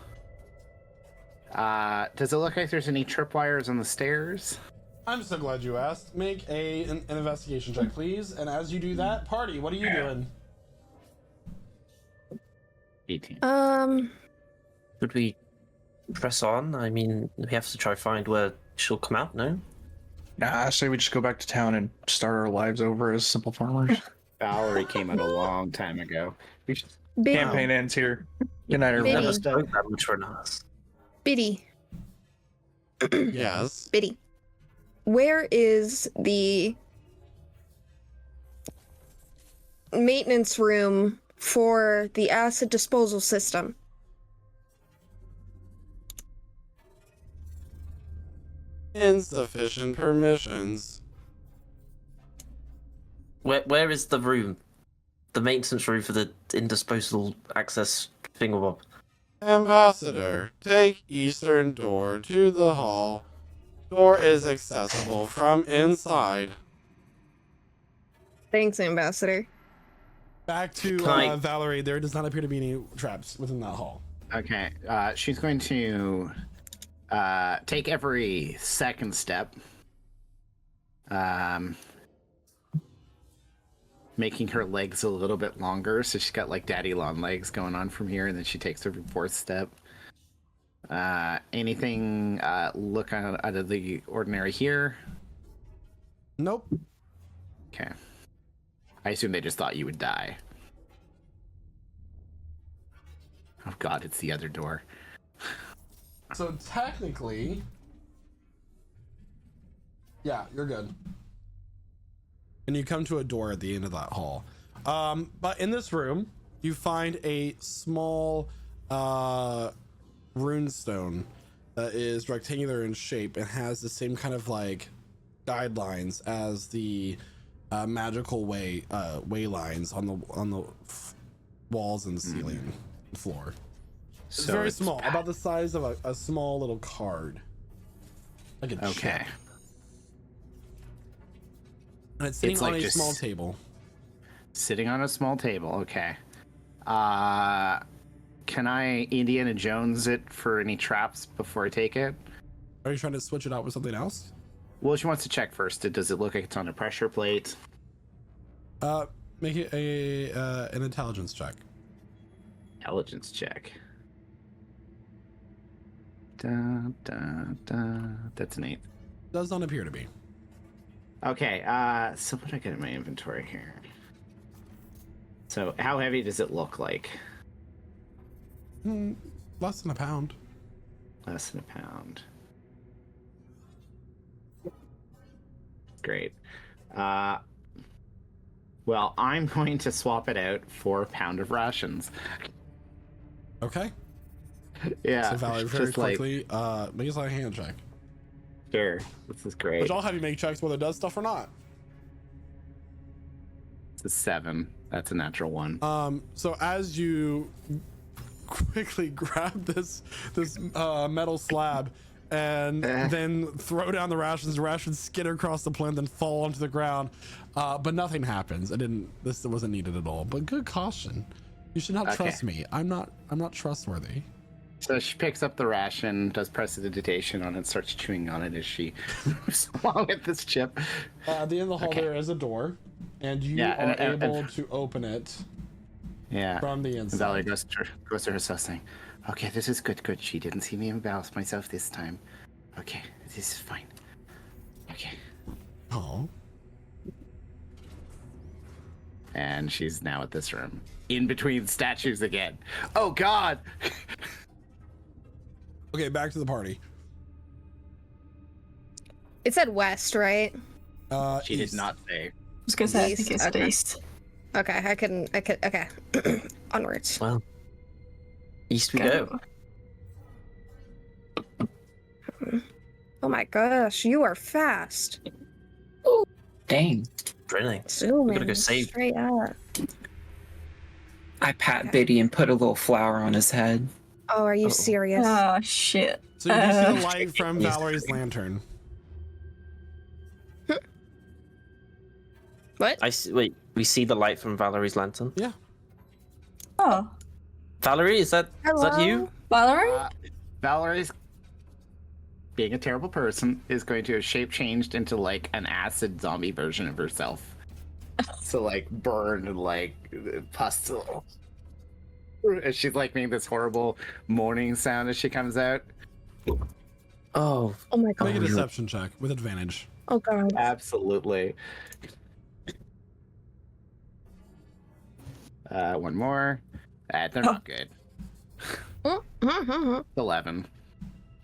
Does it look like there's any tripwires on the stairs? I'm so glad you asked. Make an investigation check, please. And as you do that, party, what are you doing? 18. Would we press on? I mean, we have to try find where she'll come out, no? Nah, I say we just go back to town and start our lives over as simple farmers. Valerie came out a long time ago. We should... Campaign ends here. Good night, Biddy. everyone. Never spoke that much for us. Biddy. Yes. Biddy. Where is the maintenance room for the acid disposal system? Insufficient permissions. Where is the room? The maintenance room for the indisposable access thingamabob? Ambassador, take eastern door to the hall. Door is accessible from inside. Thanks, Ambassador. Back to Can Valerie. There does not appear to be any traps within that hall. Okay, she's going to take every second step, making her legs a little bit longer, so she's got like daddy long legs going on from here, and then she takes every fourth step. Anything look out of the ordinary here? Nope. Okay. I assume they just thought you would die. Oh god, it's the other door. So technically, yeah, you're good. And you come to a door at the end of that hall. But in this room, you find a small runestone that is rectangular in shape and has the same kind of like guidelines as the magical way lines on the walls and ceiling and floor. It's very small, about the size of a small little card, like a chip. And it's sitting on a small table. Sitting on a small table, okay. Can I Indiana Jones it for any traps before I take it? Are you trying to switch it out with something else? Well, she wants to check first. Does it look like it's on a pressure plate? Make it an intelligence check. Intelligence check. That's an 8. Does not appear to be. Okay, so what do I get in my inventory here? So how heavy does it look like? Less than a pound. Less than a pound. Great. Well, I'm going to swap it out for a pound of rations. Okay. Yeah. So Valerie, very just like- quickly, make a sleight of hand check. Sure. This is great. Which I'll have you make checks whether it does stuff or not. It's a 7. That's a natural 1. So as you quickly grab this metal slab and then throw down the rations. The rations skitter across the plinth and fall onto the ground. But nothing happens. This wasn't needed at all. But good caution. You should not trust me. I'm not trustworthy. So she picks up the ration, does prestidigitation on it, starts chewing on it as she moves along with this chip. At the end of the hall, there is a door, and you are able to open it. Yeah. From the inside. Valerie goes to herself saying, "Okay, this is good. She didn't see me embarrass myself this time. Okay, this is fine. Okay." Oh. And she's now at this room, in between statues again. Oh God. Okay, back to the party. It said west, right? She did not say. I was gonna say, I think it's Okay. east. Okay, I could. Okay, onwards. Well, east we go. Oh my gosh, you are fast. Dang. Really? Zooming gotta go save. straight up. I pat Biddy and put a little flower on his head. Oh, are you serious? Oh shit. So you do see the light from Valerie's lantern. What? Wait, we see the light from Valerie's lantern. Yeah. Oh, Valerie, is that you? Valerie? Valerie's, being a terrible person, is going to have shape changed into like an acid zombie version of herself. So like burned and like pustule. And she's like making this horrible moaning sound as she comes out. Oh, Oh my god. Make a deception check with advantage. Oh god. Absolutely. One more. They're not good. 11.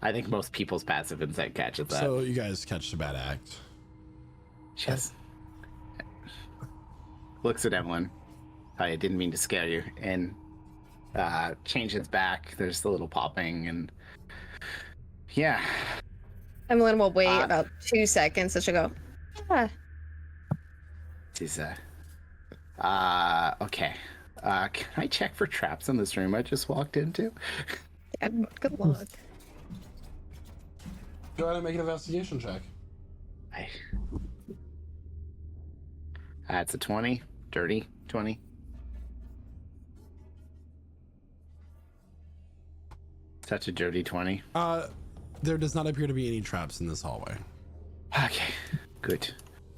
I think most people's passive insight catches that. So you guys catch the bad act. Just looks at Emelyne. I didn't mean to scare you. And changes back. There's the little popping and yeah. Emelyne will wait about 2 seconds and she'll go, ah. She's okay. Can I check for traps in this room I just walked into? Yeah, good luck. Go ahead and make an investigation check. That's a 20. Dirty 20. Such a dirty 20. There does not appear to be any traps in this hallway. Okay, good.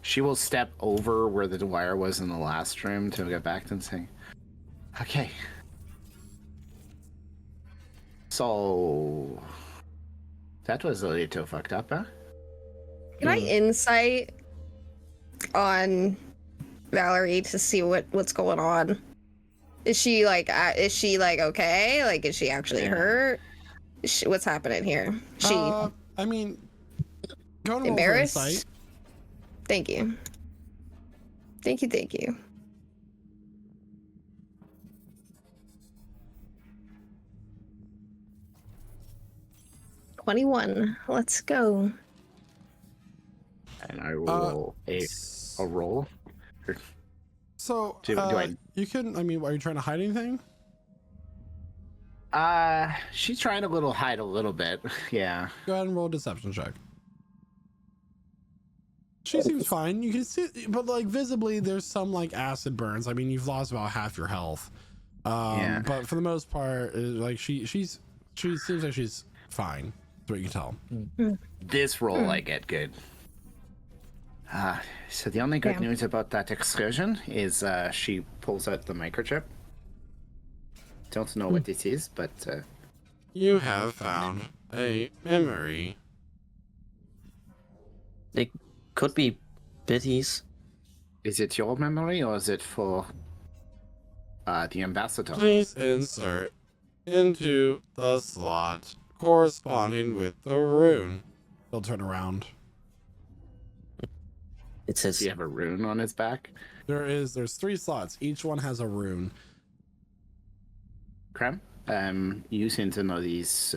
She will step over where the wire was in the last room to get back to and say, okay. So that was a little fucked up, huh? Can I insight on Valerie to see what's going on? Is she like okay? Like, is she actually hurt? What's happening here? She I mean, go and roll for embarrassed? insight. Thank you. Thank you. $21. Let's go. And I roll a roll. So Do I- you can. I mean, are you trying to hide anything? She's trying to hide a little bit. Yeah. Go ahead and roll a deception check. She seems fine. You can see, but like visibly, there's some like acid burns. I mean, you've lost about half your health. Yeah. But for the most part, like she seems like she's fine. That's what you can tell. This roll I get good. So the only good Yeah. news about that excursion is she pulls out the microchip. Don't know what this is, but You have found a memory. it could be Biddy's. is it your memory or is it for the ambassador? Please insert into the slot corresponding with the rune. They'll turn around. It says Does he have a rune on his back? There's 3 slots. Each one has a rune. Craum, you seem to know these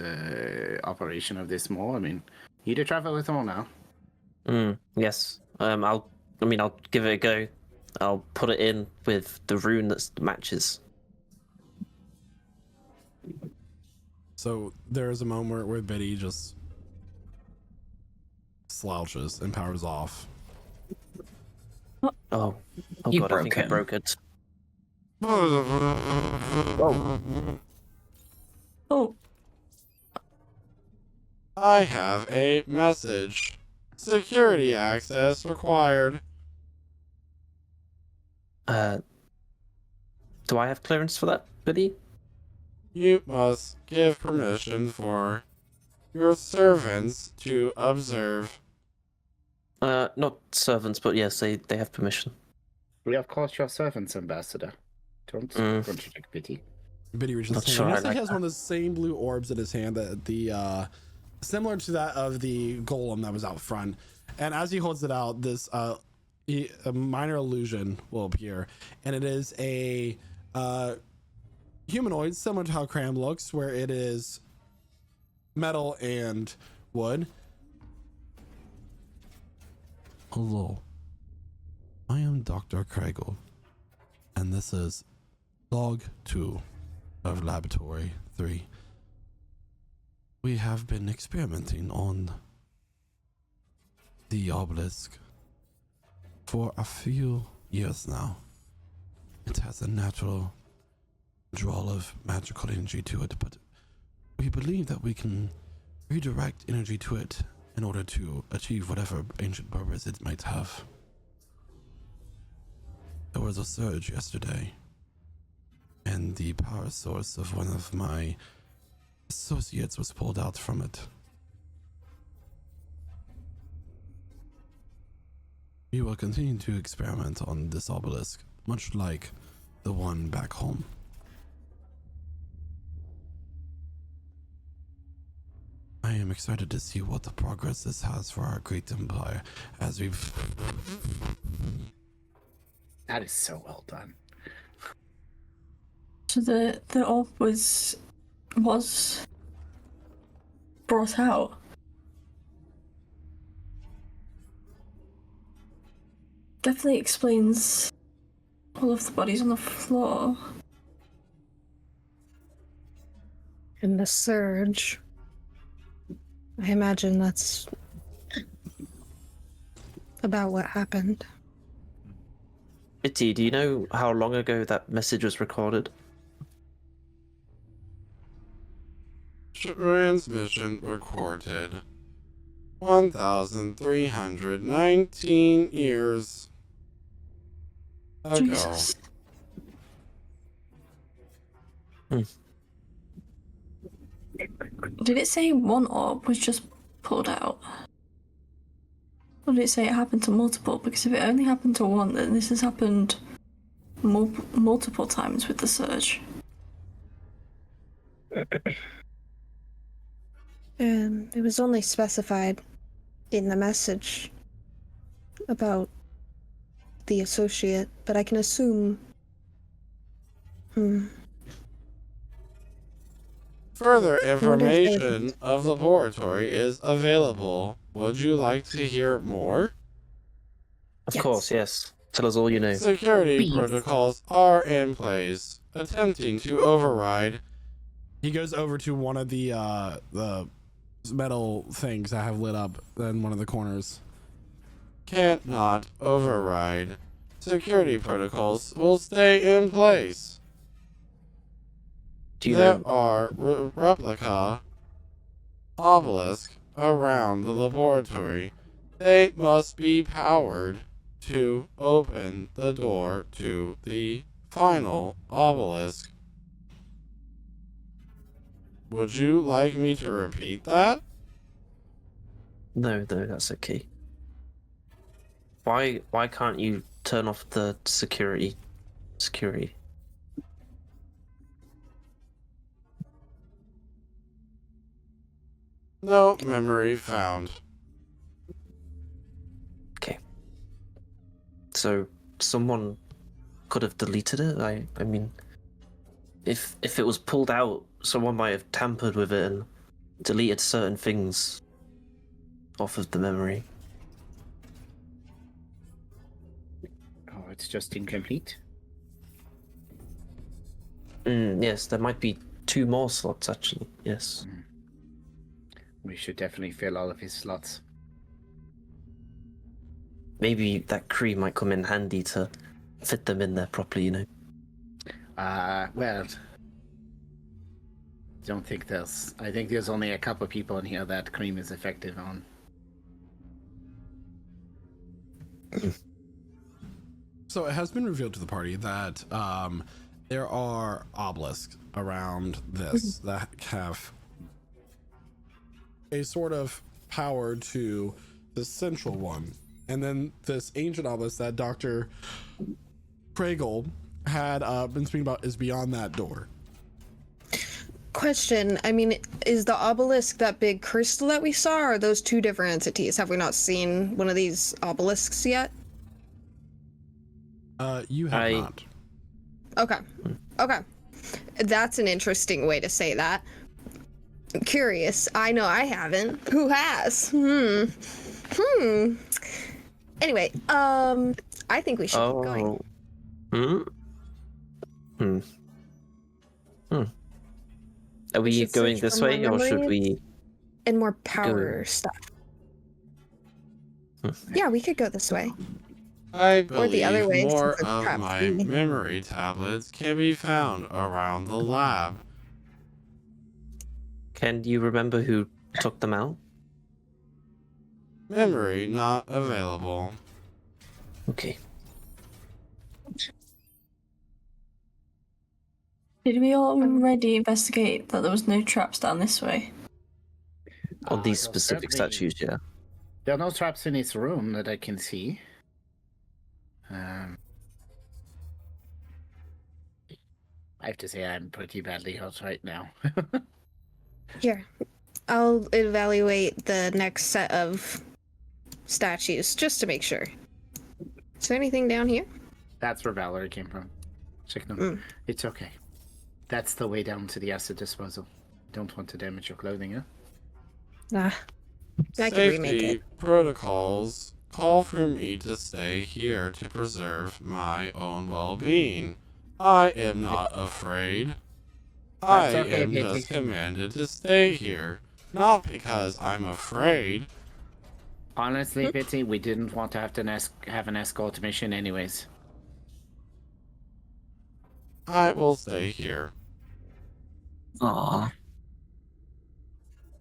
operation of this more. I mean, you do travel with all now. Yes. I'll give it a go. I'll put it in with the rune that matches. So there is a moment where Biddy just slouches and powers off. Oh You god, I broke think I him. broke it. Oh, I have a message. Security access required. Do I have clearance for that, Biddy? You must give permission for your servants to observe. Not servants, but yes, they have permission. We of course your servants, Ambassador. Don't contradict Biddy. Biddy reaches Not his sure hand. I He also like has one of the same blue orbs in his hand that the similar to that of the golem that was out front. And as he holds it out, this a minor illusion will appear, and it is a humanoid similar to how Craum looks, where it is metal and wood. Hello, I am Dr. Kraigle, and this is log 2 of Laboratory 3. We have been experimenting on the obelisk for a few years now. It has a natural draw of magical energy to it, but we believe that we can redirect energy to it in order to achieve whatever ancient purpose it might have. There was a surge yesterday, and the power source of one of my associates was pulled out from it. We will continue to experiment on this obelisk, much like the one back home. I am excited to see what the progress this has for our great empire as we've... That is so well done. so the orb was brought out. Definitely explains all of the bodies on the floor. And the surge. I imagine that's about what happened. Biddy, do you know how long ago that message was recorded? Transmission recorded 1,319 years ago. Jesus. Did it say one orb was just pulled out? Or did it say it happened to multiple? Because if it only happened to one, then this has happened multiple times with the surge. It was only specified in the message about the associate, but I can assume. Further information of the laboratory is available. Would you like to hear more? Of Yes. course, yes. Tell us all you know. Security Please. protocols are in place, attempting to override. He goes over to one of the metal things that have lit up in one of the corners. Can't not override. Security protocols will stay in place. Do you There know? are replica obelisk around the laboratory. They must be powered to open the door to the final obelisk. Would you like me to repeat that? No, that's okay. Why can't you turn off the security? No memory found. Okay. So someone could have deleted it. I mean, if it was pulled out, someone might have tampered with it and deleted certain things off of the memory. Oh, it's just incomplete. Yes, there might be 2 more slots actually. Yes. We should definitely fill all of his slots. maybe that cream might come in handy to fit them in there properly, you know. Well, don't think there's. I think there's only a couple people in here that cream is effective on. So it has been revealed to the party that there are obelisks around this that have a sort of power to the central one, and then this ancient obelisk that Dr. Kraigle had been speaking about is beyond that door. Question, I mean, is the obelisk that big crystal that we saw, or are those two different entities? Have we not seen one of these obelisks yet? You have not. Okay. Okay. That's an interesting way to say that. I'm curious. I know I haven't. Who has? Anyway, I think we should keep going. Are we should going search this for more way, or should memories. we? And more power stuff. Yeah, we could go this way. I Or the other believe way, more since it's of trapped my in. memory tablets can be found around the lab. Can you remember who took them out? Memory not available. Okay. Did we already investigate that there was no traps down this way? On these Well, specific certainly- statues, yeah. There are no traps in this room that I can see. I have to say I'm pretty badly hurt right now. Here, I'll evaluate the next set of statues just to make sure. Is there anything down here? That's where Valerie came from. Check them. It's okay. That's the way down to the acid disposal. Don't want to damage your clothing, huh? Nah, I can remake Safety it. protocols call for me to stay here to preserve my own well-being. I am not afraid. I That's okay, am Pity. just commanded to stay here, not because I'm afraid. Honestly, Pity, we didn't want to have to have an escort mission anyways. I will stay here. Aww.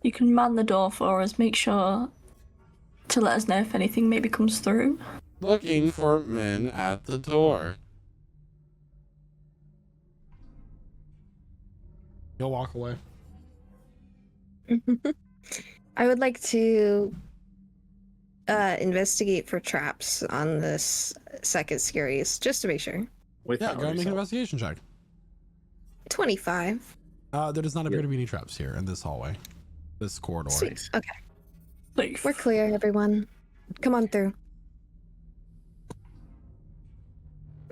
You can man the door for us, make sure to let us know if anything maybe comes through. Looking for men at the door. You'll walk away. I would like to investigate for traps on this second series, just to make sure. With Yeah, go and make an yourself. investigation check. 25. There does not appear to be any traps here in this hallway, this corridor. Sweet. Okay. Like, We're clear, everyone. Come on through.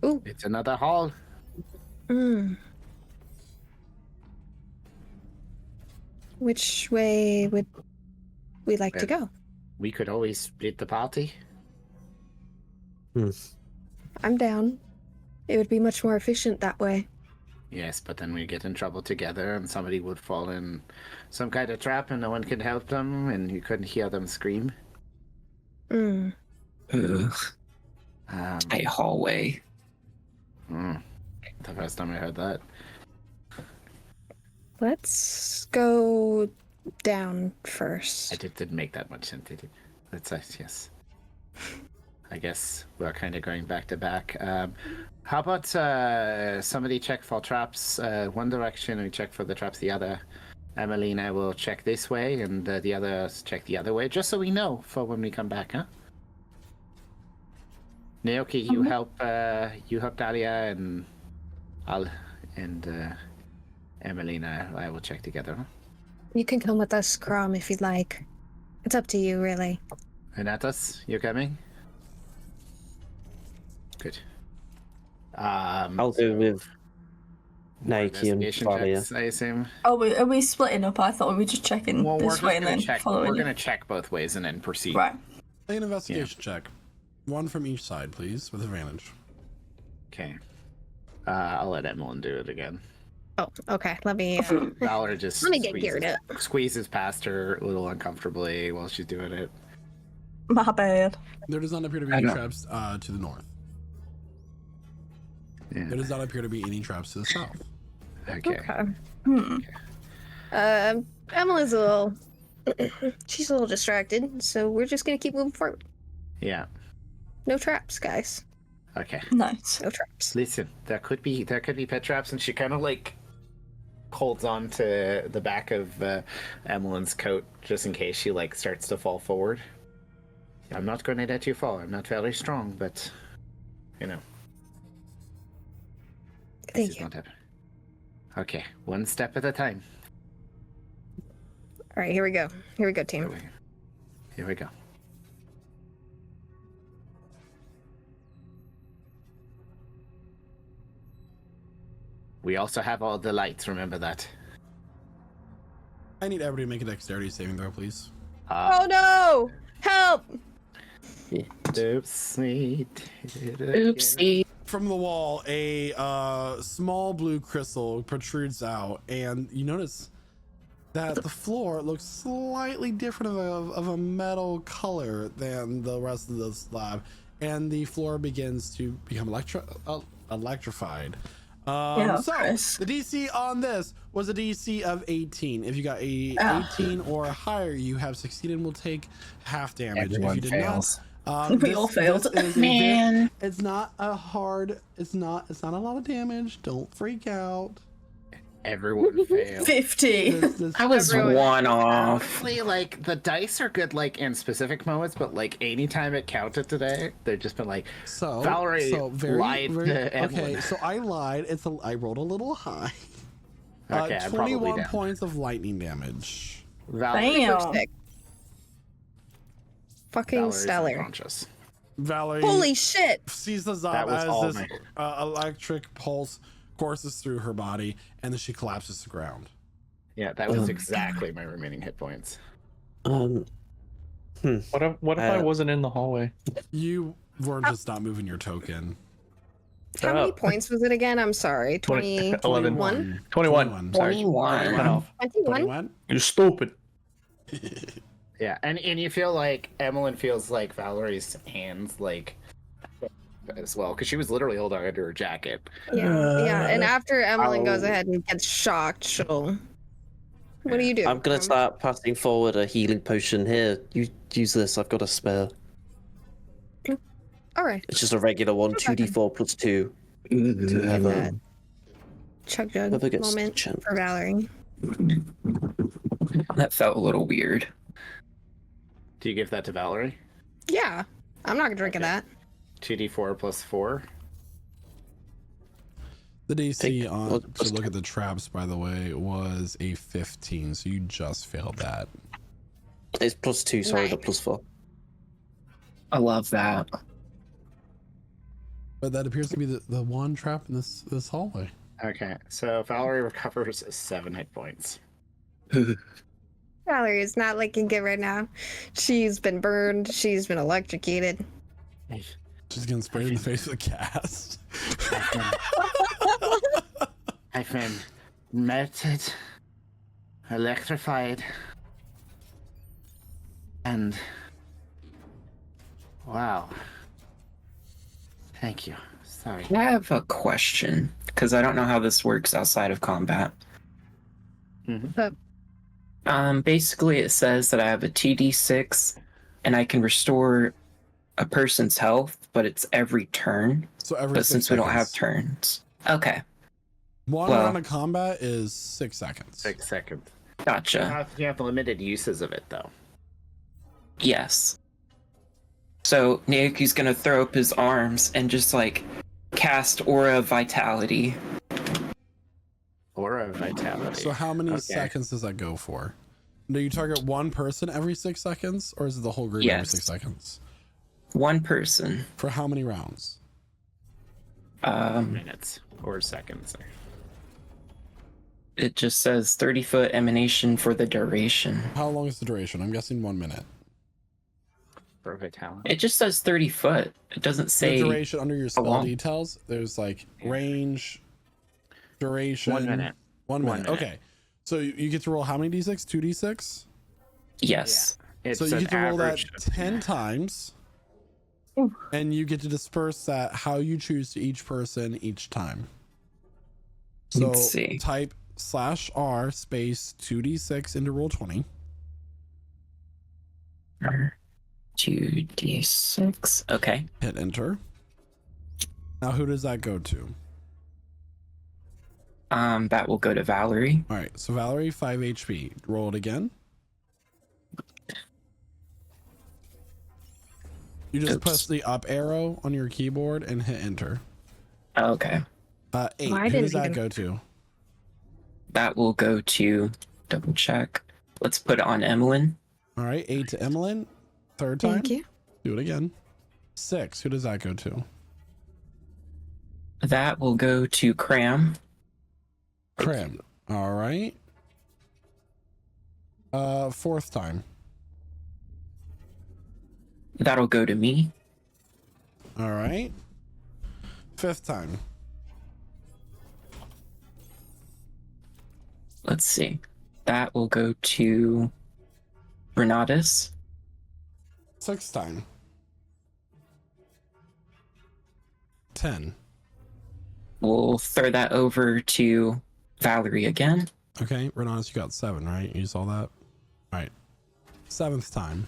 Ooh. It's another hall. Which way would we like to go? We could always split the party. I'm down. It would be much more efficient that way. Yes, but then we get in trouble together and somebody would fall in some kind of trap and no one could help them and you couldn't hear them scream. Ugh. A hallway. The first time I heard that. Let's go down first. It didn't make that much sense, did it? That's nice, yes. I guess we're kind of going back to back. How about somebody check for traps one direction and we check for the traps the other? Emelyne and I will check this way and the others check the other way, just so we know for when we come back, huh? Naoki, you help Dahlia and Emelyne and I will check together, huh? You can come with us, Craum, if you'd like. It's up to you, really. Renatus, you coming? Good. I'll go with Naoki and investigation Valerie. checks, I assume. oh, are we splitting up? I thought we were just checking Well, we're this just way and gonna then check. following We're you. gonna check both ways and then proceed. Right. Make an investigation check. One from each side, please, with advantage. Okay. I'll let Emelyne do it again. Oh, okay. Let me. Valerie just Let me get geared up. squeezes past her a little uncomfortably while she's doing it. My bad. There does not appear to be any traps to the north. Yeah. There does not appear to be any traps to the south. Okay. Emily's a little. She's a little distracted, so we're just gonna keep moving forward. Yeah. No traps, guys. Okay. Nice. No traps. Listen, there could be pet traps, and she kind of like holds on to the back of Emelyne's coat just in case she like starts to fall forward. I'm not going to let you fall. I'm not very strong, but you know. Thank you. Not happening. Okay, one step at a time. All right, here we go. Here we go, team. Here we go. We also have all the lights, remember that. I need everybody to make a dexterity saving throw, please. Oh no! Help! Oopsie. Oopsie. From the wall, a small blue crystal protrudes out, and you notice that the floor looks slightly different of a metal color than the rest of the slab, and the floor begins to become electrified. So Chris. the DC on this was a DC of 18. If you got a 18 or higher, you have succeeded and will take half damage. Everyone if you did fails. not, We all failed. Man. It's not a hard. It's not a lot of damage. Don't freak out. Everyone failed. 50. I was one off. Honestly, like the dice are good, like in specific moments, but like anytime it counted today, they've just been like, So Valerie lied to Emelyne. okay. So I lied. I rolled a little high. Okay, I'm probably 21 down. points of lightning damage. Valerie, Damn. Fucking Valerie's stellar. unconscious. Valerie Holy shit! sees the That was all zob as this electric pulse courses through her body, and then she collapses to the ground. Yeah, that was exactly my remaining hit points. What if I wasn't in the hallway? You were just not moving your token. How many up. points was it again? I'm sorry. 20, 21? 21. Sorry. 21. Cut off. 21? You're stupid. Yeah, and you feel like Emelyne feels like Valerie's hands like as well, because she was literally holding onto her jacket. Yeah. And after Emelyne goes Ow. ahead and gets shocked, she'll. What do you do? I'm gonna start passing forward a healing potion here. You use this. I've got a spare. All right. It's just a regular one, Okay. 2d4 plus 2. To have that chug jug whoever gets moment chance. for Valerie. That felt a little weird. Do you give that to Valerie? Yeah. I'm not drinking Okay. that. 2d4 plus 4. The DC Take- on well, to look at the traps, by the way, was a 15, so you just failed that. It's plus 2, sorry, Nice. not plus 4. I love that. But that appears to be the one trap in this hallway. Okay, so Valerie recovers 7 hit points. Valerie is not looking good right now. She's been burned. She's been electrocuted. She's getting sprayed in the face with a cast. I've been melted, electrified, and wow. Thank you. Sorry. I have a question, because I don't know how this works outside of combat. Basically it says that I have a TD6 and I can restore a person's health, but it's every turn. So every But 6 since we don't have seconds. turns. Okay, One well- round of combat is 6 seconds. 6 seconds. gotcha. You have limited uses of it, though. Yes. So Naoki's gonna throw up his arms and just like cast Aura Vitality. Aura of vitality. So how many Okay. seconds does that go for? Do you target one person every 6 seconds, or is it the whole group every Yes. 6 seconds? One person. For how many rounds? Minutes or seconds. It just says 30-foot emanation for the duration. How long is the duration? I'm guessing 1 minute. For vitality. It just says 30 foot. It doesn't The say duration under your spell long. details, there's like range, duration. 1 minute. 1 1 minute. minute. Okay. So you get to roll how many d6? 2d6? yes. It's So you an get to roll that average of 10 times, and you get to disperse that how you choose to each person each time. So Let's see. type /r space 2d6 into roll 20. 2d6. Okay. Hit enter. Now who does that go to? That will go to Valerie. All right, so Valerie, 5 HP. Roll it again. You just Oops. press the up arrow on your keyboard and hit enter. Okay. 8. I Who didn't does that even- go to? That will go to, double check. Let's put it on Emelyne. All right, 8 to Emelyne. Third time. Thank you. Do it again. 6. Who does that go to? That will go to Craum. Craum. All right. 4th time. That'll go to me. All right. 5th time. Let's see. That will go to Renatus. 6th time. 10. We'll throw that over to Valerie again. Okay, Renatus, you got 7, right? You saw that? All right. 7th time.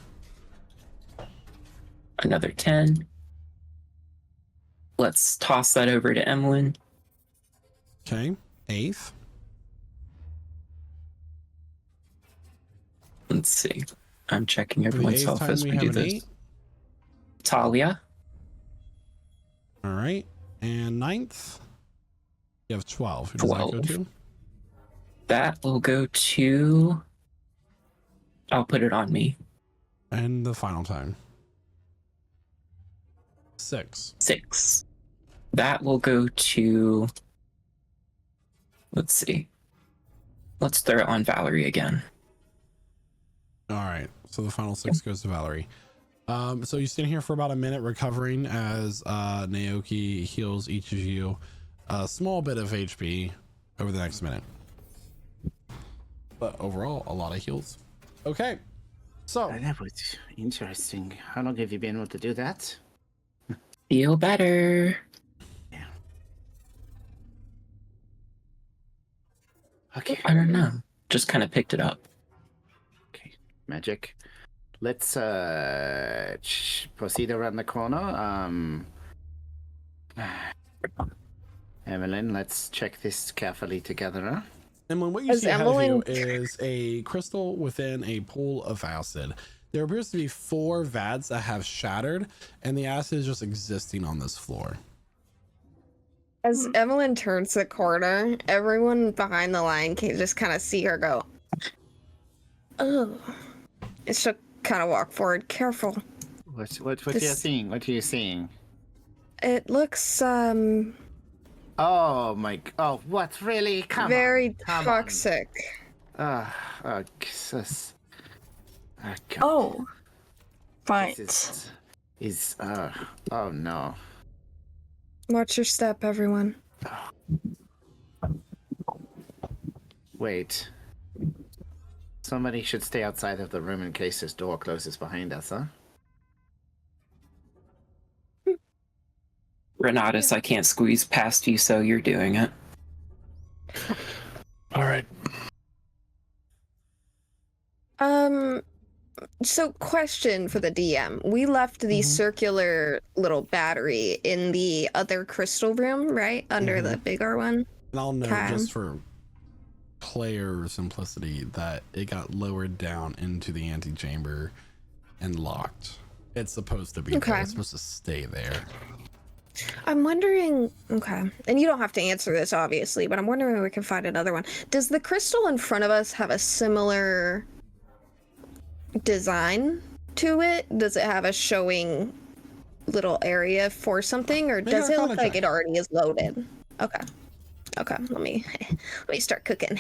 Another 10. Let's toss that over to Emelyne. Okay. 8th. Let's see. I'm checking For the everyone's 8th health time, as we we have do an this. 8. Talia. All right. And 9th. You have 12. Who does that go 12. to? That will go to. I'll put it on me. And the final time. 6. 6. That will go to. Let's see. Let's throw it on Valerie again. All right. So the final 6 goes to Valerie. So you stand here for about a minute recovering as Naoki heals each of you a small bit of HP over the next minute. But overall, a lot of heals. Okay. So That was interesting. How long have you been able to do that? Feel better. Okay. I don't know. Just kind of picked it up. Okay. Magic. Let's proceed around the corner. Emelyne, let's check this carefully together. Huh? And when what you Is see ahead of you Emelyne- is a crystal within a pool of acid. There appears to be 4 vats that have shattered, and the acid is just existing on this floor. As Emelyne turns the corner, everyone behind the line can just kind of see her go, oh. And she'll kind of walk forward. Careful. What are you This- seeing? What are you seeing? It looks, Oh my! Oh, what? Really? Come very on. Come on. toxic. Oh, Jesus. Oh, God. Oh. Right. This is oh no. Watch your step, everyone. Wait. Somebody should stay outside of the room in case this door closes behind us, huh? Renatus, I can't squeeze past you, so you're doing it. All right. So question for the DM. We left the circular little battery in the other crystal room, right? Under the bigger one. And I'll note, Okay. just for player simplicity, that it got lowered down into the antechamber and locked. It's supposed to be there. Okay. It's supposed to stay there. I'm wondering, okay, and you don't have to answer this obviously, but I'm wondering if we can find another one. Does the crystal in front of us have a similar design to it? Does it have a showing little area for something, or Make does an it look Arcana like check. it already is loaded? Okay. Okay, let me start cooking.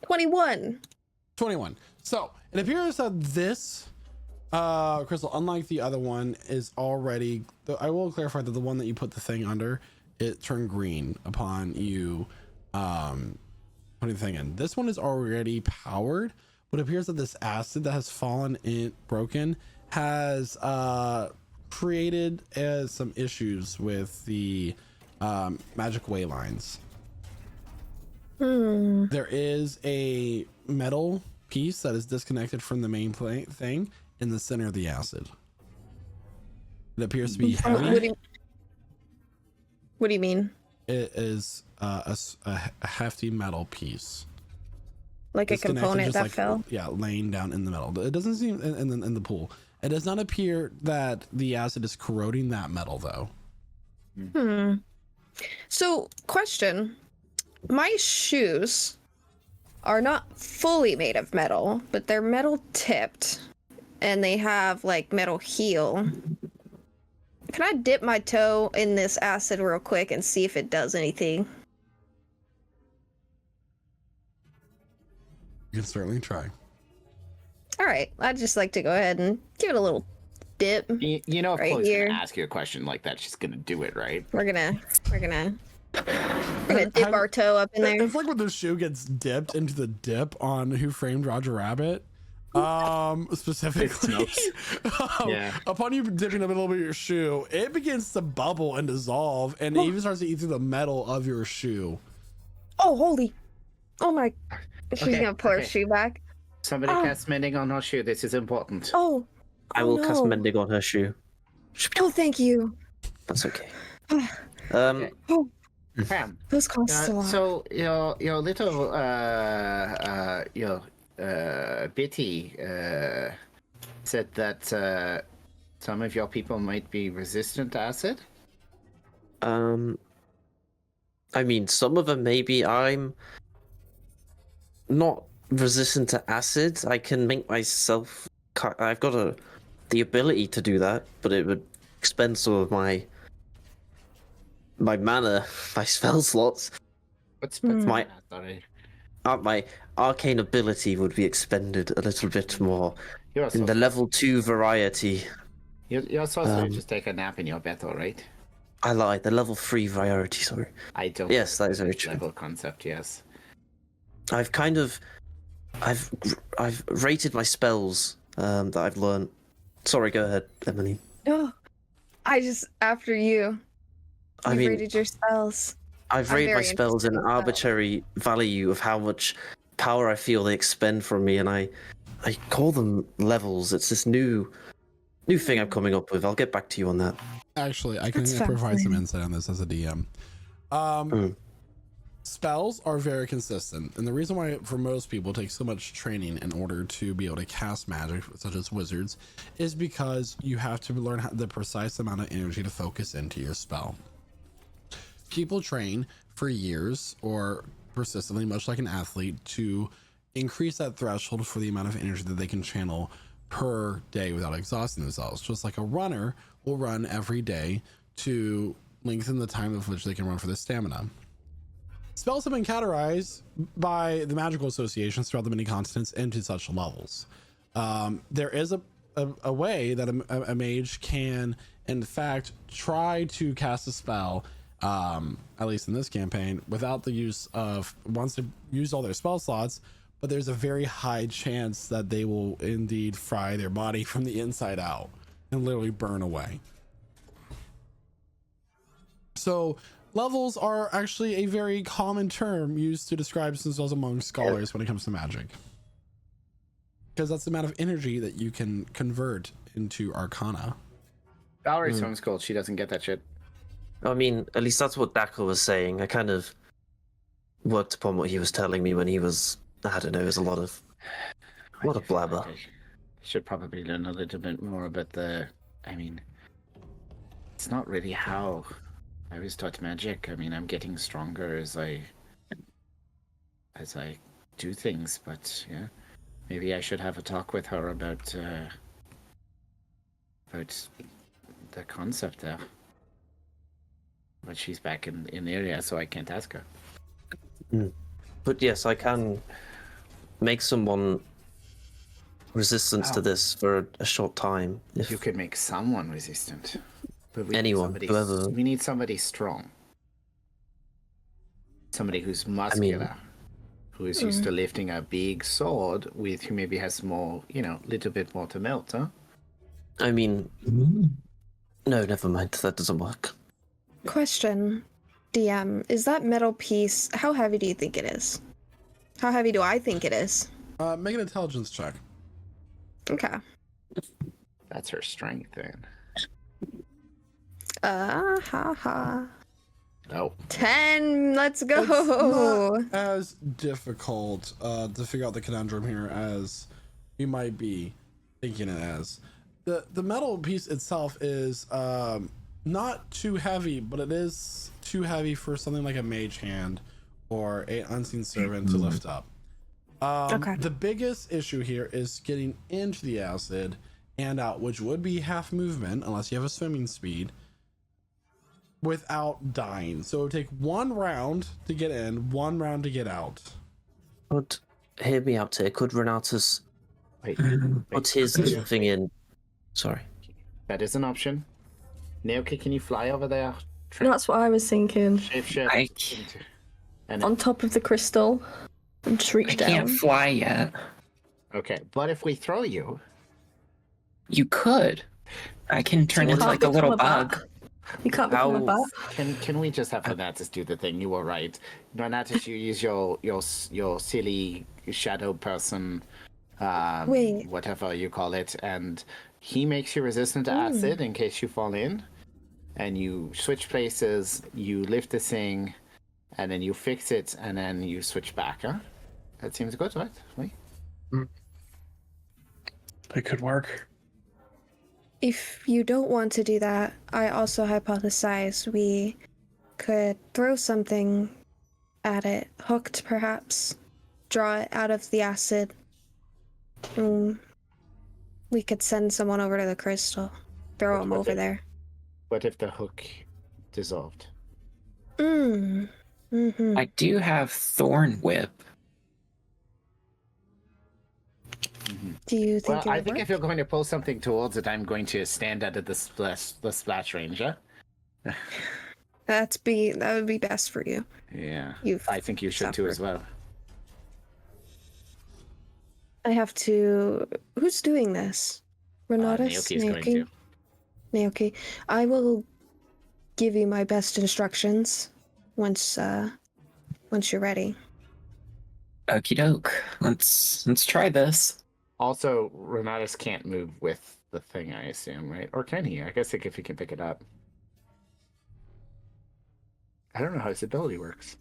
21. 21. So it appears that this crystal, unlike the other one, is already. I will clarify that the one that you put the thing under, it turned green upon you putting the thing in. This one is already powered, but it appears that this acid that has fallen in broken has created some issues with the magic way lines. There is a metal piece that is disconnected from the main thing in the center of the acid. It appears to be heavy. What do you mean? It is a hefty metal piece. Like a component that fell? Yeah, laying down in the metal. It doesn't seem in the pool. It does not appear that the acid is corroding that metal, though. So, question. My shoes are not fully made of metal, but they're metal tipped, and they have like metal heel. Can I dip my toe in this acid real quick and see if it does anything? You can certainly try. All right, I'd just like to go ahead and give it a little dip. You know, if right Chloe's here. gonna ask you a question like that, she's gonna do it, right? We're gonna dip our toe up in there. It's like when the shoe gets dipped into the dip on Who Framed Roger Rabbit. Specifically, Yeah. upon you dipping a little bit of your shoe, it begins to bubble and dissolve, and it even starts to eat through the metal of your shoe. Oh, holy! Oh my! She's Okay, gonna pull her okay. shoe back. Somebody cast mending on her shoe. This is important. Oh! I will cast no. mending on her shoe. Oh, thank you. That's okay. Okay. Oh, Craum, those cost a lot. so your little Bitty said that some of your people might be resistant to acid. I mean, some of them maybe. I'm not resistant to acid. I can make myself. I've got the ability to do that, but it would expend some of my mana, my spell slots. What's My- sorry. My arcane ability would be expended a little bit more You're in the level 2 variety. You're supposed to just take a nap in your bed, all right? I lied. The level 3 variety. Sorry. I don't. Yes, that is very true. Level concept, yes. I've rated my spells that I've learned. Sorry, go ahead, Emily. No, I just after you. I You've mean, rated your spells. I've I'm rated my very spells in interested an in that. arbitrary value of how much power I feel they expend from me, and I call them levels. It's this new thing I'm coming up with. I'll get back to you on that. Actually, I can That's provide some fascinating. insight on this as a DM. Spells are very consistent, and the reason why for most people it takes so much training in order to be able to cast magic, such as wizards, is because you have to learn the precise amount of energy to focus into your spell. People train for years or persistently, much like an athlete, to increase that threshold for the amount of energy that they can channel per day without exhausting themselves. Just like a runner will run every day to lengthen the time of which they can run for their stamina. Spells have been categorized by the magical associations throughout the many continents into such levels. There is a way that a mage can, in fact, try to cast a spell, at least in this campaign, without the use of, once they've used all their spell slots, but there's a very high chance that they will indeed fry their body from the inside out and literally burn away. So levels are actually a very common term used to describe spells among scholars when it comes to magic, because that's the amount of energy that you can convert into arcana. Valerie's homeschooled. She doesn't get that shit. I mean, at least that's what Daco was saying. I kind of worked upon what he was telling me when he was, I don't know, there's a lot of blabber. I should probably learn a little bit more about I mean, it's not really how I was taught magic. I mean, I'm getting stronger as I do things, but yeah, maybe I should have a talk with her about the concept there. But she's back in the area, so I can't ask her. But yes, I can make someone resistant to this for a short time. If You could make someone resistant. But we Anyone, need whoever. We need somebody strong. Somebody who's muscular. who is used to lifting a big sword with who maybe has more, little bit more to melt, huh? I mean, no, never mind. That doesn't work. Question, DM, is that metal piece, how heavy do you think it is? How heavy do I think it is? Make an intelligence check. Okay. That's her strength then. Ha. Oh. 10, let's go. It's not as difficult to figure out the conundrum here as you might be thinking it as. The metal piece itself is not too heavy, but it is too heavy for something like a mage hand or an unseen servant to lift up. Okay. The biggest issue here is getting into the acid and out, which would be half movement unless you have a swimming speed, without dying. So it would take 1 round to get in, 1 round to get out. But hear me out here. Could Renatus put his thing in? Sorry. That is an option. Naoki, can you fly over there? That's what I was thinking. Shapeshift. On top of the crystal. And just reach I down. can't fly yet. Okay, but if we throw you... You could. I can turn You into can't like a little become a bat. bug. You can't become a bat. Can we just have Renatus do the thing? You were right. Renatus, you use your silly shadow person, Wait. whatever you call it, and he makes you resistant to acid in case you fall in. And you switch places, you lift the thing, and then you fix it, and then you switch back, huh? That seems good, right? Wait. It could work. If you don't want to do that, I also hypothesize we could throw something at it, hooked perhaps, draw it out of the acid. We could send someone over to the crystal, throw him over there. What if the hook dissolved? I do have Thorn Whip. Do you think Well, it I would think work? if you're going to pull something towards it, I'm going to stand out of the splash range, huh? That would be best for you. Yeah. You've I think you should too as suffered. well. I have to. Who's doing this? Renatus? Naoki's going to. Naoki. I will give you my best instructions once you're ready. Okie doke. Let's try this. Also, Renatus can't move with the thing, I assume, right? Or can he? I guess if he can pick it up. I don't know how his ability works.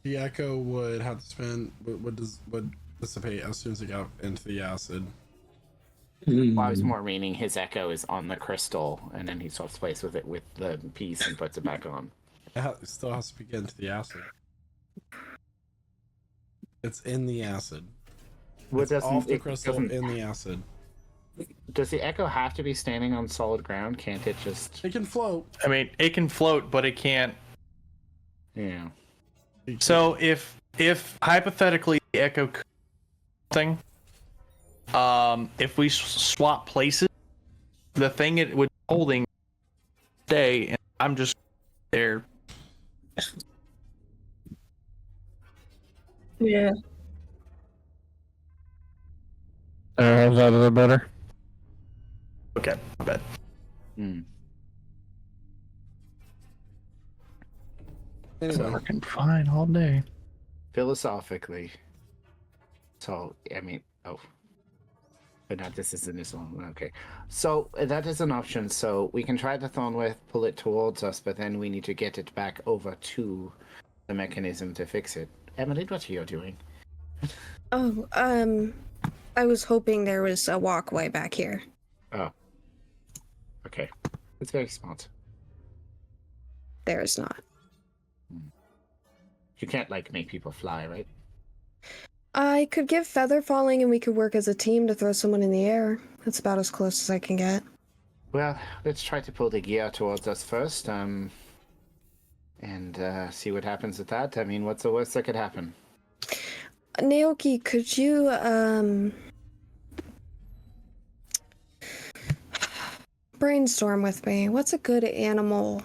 The echo would have to spend would dissipate as soon as it got into the acid. Well, I was more meaning his echo is on the crystal, and then he swaps place with it with the piece and puts it back on. It still has to get into the acid. It's in the acid. It's off the crystal in the acid. Does the echo have to be standing on solid ground? Can't it just... It can float. I mean, it can float, but it can't. Yeah. So if hypothetically the echo thing, if we swap places, the thing it would be holding stay, and I'm just there. Yeah. Is that a little better? Okay, my bad. Hmm. It's Anyway, working fine all day. Philosophically. So, I mean... Oh. But not this isn't this one. Okay. So, that is an option. So, we can try the thorn with, pull it towards us, but then we need to get it back over to the mechanism to fix it. Emelyne, what are you doing? Oh, I was hoping there was a walkway back here. Oh. Okay. It's very smart. There is not. You can't, like, make people fly, right? I could give feather falling and we could work as a team to throw someone in the air. That's about as close as I can get. Well, let's try to pull the gear towards us first, and see what happens with that. I mean, what's the worst that could happen? Naoki, could you, brainstorm with me? What's a good animal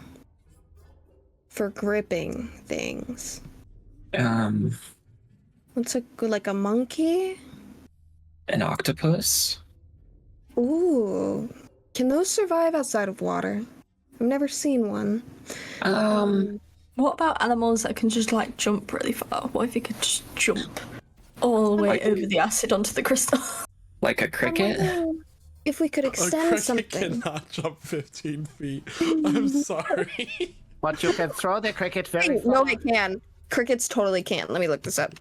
for gripping things? What's like a monkey? An octopus. Ooh. Can those survive outside of water? I've never seen one. What about animals that can just like jump really far? What if you could just jump all the way over the acid onto the crystal? Like a cricket? If we could A extend cricket something. cannot jump 15 feet. I'm sorry. But you can throw the cricket very far. No, I can. Crickets totally can. Let me look this up.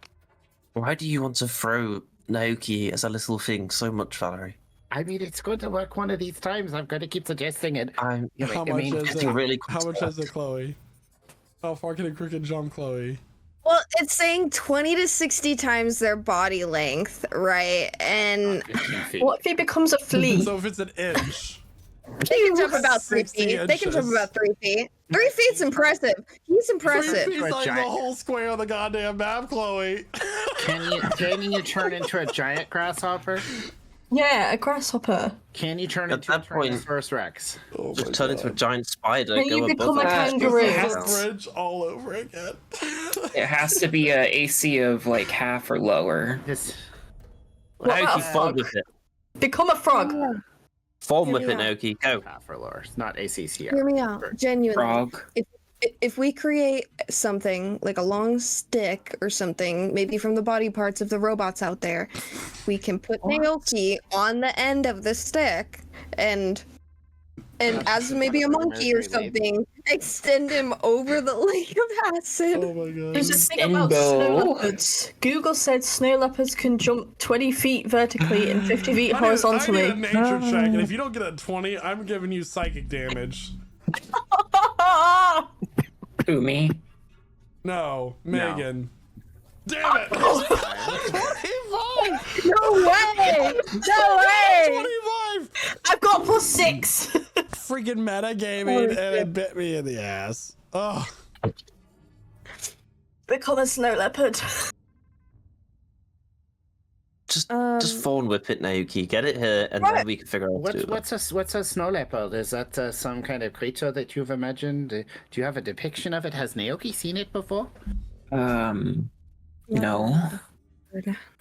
Why do you want to throw Naoki as a little thing so much, Valerie? I mean, it's going to work one of these times. I'm going to keep suggesting it. I'm How much is getting it? really How much is concerned. it, Chloe? How far can a cricket jump, Chloe? Well, it's saying 20 to 60 times their body length, right? And 15 feet. What if he becomes a flea? So if it's an inch. they can jump about 3 60 feet. They can jump inches. about 3 feet. 3 feet's impressive. He's impressive. He's like the giant- whole square of the goddamn map, Chloe. Can you turn into a giant grasshopper? Yeah, a grasshopper. Can you turn At into a that point- Tyrannosaurus Rex? Oh Just turn into a giant spider. Can Go you above become a it. kangaroo? It's a bridge all over again. It has to be a AC of like half or lower. This What about Naoki, a form frog? with it. Become a frog. Form with Hear it, me out. Naoki. Go. half or lower. It's not ACCR. Hear me out. Genuinely. Frog. If we create something like a long stick or something, maybe from the body parts of the robots out there, we can put Naoki on the end of the stick and as maybe a monkey or something, extend him over the lake of acid. Oh my god. There's this thing about snow Extendo. leopards. Google said snow leopards can jump 20 feet vertically and 50 feet I horizontally. need a nature check, and if you don't get a 20, I'm giving you psychic damage. Who, me? No, Megan. Damn it! 25! No way! No way! 25! I've got +6. Freaking metagaming, and it bit me in the ass. Oh, Become a snow leopard. Just fawn whip it, Naoki. Get it here, and then we can figure out what to do. What's a snow leopard? Is that some kind of creature that you've imagined? Do you have a depiction of it? Has Naoki seen it before? No.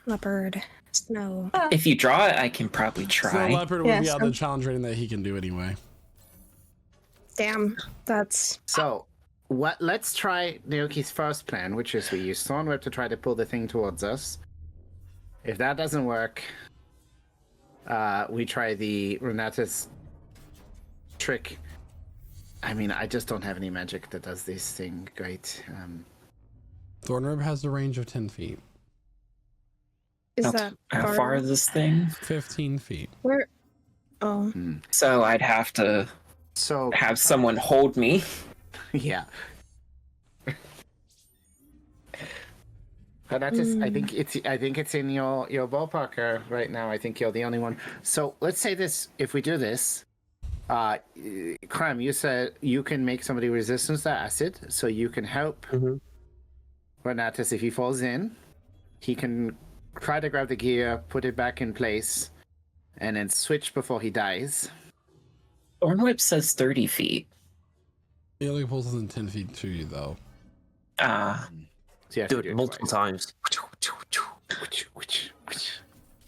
Leopard. Snow. If you draw it, I can probably Snow try. Leopard would Yeah, be out so- the challenge rating that he can do anyway. Damn. That's So, let's try Naoki's first plan, which is we use Thornweb to try to pull the thing towards us. If that doesn't work, we try the Renatus trick. I mean, I just don't have any magic that does this thing great. Thornrib has a range of 10 feet. is that How far is this thing? 15 feet. Where? Oh. So I'd have to So, have someone hold me. yeah. Renatus, I think it's in your ballpark right now. I think you're the only one. So let's say this: if we do this, Craum, you said you can make somebody resistant to acid, so you can help Renatus if he falls in. He can try to grab the gear, put it back in place, and then switch before he dies. Thornwhip says 30 feet. He only pulls within 10 feet to you, though. So you have Do to it multiple times.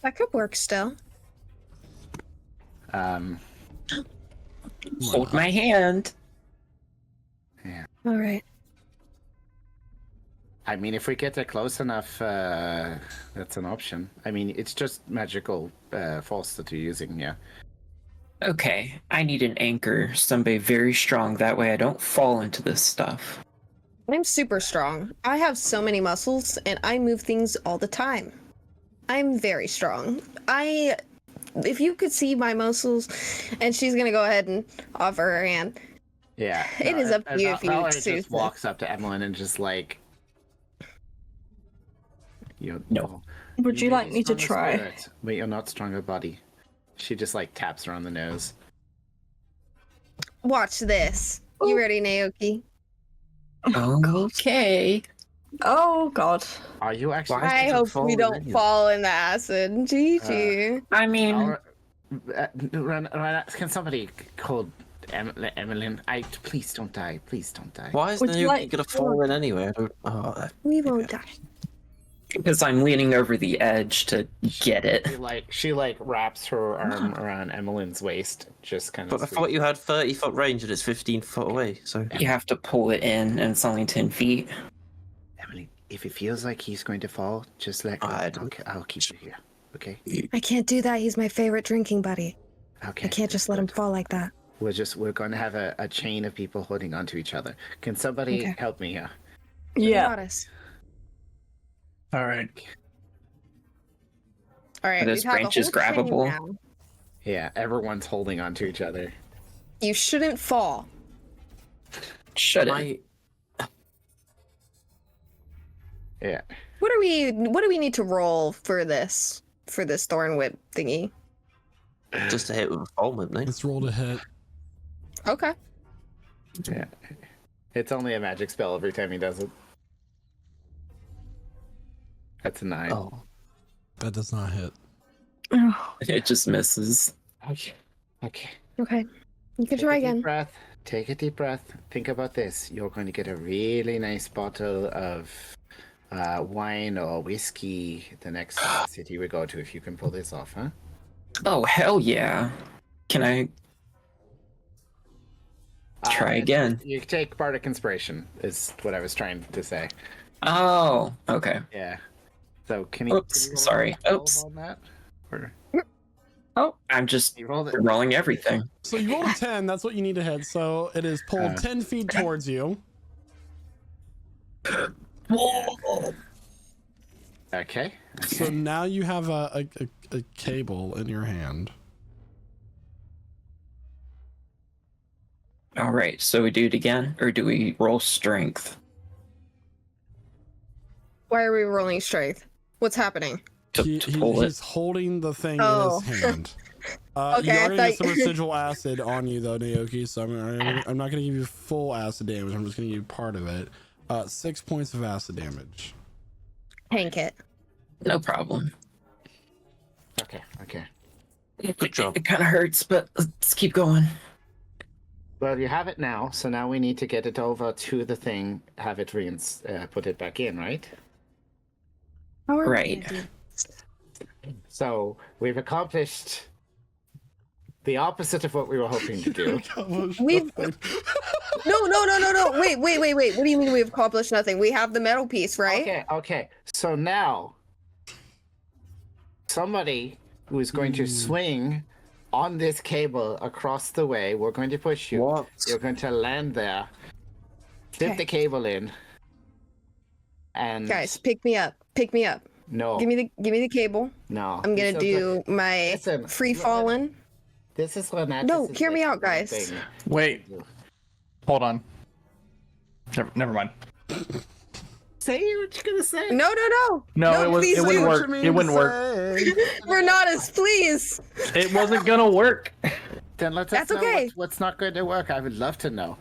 That could work still. Hold my hand. All right. I mean, if we get there close enough, that's an option. I mean, it's just magical force that you're using, yeah. Okay, I need an anchor, somebody very strong. That way I don't fall into this stuff. I'm super strong. I have so many muscles and I move things all the time. I'm very strong. If you could see my muscles, and she's gonna go ahead and offer her hand. Yeah. It is up to you if you Valerie choose just to. walks up to Emelyne and just like, No. Would you may like be me to strong of try? spirit, but you're not strong of body. She just like taps her on the nose. Watch this. You ready, Naoki? Okay. Oh god. Are you actually? I hope we don't fall in the acid. GG. I mean, Can somebody hold Emelyne, please don't die. Please don't die. Why is Would you Naoki like- gonna fall in anyway? I don't. Oh, We won't die. Because I'm leaning over the edge to get it. She wraps her arm around Emmeline's waist, just kind of. but I thought you had 30-foot range and it's 15 foot away. So You have to pull it in, and it's only 10 feet. Emelyne, if it feels like he's going to fall, just let go. I'll keep you here. Okay. I can't do that. He's my favorite drinking buddy. Okay. I can't just let him fall like that. We're going to have a chain of people holding onto each other. Can somebody help me here? Yeah. Renatus. All right. All right. Are those we've had the branches whole chain grabbable? now. Yeah, everyone's holding onto each other. You shouldn't fall. Shouldn't. Yeah. What do we need to roll for this thorn whip thingy? just a hit with a fulminant, no? Let's roll to hit. Okay. Yeah. It's only a magic spell every time he does it. That's a 9. Oh. That does not hit. It just misses. Okay. Okay. Okay. You can Take try a deep again. breath. Take a deep breath. Think about this. You're going to get a really nice bottle of wine or whiskey the next city we go to if you can pull this off, huh? Oh, hell yeah. Can I try again? You take Bardic Inspiration, is what I was trying to say. Oh, okay. Yeah. So can you? Oops, can you roll sorry. roll Oops. on that? Or Oh, I'm just you rolled it? rolling everything. So you rolled a 10. That's what you need to hit. So it is pulled 10 feet towards you. Okay. So now you have a cable in your hand. All right, so we do it again, or do we roll strength Why are we rolling strength? What's happening? to pull it? He's holding the thing Oh. in his hand. Okay, you I already thought get some residual acid on you though, Naoki, so I'm not going to give you full acid damage. I'm just going to give you part of it. 6 points of acid damage. Tank it. No problem. Okay. Okay. Good job. It kind of hurts, but let's keep going. Well, you have it now, so now we need to get it over to the thing, have it put it back in, right? How are we Right. gonna do- So we've accomplished the opposite of what we were hoping to do. We've- No. Wait. What do you mean we've accomplished nothing? We have the metal piece, right? Okay. So now somebody who is going to swing on this cable across the way, we're going to push you. What? You're going to land there, dip Okay. the cable in, and Guys, pick me up. no, Give me the cable. no. I'm gonna This is do my listen, free look, falling. This is Renatus. No, hear me out, guys. Thing. Wait. Hold on. Never mind. Say what you're gonna say. No. No, please it wouldn't do. work. It wouldn't work. Renatus, please. It wasn't gonna work. Then let us That's know okay. what's not going to work. I would love to know.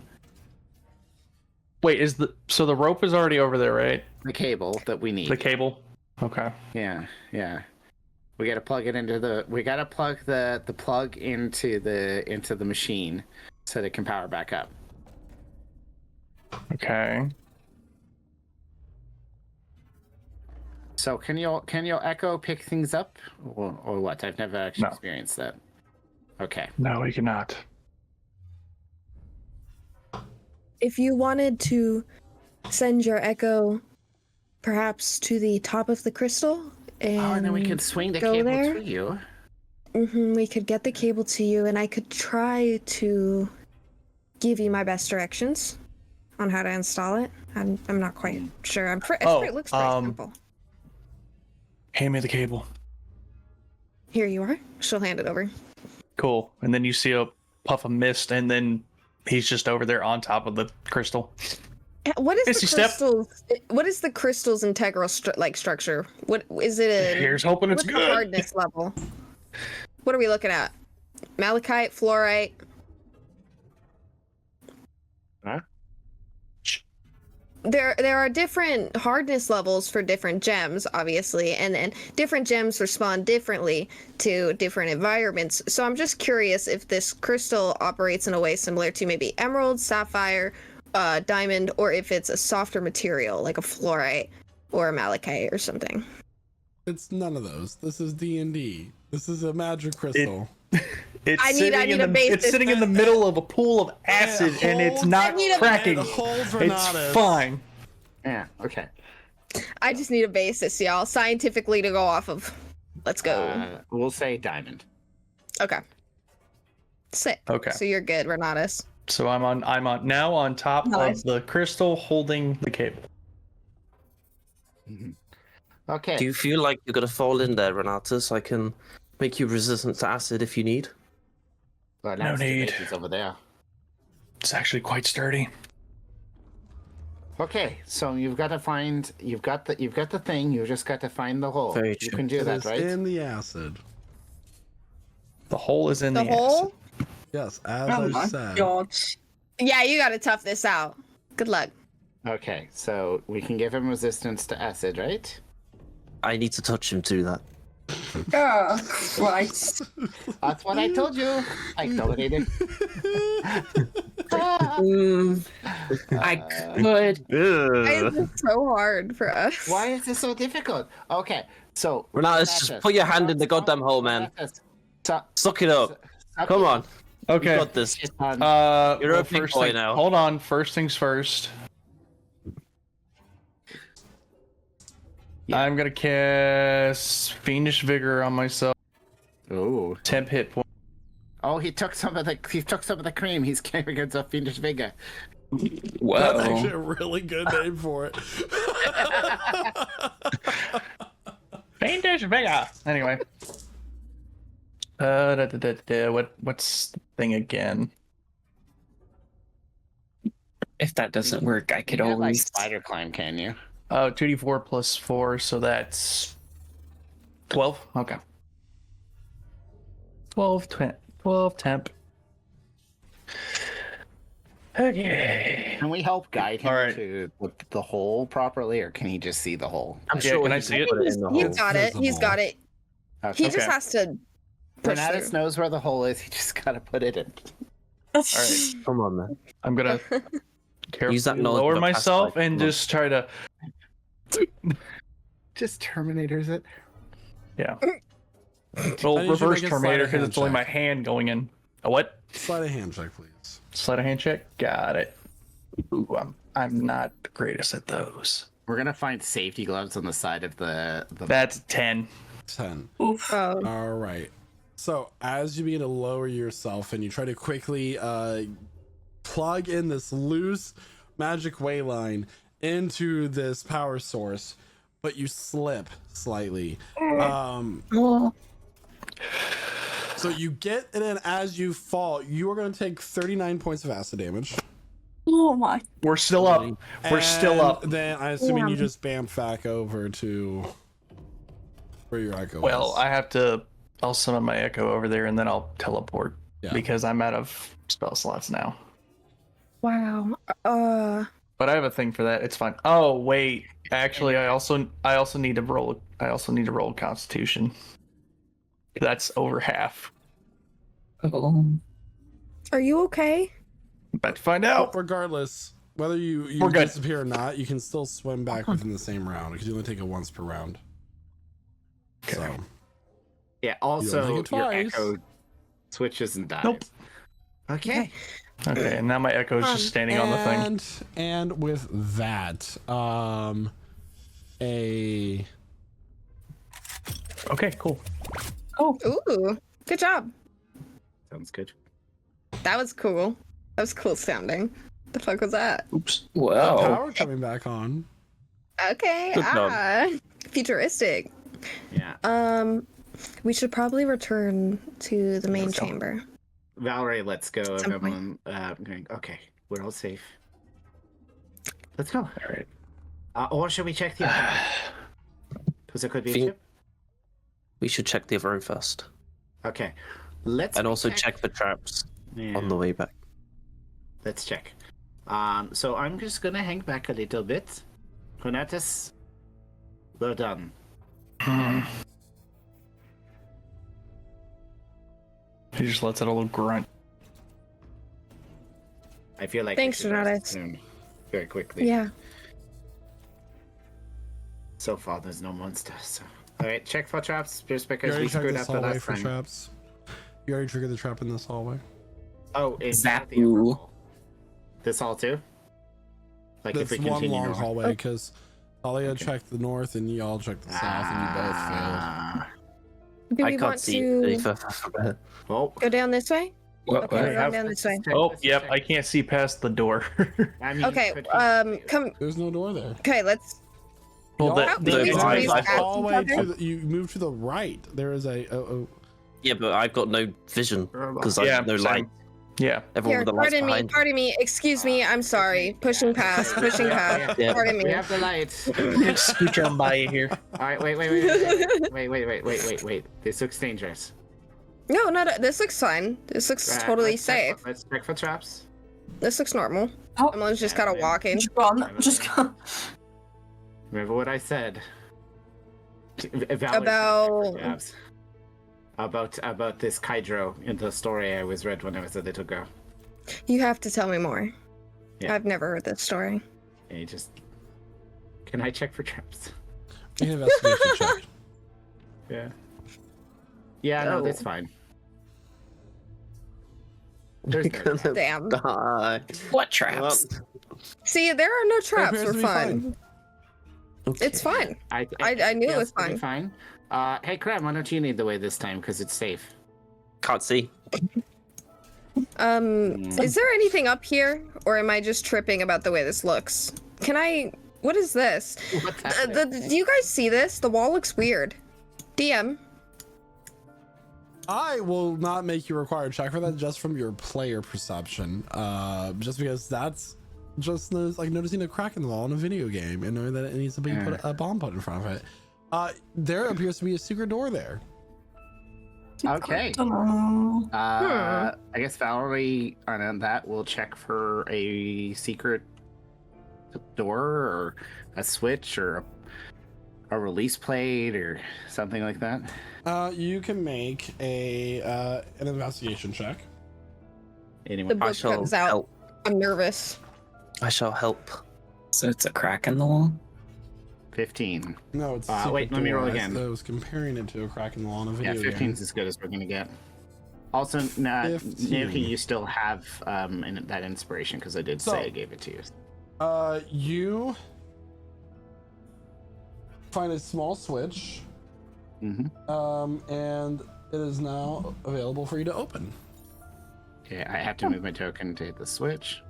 Wait, so the rope is already over there, right? The cable that we need. The cable. Okay. Yeah. We gotta plug it into the. We gotta plug the plug into the machine so that it can power back up. Okay. So can your echo pick things up or what? I've never actually No. experienced that. Okay. No, we cannot. If you wanted to send your echo perhaps to the top of the crystal And then we could swing the go cable there? to you. We could get the cable to you, and I could try to give you my best directions on how to install it. I'm not quite sure. I'm pretty. It looks pretty simple. Hand me the cable. Here you are. She'll hand it over. Cool. And then you see a puff of mist, and then he's just over there on top of the crystal. What is Misty the step. crystal's? What is the crystal's integral structure? What is it? Here's hoping it's What's the good. hardness level? What are we looking at? Malachite, fluorite. Huh? there are different hardness levels for different gems, obviously, and different gems respond differently to different environments. So I'm just curious if this crystal operates in a way similar to maybe emerald, sapphire, diamond, or if it's a softer material like a fluorite or a malachite or something. It's none of those. This is D&D. This is a magic crystal. I need a base. It's sitting in the middle of a pool of acid, and it's not cracking. It's fine. Yeah. Okay. I just need a basis, y'all, scientifically to go off of. Let's go. We'll say diamond. Okay. Sick. Okay. So you're good, Renatus. So I'm now on top of the crystal holding the cable. Okay. Do you feel like you're gonna fall in there, Renatus? I can make you resistant to acid if you need. Well, No need. It's over there. It's actually quite sturdy. Okay, so you've got to find. You've got the thing. You just got to find the hole. Very You true. can do It that, is right? in the acid. The hole is in The the hole? acid. Yes, as I said. God. Yeah, you gotta tough this out. Good luck. Okay, so we can give him resistance to acid, right? I need to touch him to do that. Oh, Christ. That's what I told you. I tolerated. I could. Why is this so hard for us? Why is this so difficult? Okay, so Renatus, just put your hand in the goddamn hole, man. Suck it up. Come on. Okay. You got this. On. You're a well, big first boy thing- now. Hold on. First things first. Yeah. I'm gonna cast Fiendish Vigor on myself. Oh. Temp hit point. Oh, he took some of the cream. He's carrying a fiendish vigor. That's actually a really good name for it. Fiendish Vigor. Anyway. What's the thing again? If that doesn't work, I could You can't, like, always. spider climb, can you? 2d4 plus 4, so that's 12. Okay. 12 temp. Okay. Can we help guide him All right. to the hole properly, or can he just see the hole? I'm Yeah, sure can I he see can it? put it in the He's hole. got it. He's got it. Okay. He just has to push Renatus through. knows where the hole is. He just gotta put it in. All right. Come on, man. I'm gonna Use that carefully knowledge lower of a past myself life. and Come on. just try to. Just Terminators it. Yeah. I Well, need you to reverse make a Terminator sleight of because hand it's only check. my hand going in. A what? Slide a hand check, please. Sleight of hand check. Got it. Ooh, I'm not the greatest at those. We're gonna find safety gloves on the side of the. That's 10. 10. Oof. All right. So as you begin to lower yourself and you try to quickly plug in this loose magic way line into this power source, but you slip slightly. So you get, and then as you fall, you are going to take 39 points of acid damage. Oh my. We're still up. We're still up. Then I'm assuming you Yeah. just bamf back over to where your echo Well, is. I'll summon my echo over there and then I'll teleport Yeah. because I'm out of spell slots now. Wow. But I have a thing for that. It's fine. Oh wait, actually, I also need to roll. I also need to roll Constitution. That's over half. Are you okay? About to find But out. regardless, whether you We're good. disappear or not, you can still swim back within the same round because you only take it once per round. Okay. So Yeah. You Also, don't take it your twice. echo switches and dies. Nope. Okay. Okay, and now my echo is just standing on the thing. And with that, Okay, cool. Ooh, good job. Sounds good. That was cool. That was cool sounding. The fuck was that? Oops. Whoa. power coming back on. Okay. Good job. Futuristic. Yeah. We should probably return to the main Let's go. chamber. Valerie, let's go. Some Everyone, going. Okay, we're all safe. Let's go. All right. Or should we check the other one? Because it could be a Think- ship. We should check the other room first. Okay. Let's And also check the traps Yeah, on the way back. Let's check. So I'm just gonna hang back a little bit. Renatus, well done. He just lets out a little grunt. I feel like Thanks, we should rest Renatus. soon, very quickly. Yeah. So far, there's no monster. So, all right, check for traps, just You because already we checked screwed this up the hallway last for time. traps. You already triggered the trap in this hallway. Oh, is Zap that the you. overall? This hall too? Like That's if we one continue long north? hallway because Talia checked the north and y'all checked the south, and you both failed. Ah. Do I we can't want see to any further. Well, go down this way? What? Okay, what? we're going down this way. Oh, yep, I can't see past the door. I mean, Okay, could we- come. There's no door there. Okay, let's. Well, Y'all- that, Please, you please, guys please, hallway please. to the, you move to the right. There is a Yeah, but I've got no vision because I Yeah, have no same. light. yeah. Everyone Here, with the lights pardon me, behind. excuse me, I'm sorry. Pushing past, pushing past. Yeah. Pardon We me. have the light. Scooch on by you here. All right, wait. This looks dangerous. No, this looks fine. This looks totally safe. Let's check for traps. This looks normal. Oh. Emilyne's just gotta walk in. Just gone. Just gone. Remember what I said. About this Kaidro in the story I was read when I was a little girl. You have to tell me more. Yeah. I've never heard this story. And you just can I check for traps? an investigation check. Yeah. Yeah, no, Oh. that's fine. There's no traps. Damn. Die. What traps? See, there are no traps. appears We're to be fine. It's fine. I knew it was it'll be fine. fine. Hey, Craum, why don't you lead the way this time? Because it's safe. Can't see. Is there anything up here, or am I just tripping about the way this looks? Can I? What is this? What's happening? Do you guys see this? The wall looks weird. DM. I will not make you require a check for that just from your player perception. Just because that's just like noticing a crack in the wall in a video game and knowing that it needs to be put a bomb put in front of it. There appears to be a secret door there. Okay. Dunno. I guess Valerie on that will check for a secret door or a switch or a release plate or something like that. You can make an investigation check. The Anyone? book shall comes out. help. I'm nervous. I shall help. So it's a crack in the wall? 15. No, it's a Wait, secret let me door. roll again. I was comparing it to a crack in the wall in a Yeah, video 15 game. is as good as we're gonna get. Also, Naoki, 15. you still have that inspiration because I did say I gave it to you. You find a small switch, Mm-hmm. and it is now available for you to open. Okay, I have to move my token to hit the switch.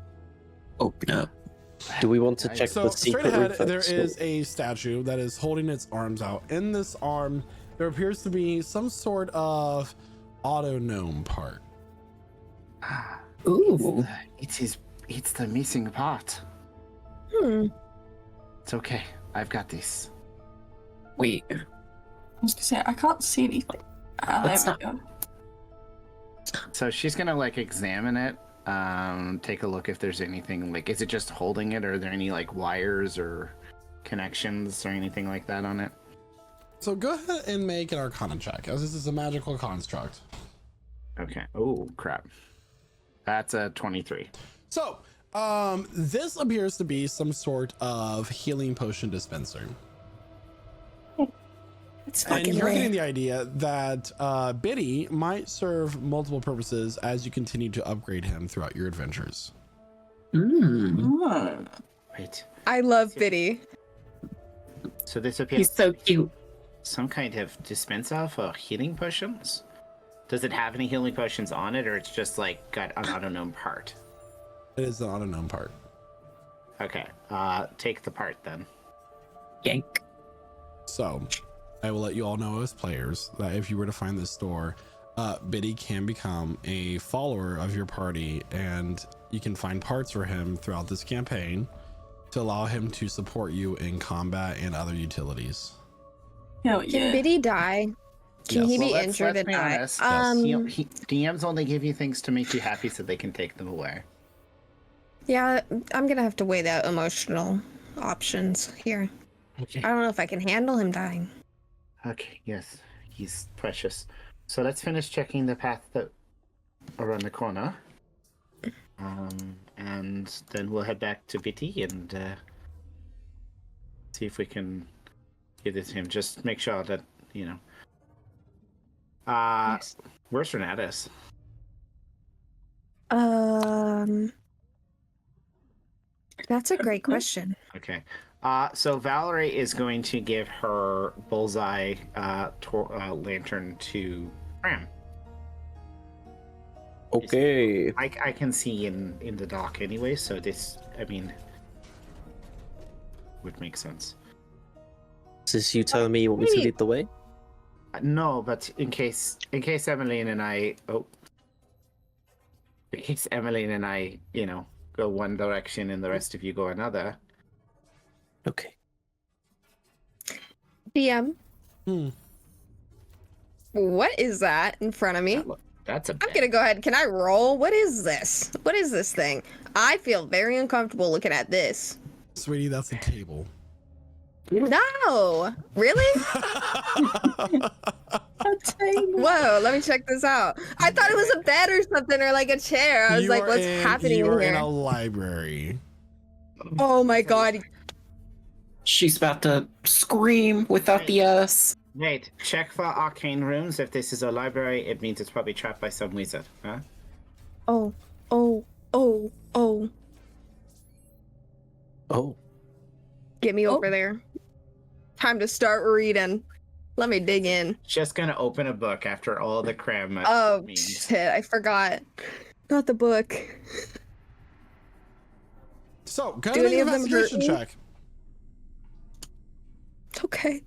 Open up. Do we want to check So the straight secret ahead, room there first? is a statue that is holding its arms out. In this arm, there appears to be some sort of auto gnome part. Ooh. It's the missing part. It's okay. I've got this. Wait. I was gonna say I can't see anything. That's There we go. So she's gonna examine it, take a look if there's anything is it just holding it, or are there any wires or connections or anything like that on it? So go ahead and make an Arcana check, as this is a magical construct. Okay. Oh crap. That's a 23. So, this appears to be some sort of healing potion dispenser. It's And fucking you're getting lit. the idea that Biddy might serve multiple purposes as you continue to upgrade him throughout your adventures. Mm. Wait. I love Biddy. So this appears He's so cute. some kind of dispenser for healing potions. Does it have any healing potions on it, or it's just got an unknown part? It is an unknown part. Okay. Take the part then. Yank. So, I will let you all know as players that if you were to find this door, Biddy can become a follower of your party, and you can find parts for him throughout this campaign to allow him to support you in combat and other utilities. Hell Can yeah. Biddy die? Can Yes. he be Well, injured and be die? honest. Yes. DMs only give you things to make you happy so they can take them away. Yeah, I'm gonna have to weigh the emotional options here. Okay. I don't know if I can handle him dying. Okay, yes, he's precious. So let's finish checking the path that around the corner. And then we'll head back to Bitty and see if we can give this to him. Just make sure that, you know. Yes. Where's Renatus? That's a great question. Okay. So Valerie is going to give her bullseye lantern to Craum. Okay. I can see in the dark anyway, so this, I mean, would make sense. Is this you telling me you want me to lead the way? No, but in case Emelyne and I, you know, go one direction and the rest of you go another. Okay. DM. What is that in front of me? That's a. I'm gonna go ahead. Can I roll? What is this? What is this thing? I feel very uncomfortable looking at this. Sweetie, that's a table. No! Really? Whoa, let me check this out. I thought it was a bed or something, or like a chair. I was like, what's happening You are here? in a library. Oh my god. She's about to scream without the S. Wait, check for arcane rooms. If this is a library, it means it's probably trapped by some wizard, huh? Oh. Get me over there. Time to start reading. Let me dig in. Just gonna open a book after all the cram. Oh, means. shit, I forgot. Not the book. So, go Do ahead any and of them hurt investigation me? check. Okay.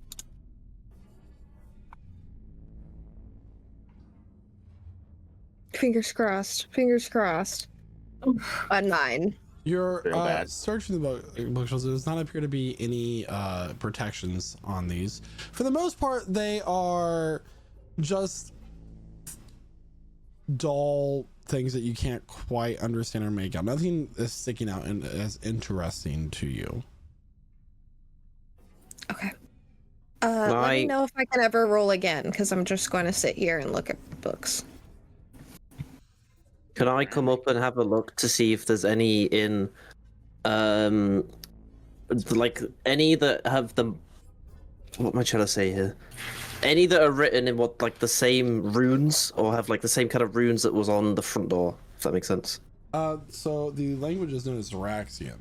Fingers crossed. Fingers crossed. A 9. You're Real bad. searching the bookshelves. There does not appear to be any protections on these. For the most part, they are just dull things that you can't quite understand or make out. Nothing is sticking out and as interesting to you. Okay. Let me know if I can ever roll again, because I'm just going to sit here and look at books. Can I come up and have a look to see if there's any in, like any that have the, what am I trying to say here? Any that are written in what, like the same runes, or have like the same kind of runes that was on the front door, if that makes sense. So the language is known as Zoraxian.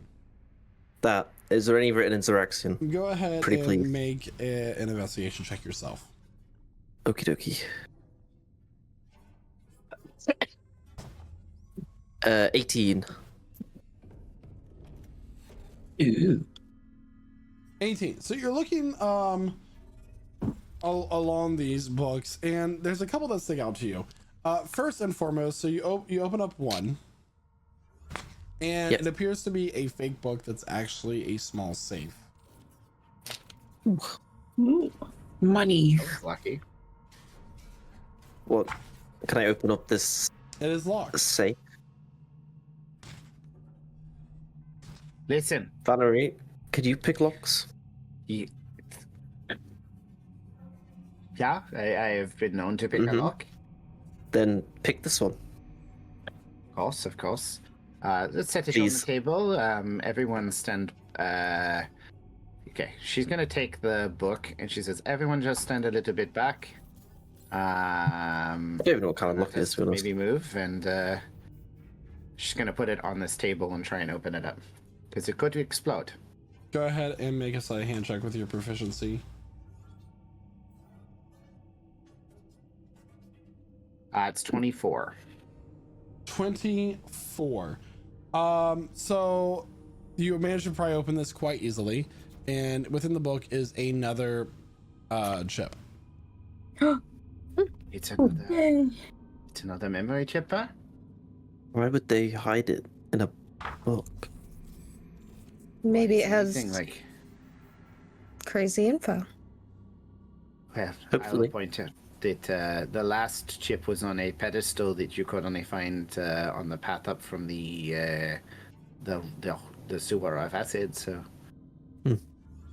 That, is there any written in Zoraxian? Go ahead Pretty and please. make an investigation check yourself. Okie dokie. 18. Ooh. 18. So you're looking along these books, and there's a couple that stick out to you. First and foremost, so you open up one, and Yes. it appears to be a fake book that's actually a small safe. Ooh. Money. Lucky. What? Can I open up this It is locked. safe? Listen. Valerie, could you pick locks? Yeah, I have been known to pick a Mhm. lock. Then pick this one. Of course. Let's set it Please. on the table. Everyone stand. Okay, she's gonna take the book and she says, "Everyone, just stand a little bit back." I don't even know what kind of lock it is, to be honest. Maybe move, and she's gonna put it on this table and try and open it up because it could explode. Go ahead and make a sleight of hand check with your proficiency. It's 24. 24. So you managed to pry open this quite easily, and within the book is another chip. It's another memory chip, huh? Why would they hide it in a book? Maybe it Anything has like. crazy info. Well, Hopefully. I'll point out that the last chip was on a pedestal that you could only find on the path up from the the sewer of acid. So,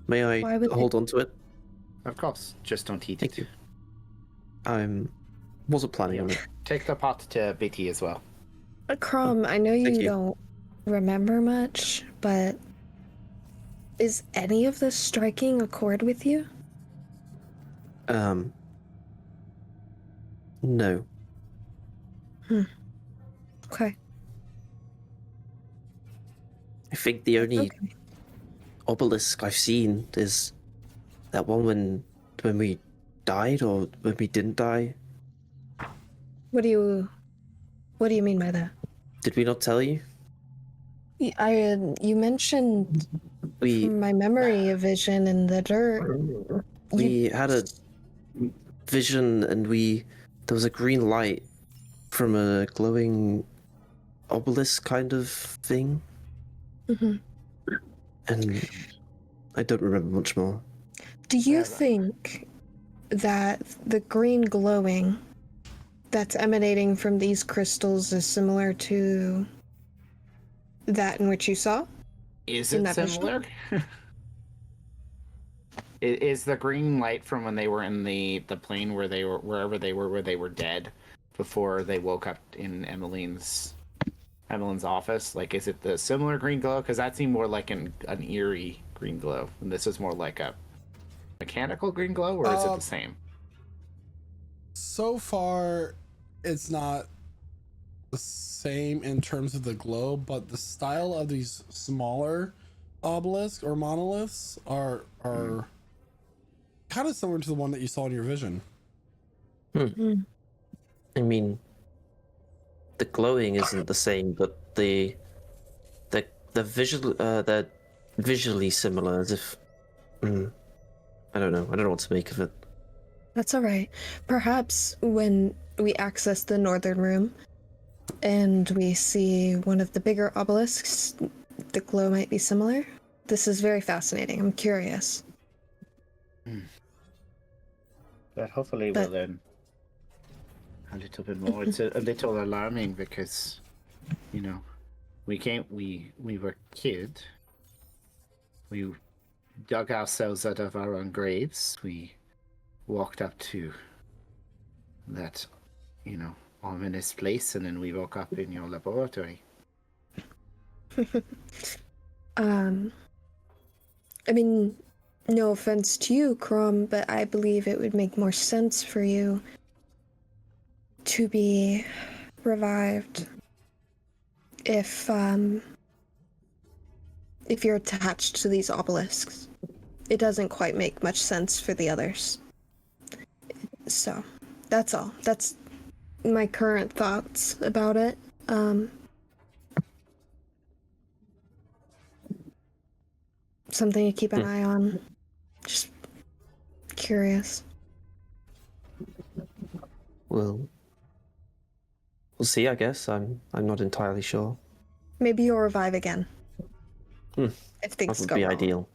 May I Why would hold on to it? of course, just don't eat Thank it. you. I wasn't planning on it. Take the pot to Bitty as well. Craum, I know Thank you you. don't remember much, but is any of this striking a chord with you? No. Okay. I think the only Okay. obelisk I've seen is that one when we died or when we didn't die. What do you mean by that? Did we not tell you? You mentioned We from my memory a vision in the dirt. we had a vision and there was a green light from a glowing obelisk kind of thing. Mhm. And I don't remember much more. Do you think that the green glowing that's emanating from these crystals is similar to that in which you saw? Is In it that vision? similar? Is the green light from when they were in the plane where they were where they were dead before they woke up in Emmeline's office? Like, is it the similar green glow? Because that seemed more like an eerie green glow, and this is more like a mechanical green glow, or is it the same? So far, it's not the same in terms of the glow, but the style of these smaller obelisks or monoliths are kind of similar to the one that you saw in your vision. I mean, the glowing isn't the same, but the visual they're visually similar. As if I don't know. I don't know what to make of it. That's all right. Perhaps when we access the northern room and we see one of the bigger obelisks, the glow might be similar. This is very fascinating. I'm curious. But hopefully we'll learn a little bit more. It's a little alarming because, you know, we were killed. We dug ourselves out of our own graves. We walked up to that, you know, ominous place, and then we woke up in your laboratory. I mean, no offense to you, Craum, but I believe it would make more sense for you to be revived if you're attached to these obelisks. It doesn't quite make much sense for the others. So, that's all. That's my current thoughts about it. Something to keep an eye on. Just curious. We'll see. I guess I'm not entirely sure. Maybe you'll revive again. If That things would go be wrong. ideal.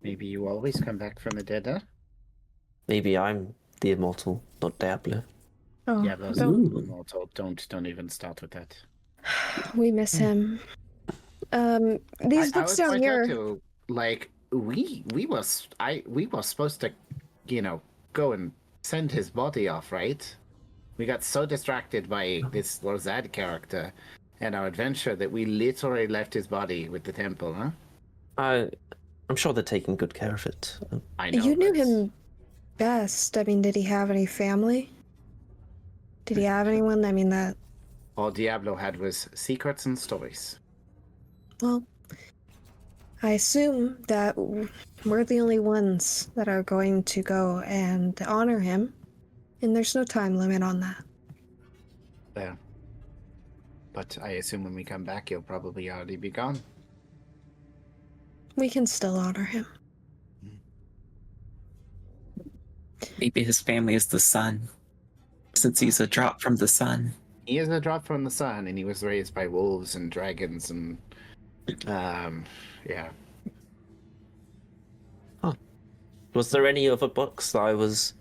Maybe you always come back from the dead, huh? Maybe I'm the immortal, not Diablo. Oh, Yeah, those don't- immortal. Don't even start with that. we miss him. These I books would down point out here. to, like, we were supposed to, you know, go and send his body off, right? We got so distracted by this Lorzad character and our adventure that we literally left his body with the temple, huh? I'm sure they're taking good care of it. I know. You knew but- him best. I mean, did he have any family? Did he have anyone? I mean, that. All Diablo had was secrets and stories. Well, I assume that we're the only ones that are going to go and honor him, and there's no time limit on that. Yeah. But I assume when we come back, he'll probably already be gone. We can still honor him. Maybe his family is the sun, since he's a drop from the sun. He is a drop from the sun, and he was raised by wolves and dragons and, yeah. Was there any other books that I was?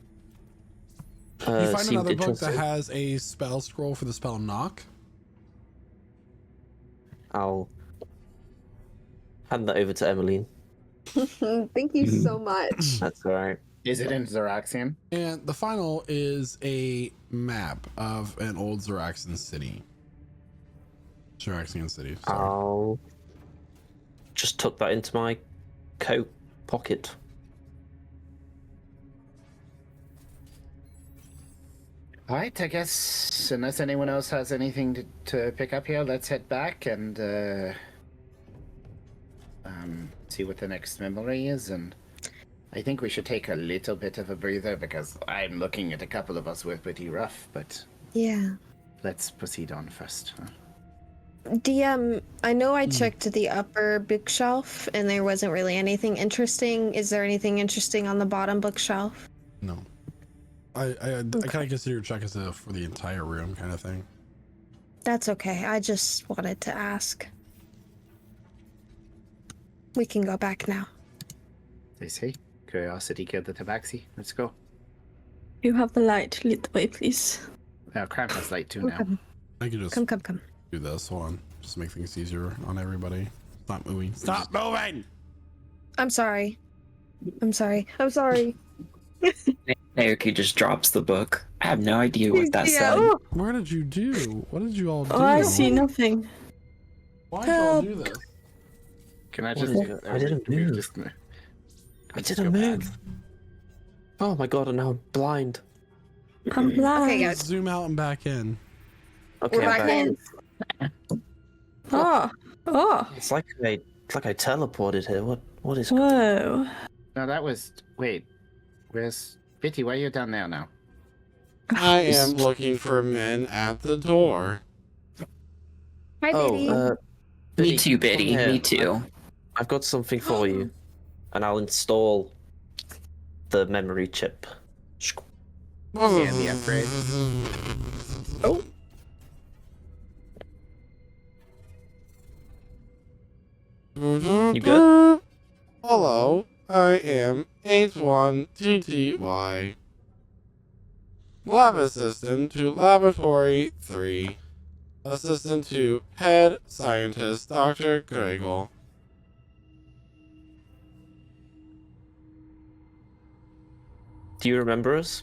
You find seemed another book interesting? that has a spell scroll for the spell knock. I'll hand that over to Emelyne. Thank you so much. That's all right. Is it in Xeraxian? And the final is a map of an old Xeraxian city. Sorry. I'll just tuck that into my coat pocket. All right, I guess unless anyone else has anything to pick up here, let's head back and see what the next memory is. And I think we should take a little bit of a breather because I'm looking at a couple of us were pretty rough. But Yeah. let's proceed on first. Huh? DM, I know I checked the upper bookshelf and there wasn't really anything interesting. Is there anything interesting on the bottom bookshelf? No. I kind of consider your check as for the entire room kind of thing. That's okay. I just wanted to ask. We can go back now. They say curiosity killed the tabaxi. Let's go. You have the light. Lead the way, please. Now, Craum has light too now. I could just Come. do this. Hold on. Just make things easier on everybody. Stop moving. Stop moving! I'm sorry. Naoki just drops the book. I have no idea what that said. Oh, What did you do? What did you all do? I see nothing. Why did you all do this? Can I What just? is it? I didn't we move. just- I just didn't go back. move. Oh my god, and now I'm blind. I'm blind. Okay, guys. Zoom out and back in. Okay, We're I'm back back. in. Oh. It's like I teleported here. What is? Whoa. No, that was. Wait. Where's Bitty? Why are you down there now? I am looking for men at the door. Hi, Biddy. Oh, Me too, Biddy. come here. Me too. I've got something for you, and I'll install the memory chip. Yeah, the upgrade. Oh. You good? Hello, I am H1TTY. Lab assistant to laboratory 3. Assistant to head scientist Dr. Greggle. Do you remember us?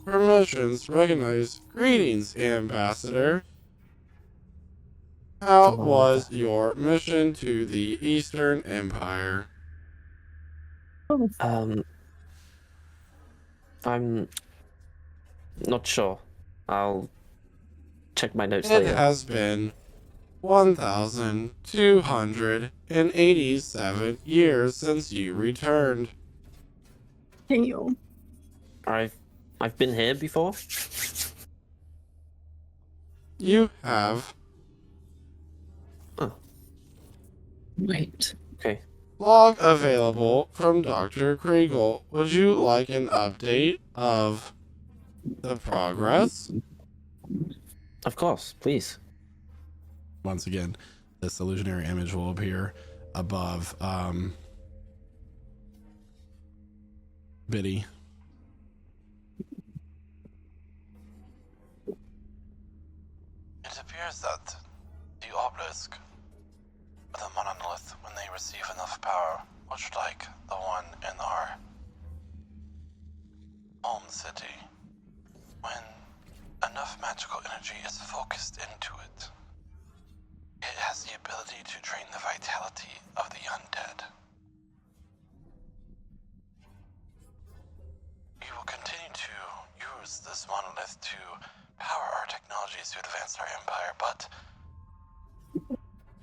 Permissions recognized. Greetings, Ambassador. How was your mission to the Eastern Empire? I'm not sure. I'll check my notes It later. has been 1,287 years since you returned. Damn. I've been here before. You have. Wait. Okay. Log available from Dr. Kraigle. Would you like an update of the progress? Of course, please. Once again, this illusionary image will appear above Biddy. It appears that the obelisk, the monolith, when they receive enough power, much like the one in our home city, when enough magical energy is focused into it, it has the ability to drain the vitality of the undead. We will continue to use this monolith to power our technologies to advance our empire, but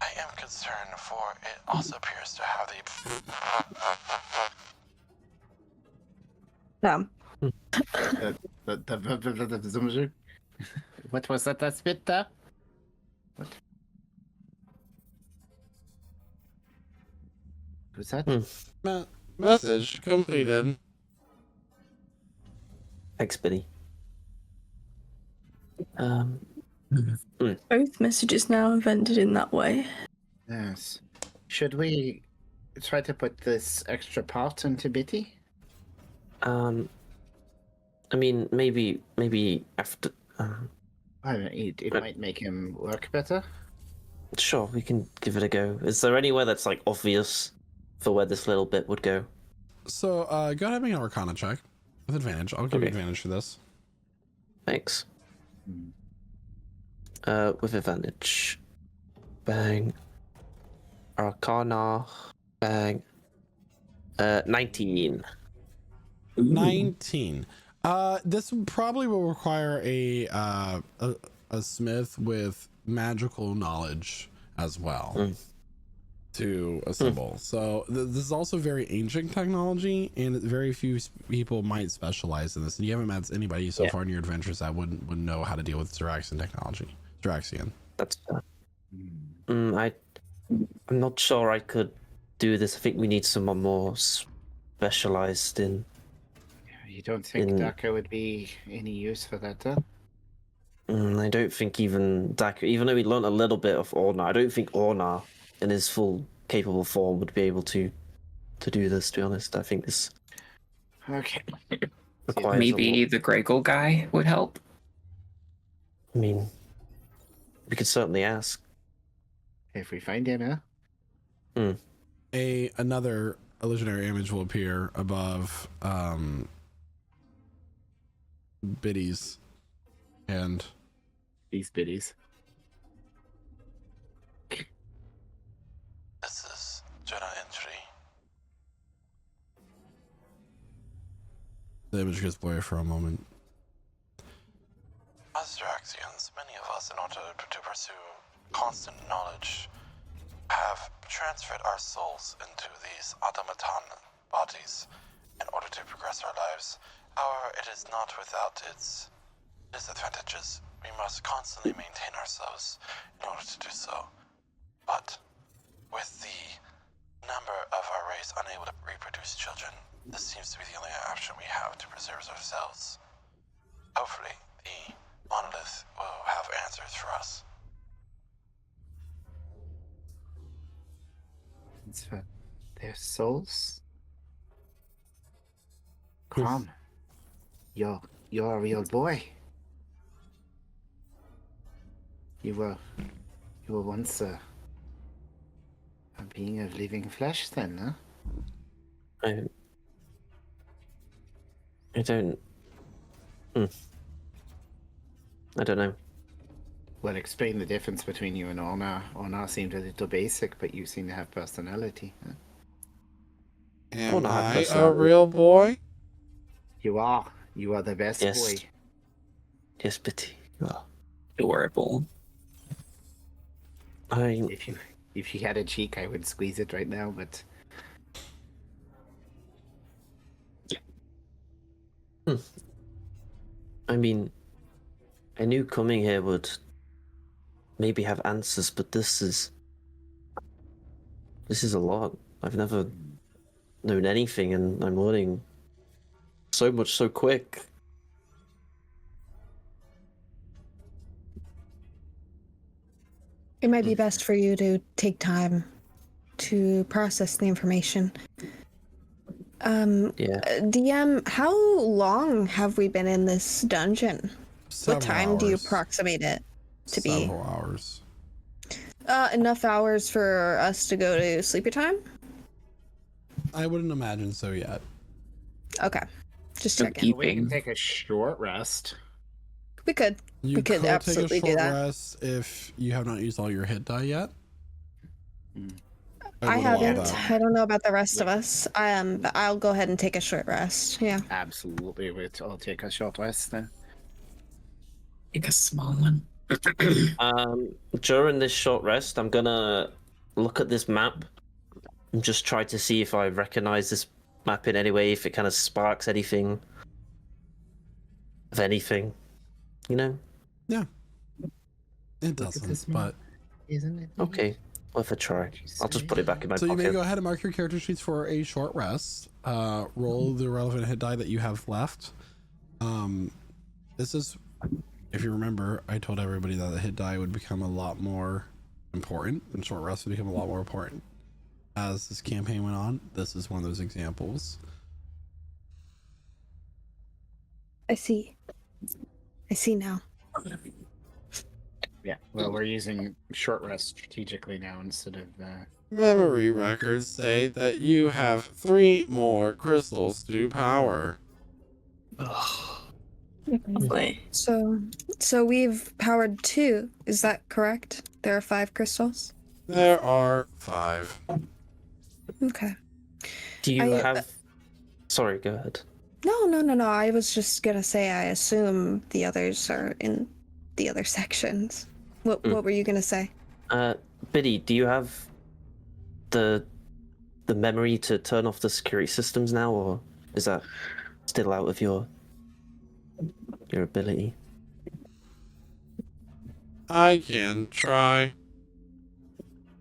I am concerned for it also appears to have the Damn. What was that last bit there? What? Was that? Message completed. Thanks, Biddy. Both messages now have ended in that way. Yes. Should we try to put this extra part into Bitty? I mean, maybe after. I mean, it might make him work better. Sure, we can give it a go. Is there anywhere that's like obvious for where this little bit would go? So go ahead and make an Arcana check with advantage. I'll give you Okay. advantage for this. Thanks. With advantage. Bang. Arcana. Bang. 19. 19. This probably will require a smith with magical knowledge as well to assemble. So this is also very ancient technology, and very few people might specialize in this. And you haven't met anybody so far in your adventures that would know how to deal with Xeraxian technology. Xeraxian. That's I'm not sure I could do this. I think we need someone more specialized in. You don't think Daka would be any use for that, then? I don't think even Daka, even though we learned a little bit of Ornar, I don't think Ornar in his full capable form would be able to do this, to be honest. I think this requires Maybe the Greggle guy would help. I mean, we could certainly ask. If we find him, yeah? Another illusionary image will appear above Biddy's and these biddies. This is journal entry. the image gets blurry for a moment. As Xeraxians, many of us, in order to pursue constant knowledge, have transferred our souls into these automaton bodies in order to progress our lives. However, it is not without its disadvantages. We must constantly maintain ourselves in order to do so. But with the number of our race unable to reproduce children, this seems to be the only option we have to preserve ourselves. Hopefully, the monolith will have answers for us. It's for their souls. Craum, you're a real boy. You were once a being of living flesh, then, huh? I don't know. Well, explain the difference between you and Ornar. Ornar seemed a little basic, but you seem to have personality. Huh? Am I a real boy? You are. You are the best Yes. boy. Yes, Bitty. Adorable. If you had a cheek, I would squeeze it right now, but... I mean, I knew coming here would maybe have answers, but this is a lot. I've never known anything, and I'm learning so much so quick. It might be best for you to take time to process the information. Yeah. DM, how long have we been in this dungeon? What time do you approximate it to be? Several hours. Enough hours for us to go to sleepy time? I wouldn't imagine so yet. Okay. Just checking. We can take a short rest. We could. You We could absolutely take a do short that. rest if you have not used all your hit die yet. I would allow haven't. that. I don't know about the rest of us. But I'll go ahead and take a short rest. Yeah. Absolutely. I'll take a short rest then. Take a small one. During this short rest, I'm gonna look at this map and just try to see if I recognize this map in any way, if it kind of sparks anything of anything, you know? Yeah. It doesn't, but Isn't it? Okay, worth a try. I'll just put it back in my so you pocket. may go ahead and mark your character sheets for a short rest. Roll the relevant hit die that you have left. This is, if you remember, I told everybody that the hit die would become a lot more important, and short rest would become a lot more important as this campaign went on. This is one of those examples. I see. I see now. Yeah, well, we're using short rest strategically now instead of. Memory records say that you have 3 more crystals to power. Lovely. So we've powered 2. Is that correct? There are 5 crystals. There are 5. Okay. Do you I- have? Sorry, go ahead. No. I was just gonna say I assume the others are in the other sections. What were you gonna say? Biddy, do you have the memory to turn off the security systems now, or is that still out of your ability? I can try.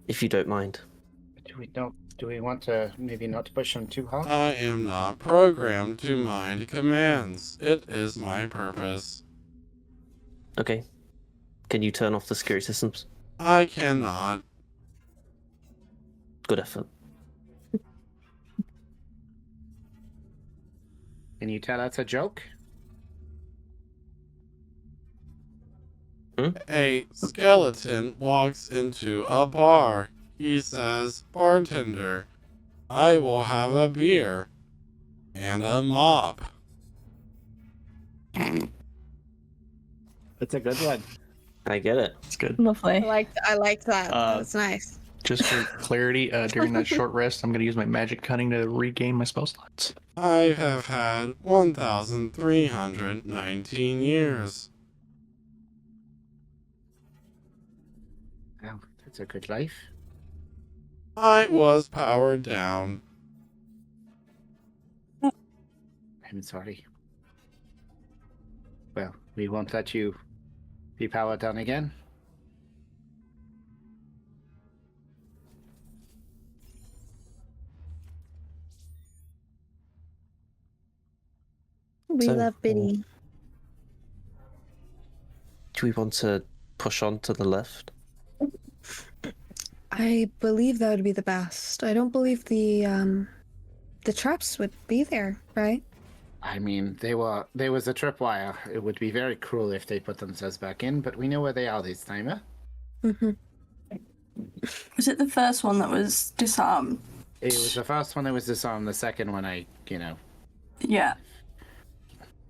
If you don't mind. Do we want to maybe not push them too hard? I am not programmed to mind commands. It is my purpose. Okay. Can you turn off the security systems? I cannot. Good effort. Can you tell that's a joke? A skeleton walks into a bar. He says, "Bartender, I will have a beer and a mop." That's a good one. I get it. It's good. Lovely. I liked that. That's nice. Just for clarity, during that short rest, I'm going to use my magic cunning to regain my spell slots. I have had 1,319 years. Wow, that's a good life. I was powered down. I'm sorry. Well, we won't let you be powered down again. We So, love Biddy. Do we want to push on to the left? I believe that would be the best. I don't believe the traps would be there, right? I mean, there was a tripwire. It would be very cruel if they put themselves back in, but we know where they are this time, huh? Mm-hmm. Was it the first one that was disarmed? It was the first one that was disarmed. The second one, Yeah.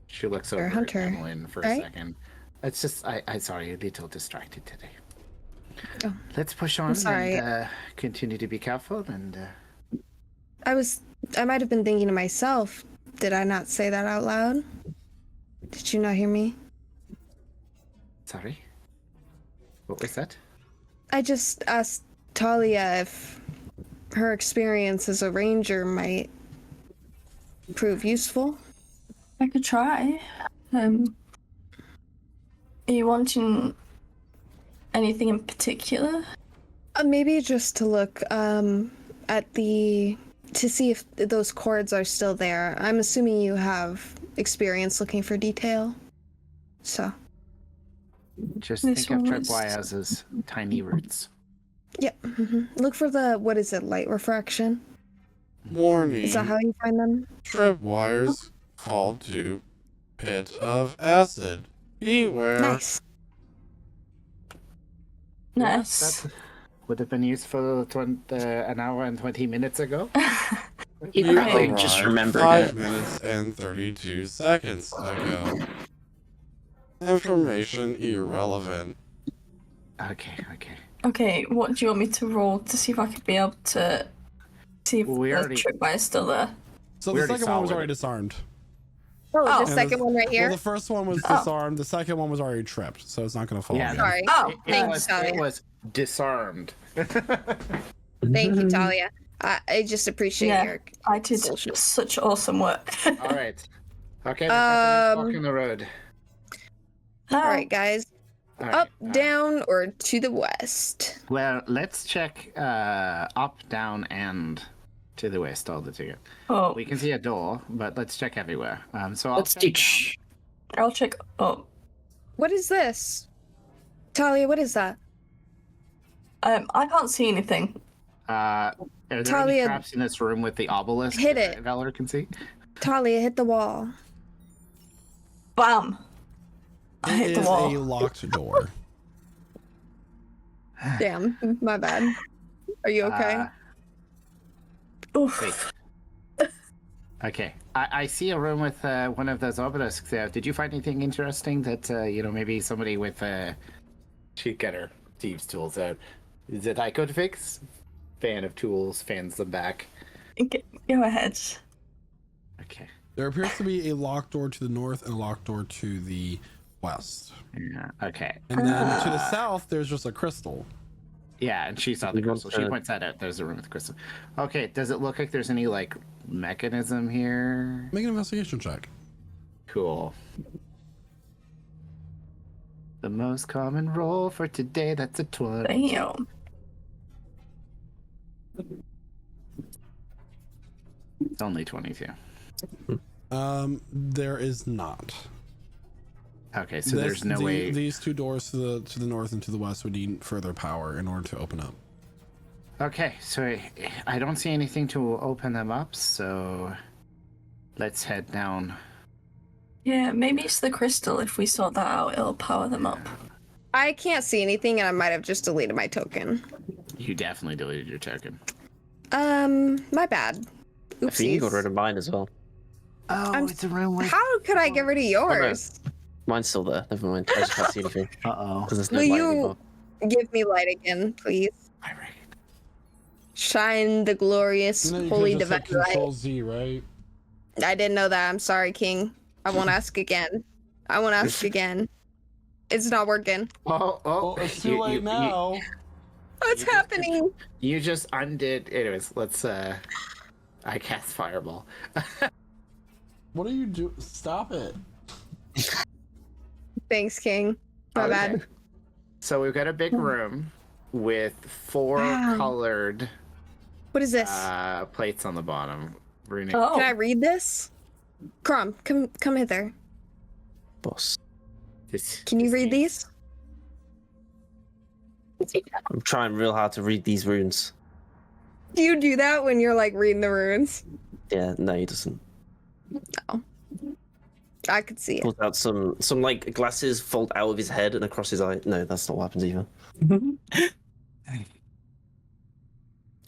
She looks over You're a at hunter, Emelyne for right? a second. It's just, I'm sorry, a little distracted today. Oh. Let's push on sorry. and continue to be careful. And I might have been thinking to myself, did I not say that out loud? Did you not hear me? sorry, what was that? I just asked Talia if her experience as a ranger might prove useful. I could try. Are you wanting anything in particular? Maybe just to look at to see if those cords are still there. I'm assuming you have experience looking for detail. So. Just This think of one was- tripwires as tiny roots. Yep. Look for the, what is it, light refraction? Warning. Is that how you find them? Tripwires fall to pit of acid. Beware. Nice. Nice. That would have been useful an hour and 20 minutes ago. He You probably arrived just remembered 5 it. minutes and 32 seconds ago. Information irrelevant. Okay. Okay, what do you want me to roll to see if I could be able to see if We the already- tripwire's still there? So We the already second saw one was what already it- disarmed. Oh, Oh. the second one right here? Well, the first one was Oh. disarmed. The second one was already tripped, so it's not going to fall. Yeah, again. Sorry. Oh, Thanks, It Talia. was disarmed. Thank you, Talia. I just appreciate Yeah. your... I did Social. such awesome work. All right. Okay, we're walking the road. All right, guys. All right, Up, down, or to the west? Well, let's check up, down, and to the west all the together. Oh, We can see a door, but let's check everywhere. So I'll Let's check teach. I'll check up. What is this? Talia, what is that? I can't see anything. Are there any Talia, traps in this room with the obelisk hit that it. Valerie can see? Talia, hit the wall. Bam! I It hit the is wall. a locked door. Damn, my bad. Are you okay? Oof. Wait. Okay. I see a room with one of those obelisks there. Did you find anything interesting that, maybe somebody with she'd get her thieves' tools out. That I could fix? Fan of tools, fans them back. Go ahead. Okay. There appears to be a locked door to the north and a locked door to the west. Yeah, okay. And then to the south, there's just a crystal. Yeah, and she saw the crystal. She points that out. There's a room with the crystal. Okay, does it look like there's any, mechanism here? Make an investigation check. Cool. The most common roll for today, that's a 20. Damn. It's only 22. There is not. Okay, so there's no way. These two doors to the north and to the west would need further power in order to open up. Okay, so I don't see anything to open them up, so let's head down. Yeah, maybe it's the crystal. If we sort that out, it'll power them up. I can't see anything, and I might have just deleted my token. You definitely deleted your token. My bad. I think you got Oopsies. rid of mine as well. Oh, it's a room with... How could I get rid of yours? Mine's still there. Never mind. I just can't see anything. Uh-oh. Because there's no Will light you anymore. give me light again, please? All right. Shine the glorious, You know, you holy could just hit divine light. Control Z, right? I didn't know that. I'm sorry, King. I won't ask again. I won't ask again. It's not working. Well, it's too late now. What's happening? You just undid... Anyways, let's... I cast Fireball. What are you doing? Stop it. Thanks, King. My bad. So we've got a big room with 4 Wow. colored What is this? plates on the bottom. Runic. Oh, Can I read this? Craum, come hither. Boss. Can you read these? I'm trying real hard to read these runes. Do you do that when you're reading the runes? Yeah, no, he doesn't. I could see it. Pulls out some glasses fold out of his head and across his eye. No, that's not what happens either.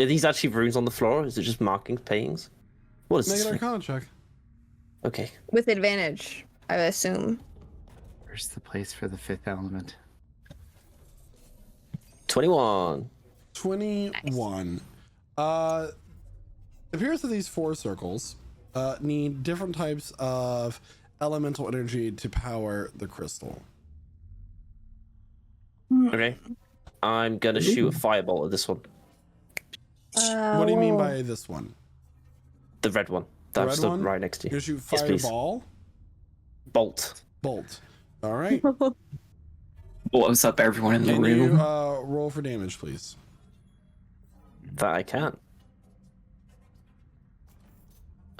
Are these actually runes on the floor? Or is it just markings, paintings? What is Make this an thing? Arcana check. Okay. With advantage, I assume. Where's the place for the 5th element? 21. 21. It appears that these 4 circles need different types of elemental energy to power the crystal. Okay. I'm gonna shoot a firebolt at this one. What do you mean by this one? The red one. The That red stood one? right next to You're you. gonna shoot Yes, please. fireball, Bolt. bolt. All right. Blows up everyone in the Can room. you roll for damage, please? That I can.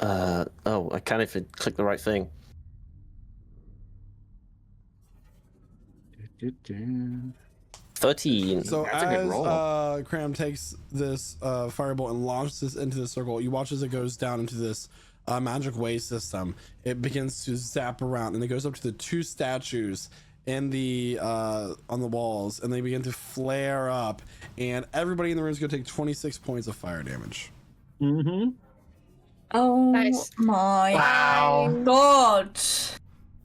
Oh, I can if I click the right thing. 13. So That's a good as roll. Craum takes this firebolt and launches this into the circle, you watch as it goes down into this magic way system. It begins to zap around, and it goes up to the 2 statues in the on the walls, and they begin to flare up. And everybody in the room is going to take 26 points of fire damage. Mm-hmm. oh Nice. my Wow. god.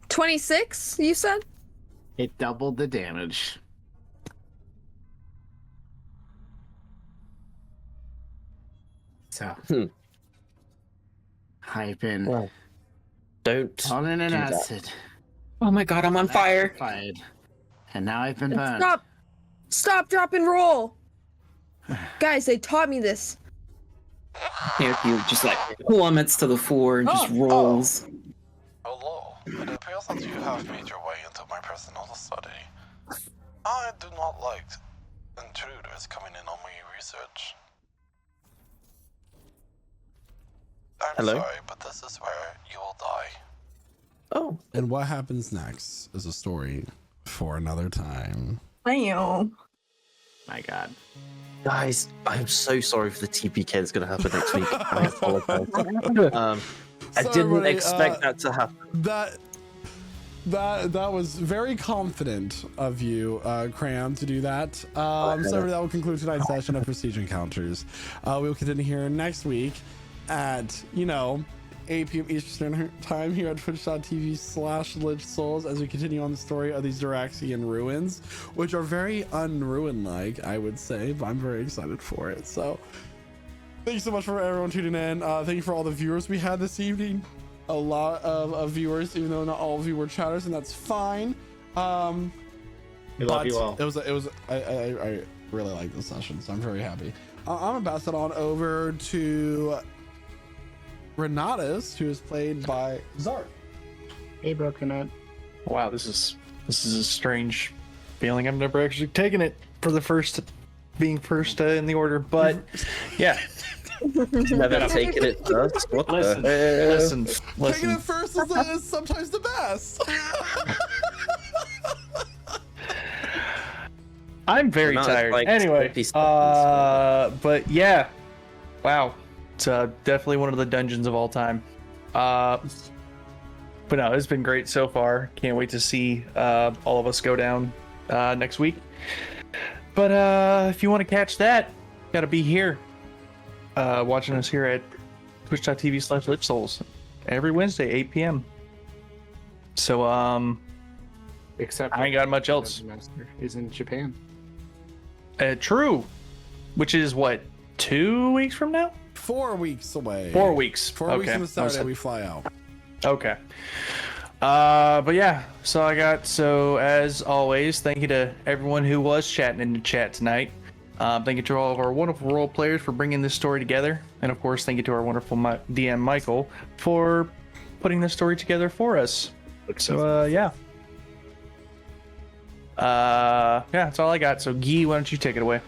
26, you said? It doubled the damage. So, I've been Well, don't fallen in do that. acid, Oh my god, I'm on fire. fired, and now I've been burned. Stop, drop, and roll. Guys, they taught me this. You just plummets to the floor and just rolls. Hello. It appears that you have made your way into my personal study. I do not like intruders coming in on my research. I'm Hello? sorry, but this is where you will die. Oh, And what happens next is a story for another time. Damn. My God. guys, I'm so sorry for the TPK that's going to happen next week. I apologize. I So didn't everybody, expect that to happen. That That was very confident of you, Craum, to do that. So that will conclude tonight's session of Prestige Encounters. We will continue here next week at 8 p.m. Eastern time here at twitch.tv/Lich Souls as we continue on the story of these Duraxian ruins, which are very unruin-like, I would say, but I'm very excited for it. So thank you so much for everyone tuning in. Thank you for all the viewers we had this evening. A lot of viewers, even though not all of you were chatters, and that's fine. We love you all. I really like this session, so I'm very happy. I'm gonna pass it on over to Renatus, who is played by Zark. Hey, Brokenut. Wow, this is a strange feeling. I've never actually taken it for the being first in the order, but yeah. Never taken it first. What Listen. Taking it first is sometimes the best. I'm very tired. Like anyway, but yeah, wow, it's definitely one of the dungeons of all time. But no, it's been great so far. Can't wait to see all of us go down next week. But if you want to catch that, gotta be here. Watching us here at twitch.tv/Lich Souls every Wednesday, 8 p.m. So, Except I ain't got much else. Master is in Japan. True. Which is what, 2 weeks from now? 4 weeks away. 4 weeks. 4 weeks from the Saturday we fly out. Okay. But yeah, so as always, thank you to everyone who was chatting in the chat tonight. Thank you to all of our wonderful role players for bringing this story together. And of course, thank you to our wonderful DM, Michael, for putting this story together for us. So, yeah. That's all I got. So, Guy, why don't you take it away?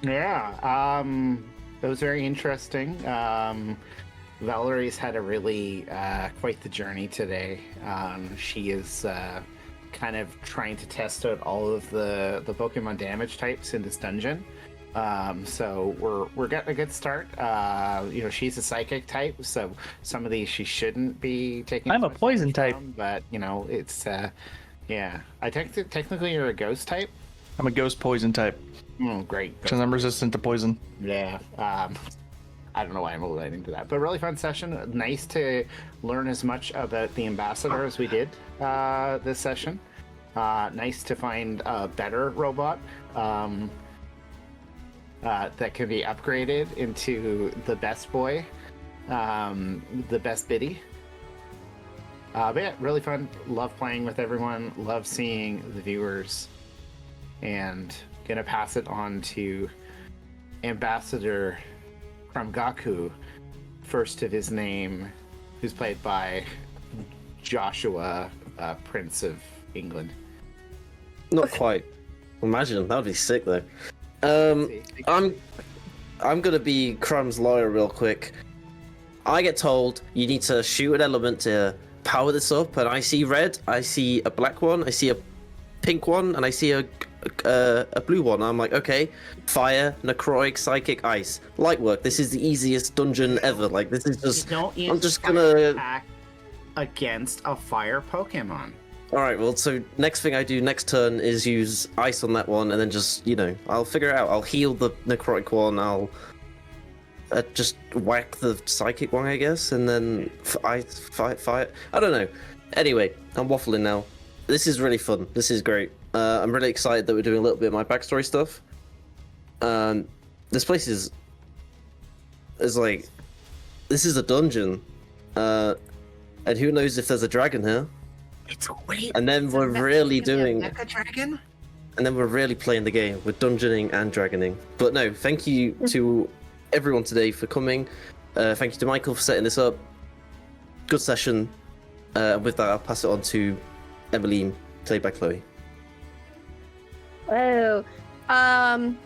Yeah, it was very interesting. Valerie's had a really quite the journey today. She is kind of trying to test out all of the Pokemon damage types in this dungeon. So we're getting a good start. She's a psychic type, so some of these she shouldn't be taking. I'm a poison type, but it's yeah. Technically you're a ghost type. I'm a ghost poison type. Great. Because I'm resistant to poison. Yeah. I don't know why I'm relating to that, but really fun session. Nice to learn as much about the ambassador as we did this session. Nice to find a better robot that can be upgraded into the best boy, the best biddy. But yeah, really fun. Love playing with everyone. Love seeing the viewers. And gonna pass it on to Ambassador Krumgaku, first of his name, who's played by Joshua, Prince of England. Not quite. Imagine, that would be sick though. I'm gonna be Crum's lawyer real quick. I get told you need to shoot an element to power this up, and I see red, I see a black one, I see a pink one, and I see a blue one. I'm like, okay, fire, necrotic, psychic, ice, light work. This is the easiest dungeon ever. Like, this is just. I'm just gonna attack against a fire Pokemon. All right. Well, so next thing I do next turn is use ice on that one, and then just I'll figure it out. I'll heal the necrotic one. I'll just whack the psychic one, I guess, and then fire. I don't know. Anyway, I'm waffling now. This is really fun. This is great. I'm really excited that we're doing a little bit of my backstory stuff. This place is like, this is a dungeon, and who knows if there's a dragon here. It's wait. And then we're really doing. Mecha dragon. And then we're really playing the game. We're dungeoning and dragoning. But no, thank you to everyone today for coming. Thank you to Michael for setting this up. Good session. With that, I'll pass it on to Emelyne, played by Chloe. Oh, I'm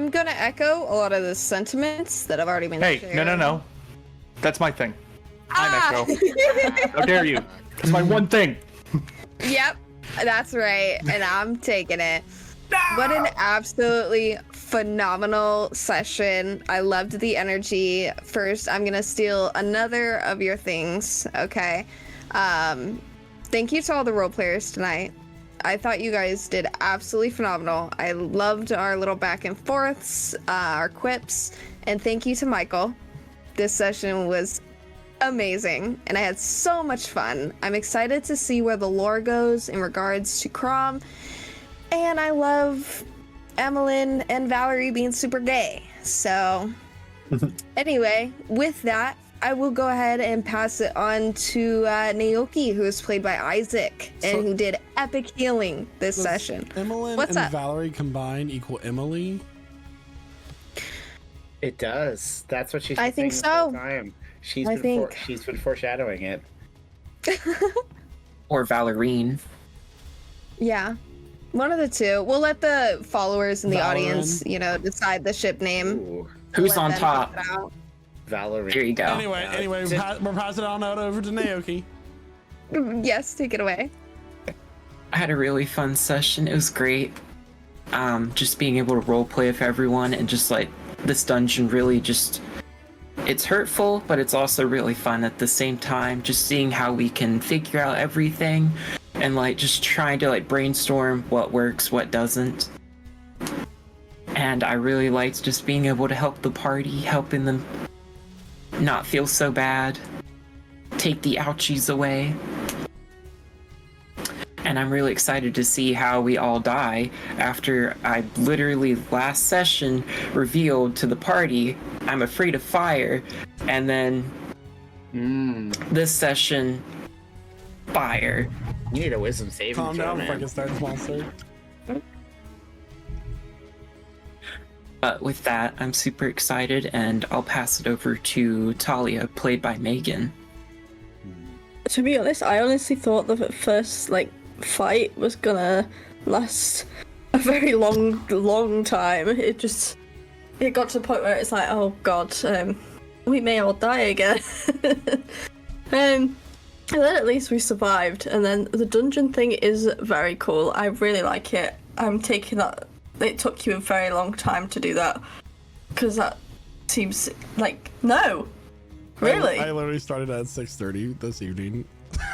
gonna echo a lot of the sentiments that have already been shared. Hey, no. That's my thing. I'm echo. How dare you? That's my one thing. Yep, that's right, and I'm taking it. What an absolutely phenomenal session. I loved the energy. First, I'm gonna steal another of your things, okay? thank you to all the role players tonight. I thought you guys did absolutely phenomenal. I loved our little back and forths, our quips, and thank you to Michael. This session was amazing, and I had so much fun. I'm excited to see where the lore goes in regards to Craum, and I love Emelyne and Valerie being super gay. So, anyway, with that, I will go ahead and pass it on to Naoki, who is played by Isaac, and who did epic healing this session. Emelyne What's and up? Valerie combined equal Emily? It does. That's what she's. I think so. She's I been think- she's been foreshadowing it. Or Valerine. Yeah, one of the two. We'll let the followers in the Valerin. audience, decide the ship name. Ooh, Who's Let on them top? pick it out. Valerie. Here you go. Anyway, we're passing on out over to Naoki. Yes, take it away. I had a really fun session. It was great. Just being able to roleplay with everyone and just like this dungeon really just, it's hurtful, but it's also really fun at the same time. Just seeing how we can figure out everything and like just trying to like brainstorm what works, what doesn't. And I really liked just being able to help the party, helping them not feel so bad, take the ouchies away. And I'm really excited to see how we all die after I literally last session revealed to the party I'm afraid of fire, and then this session, fire. You need a wisdom saving Calm throw, down before I man. can start this monster. But with that, I'm super excited, and I'll pass it over to Talia, played by Megan. To be honest, I honestly thought the first fight was gonna last a very long time. It got to the point where it's like, oh god, we may all die again. And then at least we survived. And then the dungeon thing is very cool. I really like it. I'm taking that. It took you a very long time to do that, because that seems like no. Really? I literally started at 6:30 this evening.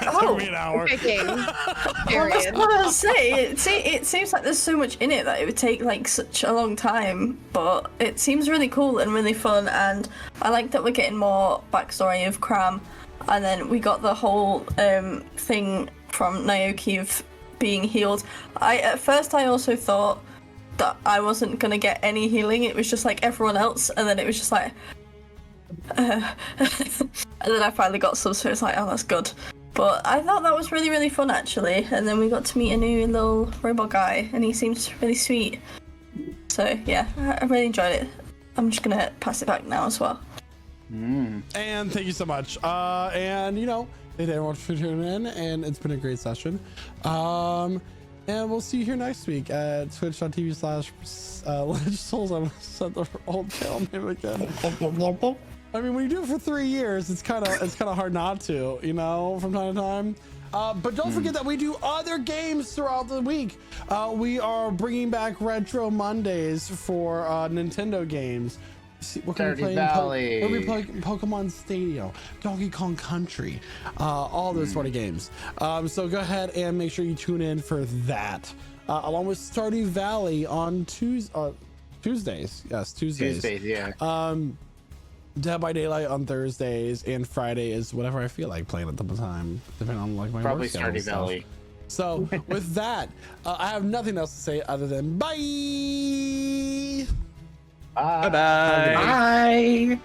Oh, took me an hour. Freaking. Well, that's Period. what I was saying. It seems like there's so much in it that it would take such a long time, but it seems really cool and really fun, and I like that we're getting more backstory of Craum, and then we got the whole thing from Naoki of being healed. At first I also thought that I wasn't gonna get any healing. It was just like everyone else, and then it was just like and then I finally got some, so it's like, oh, that's good. But I thought that was really, really fun, actually. And then we got to meet a new little robot guy, and he seems really sweet. So, yeah, I really enjoyed it. I'm just going to pass it back now as well. And thank you so much. And, thank everyone for tuning in, and it's been a great session. And we'll see you here next week at twitch.tv/Ledge Souls. I said the old channel name again. I mean, when you do it for 3 years, it's kind of hard not to, from time to time. But don't forget that we do other games throughout the week. We are bringing back Retro Mondays for Nintendo games. We're going to be playing we'll be playing Pokemon Stadium, Donkey Kong Country, all those sort of games. So go ahead and make sure you tune in for that, along with Stardew Valley on Tuesdays. Yes, Tuesdays. Yeah. Dead by Daylight on Thursdays, and Friday is whatever I feel like playing at the time, depending on my Probably work schedule and Stardew stuff. Valley. So with that, I have nothing else to say other than bye. Bye. Bye.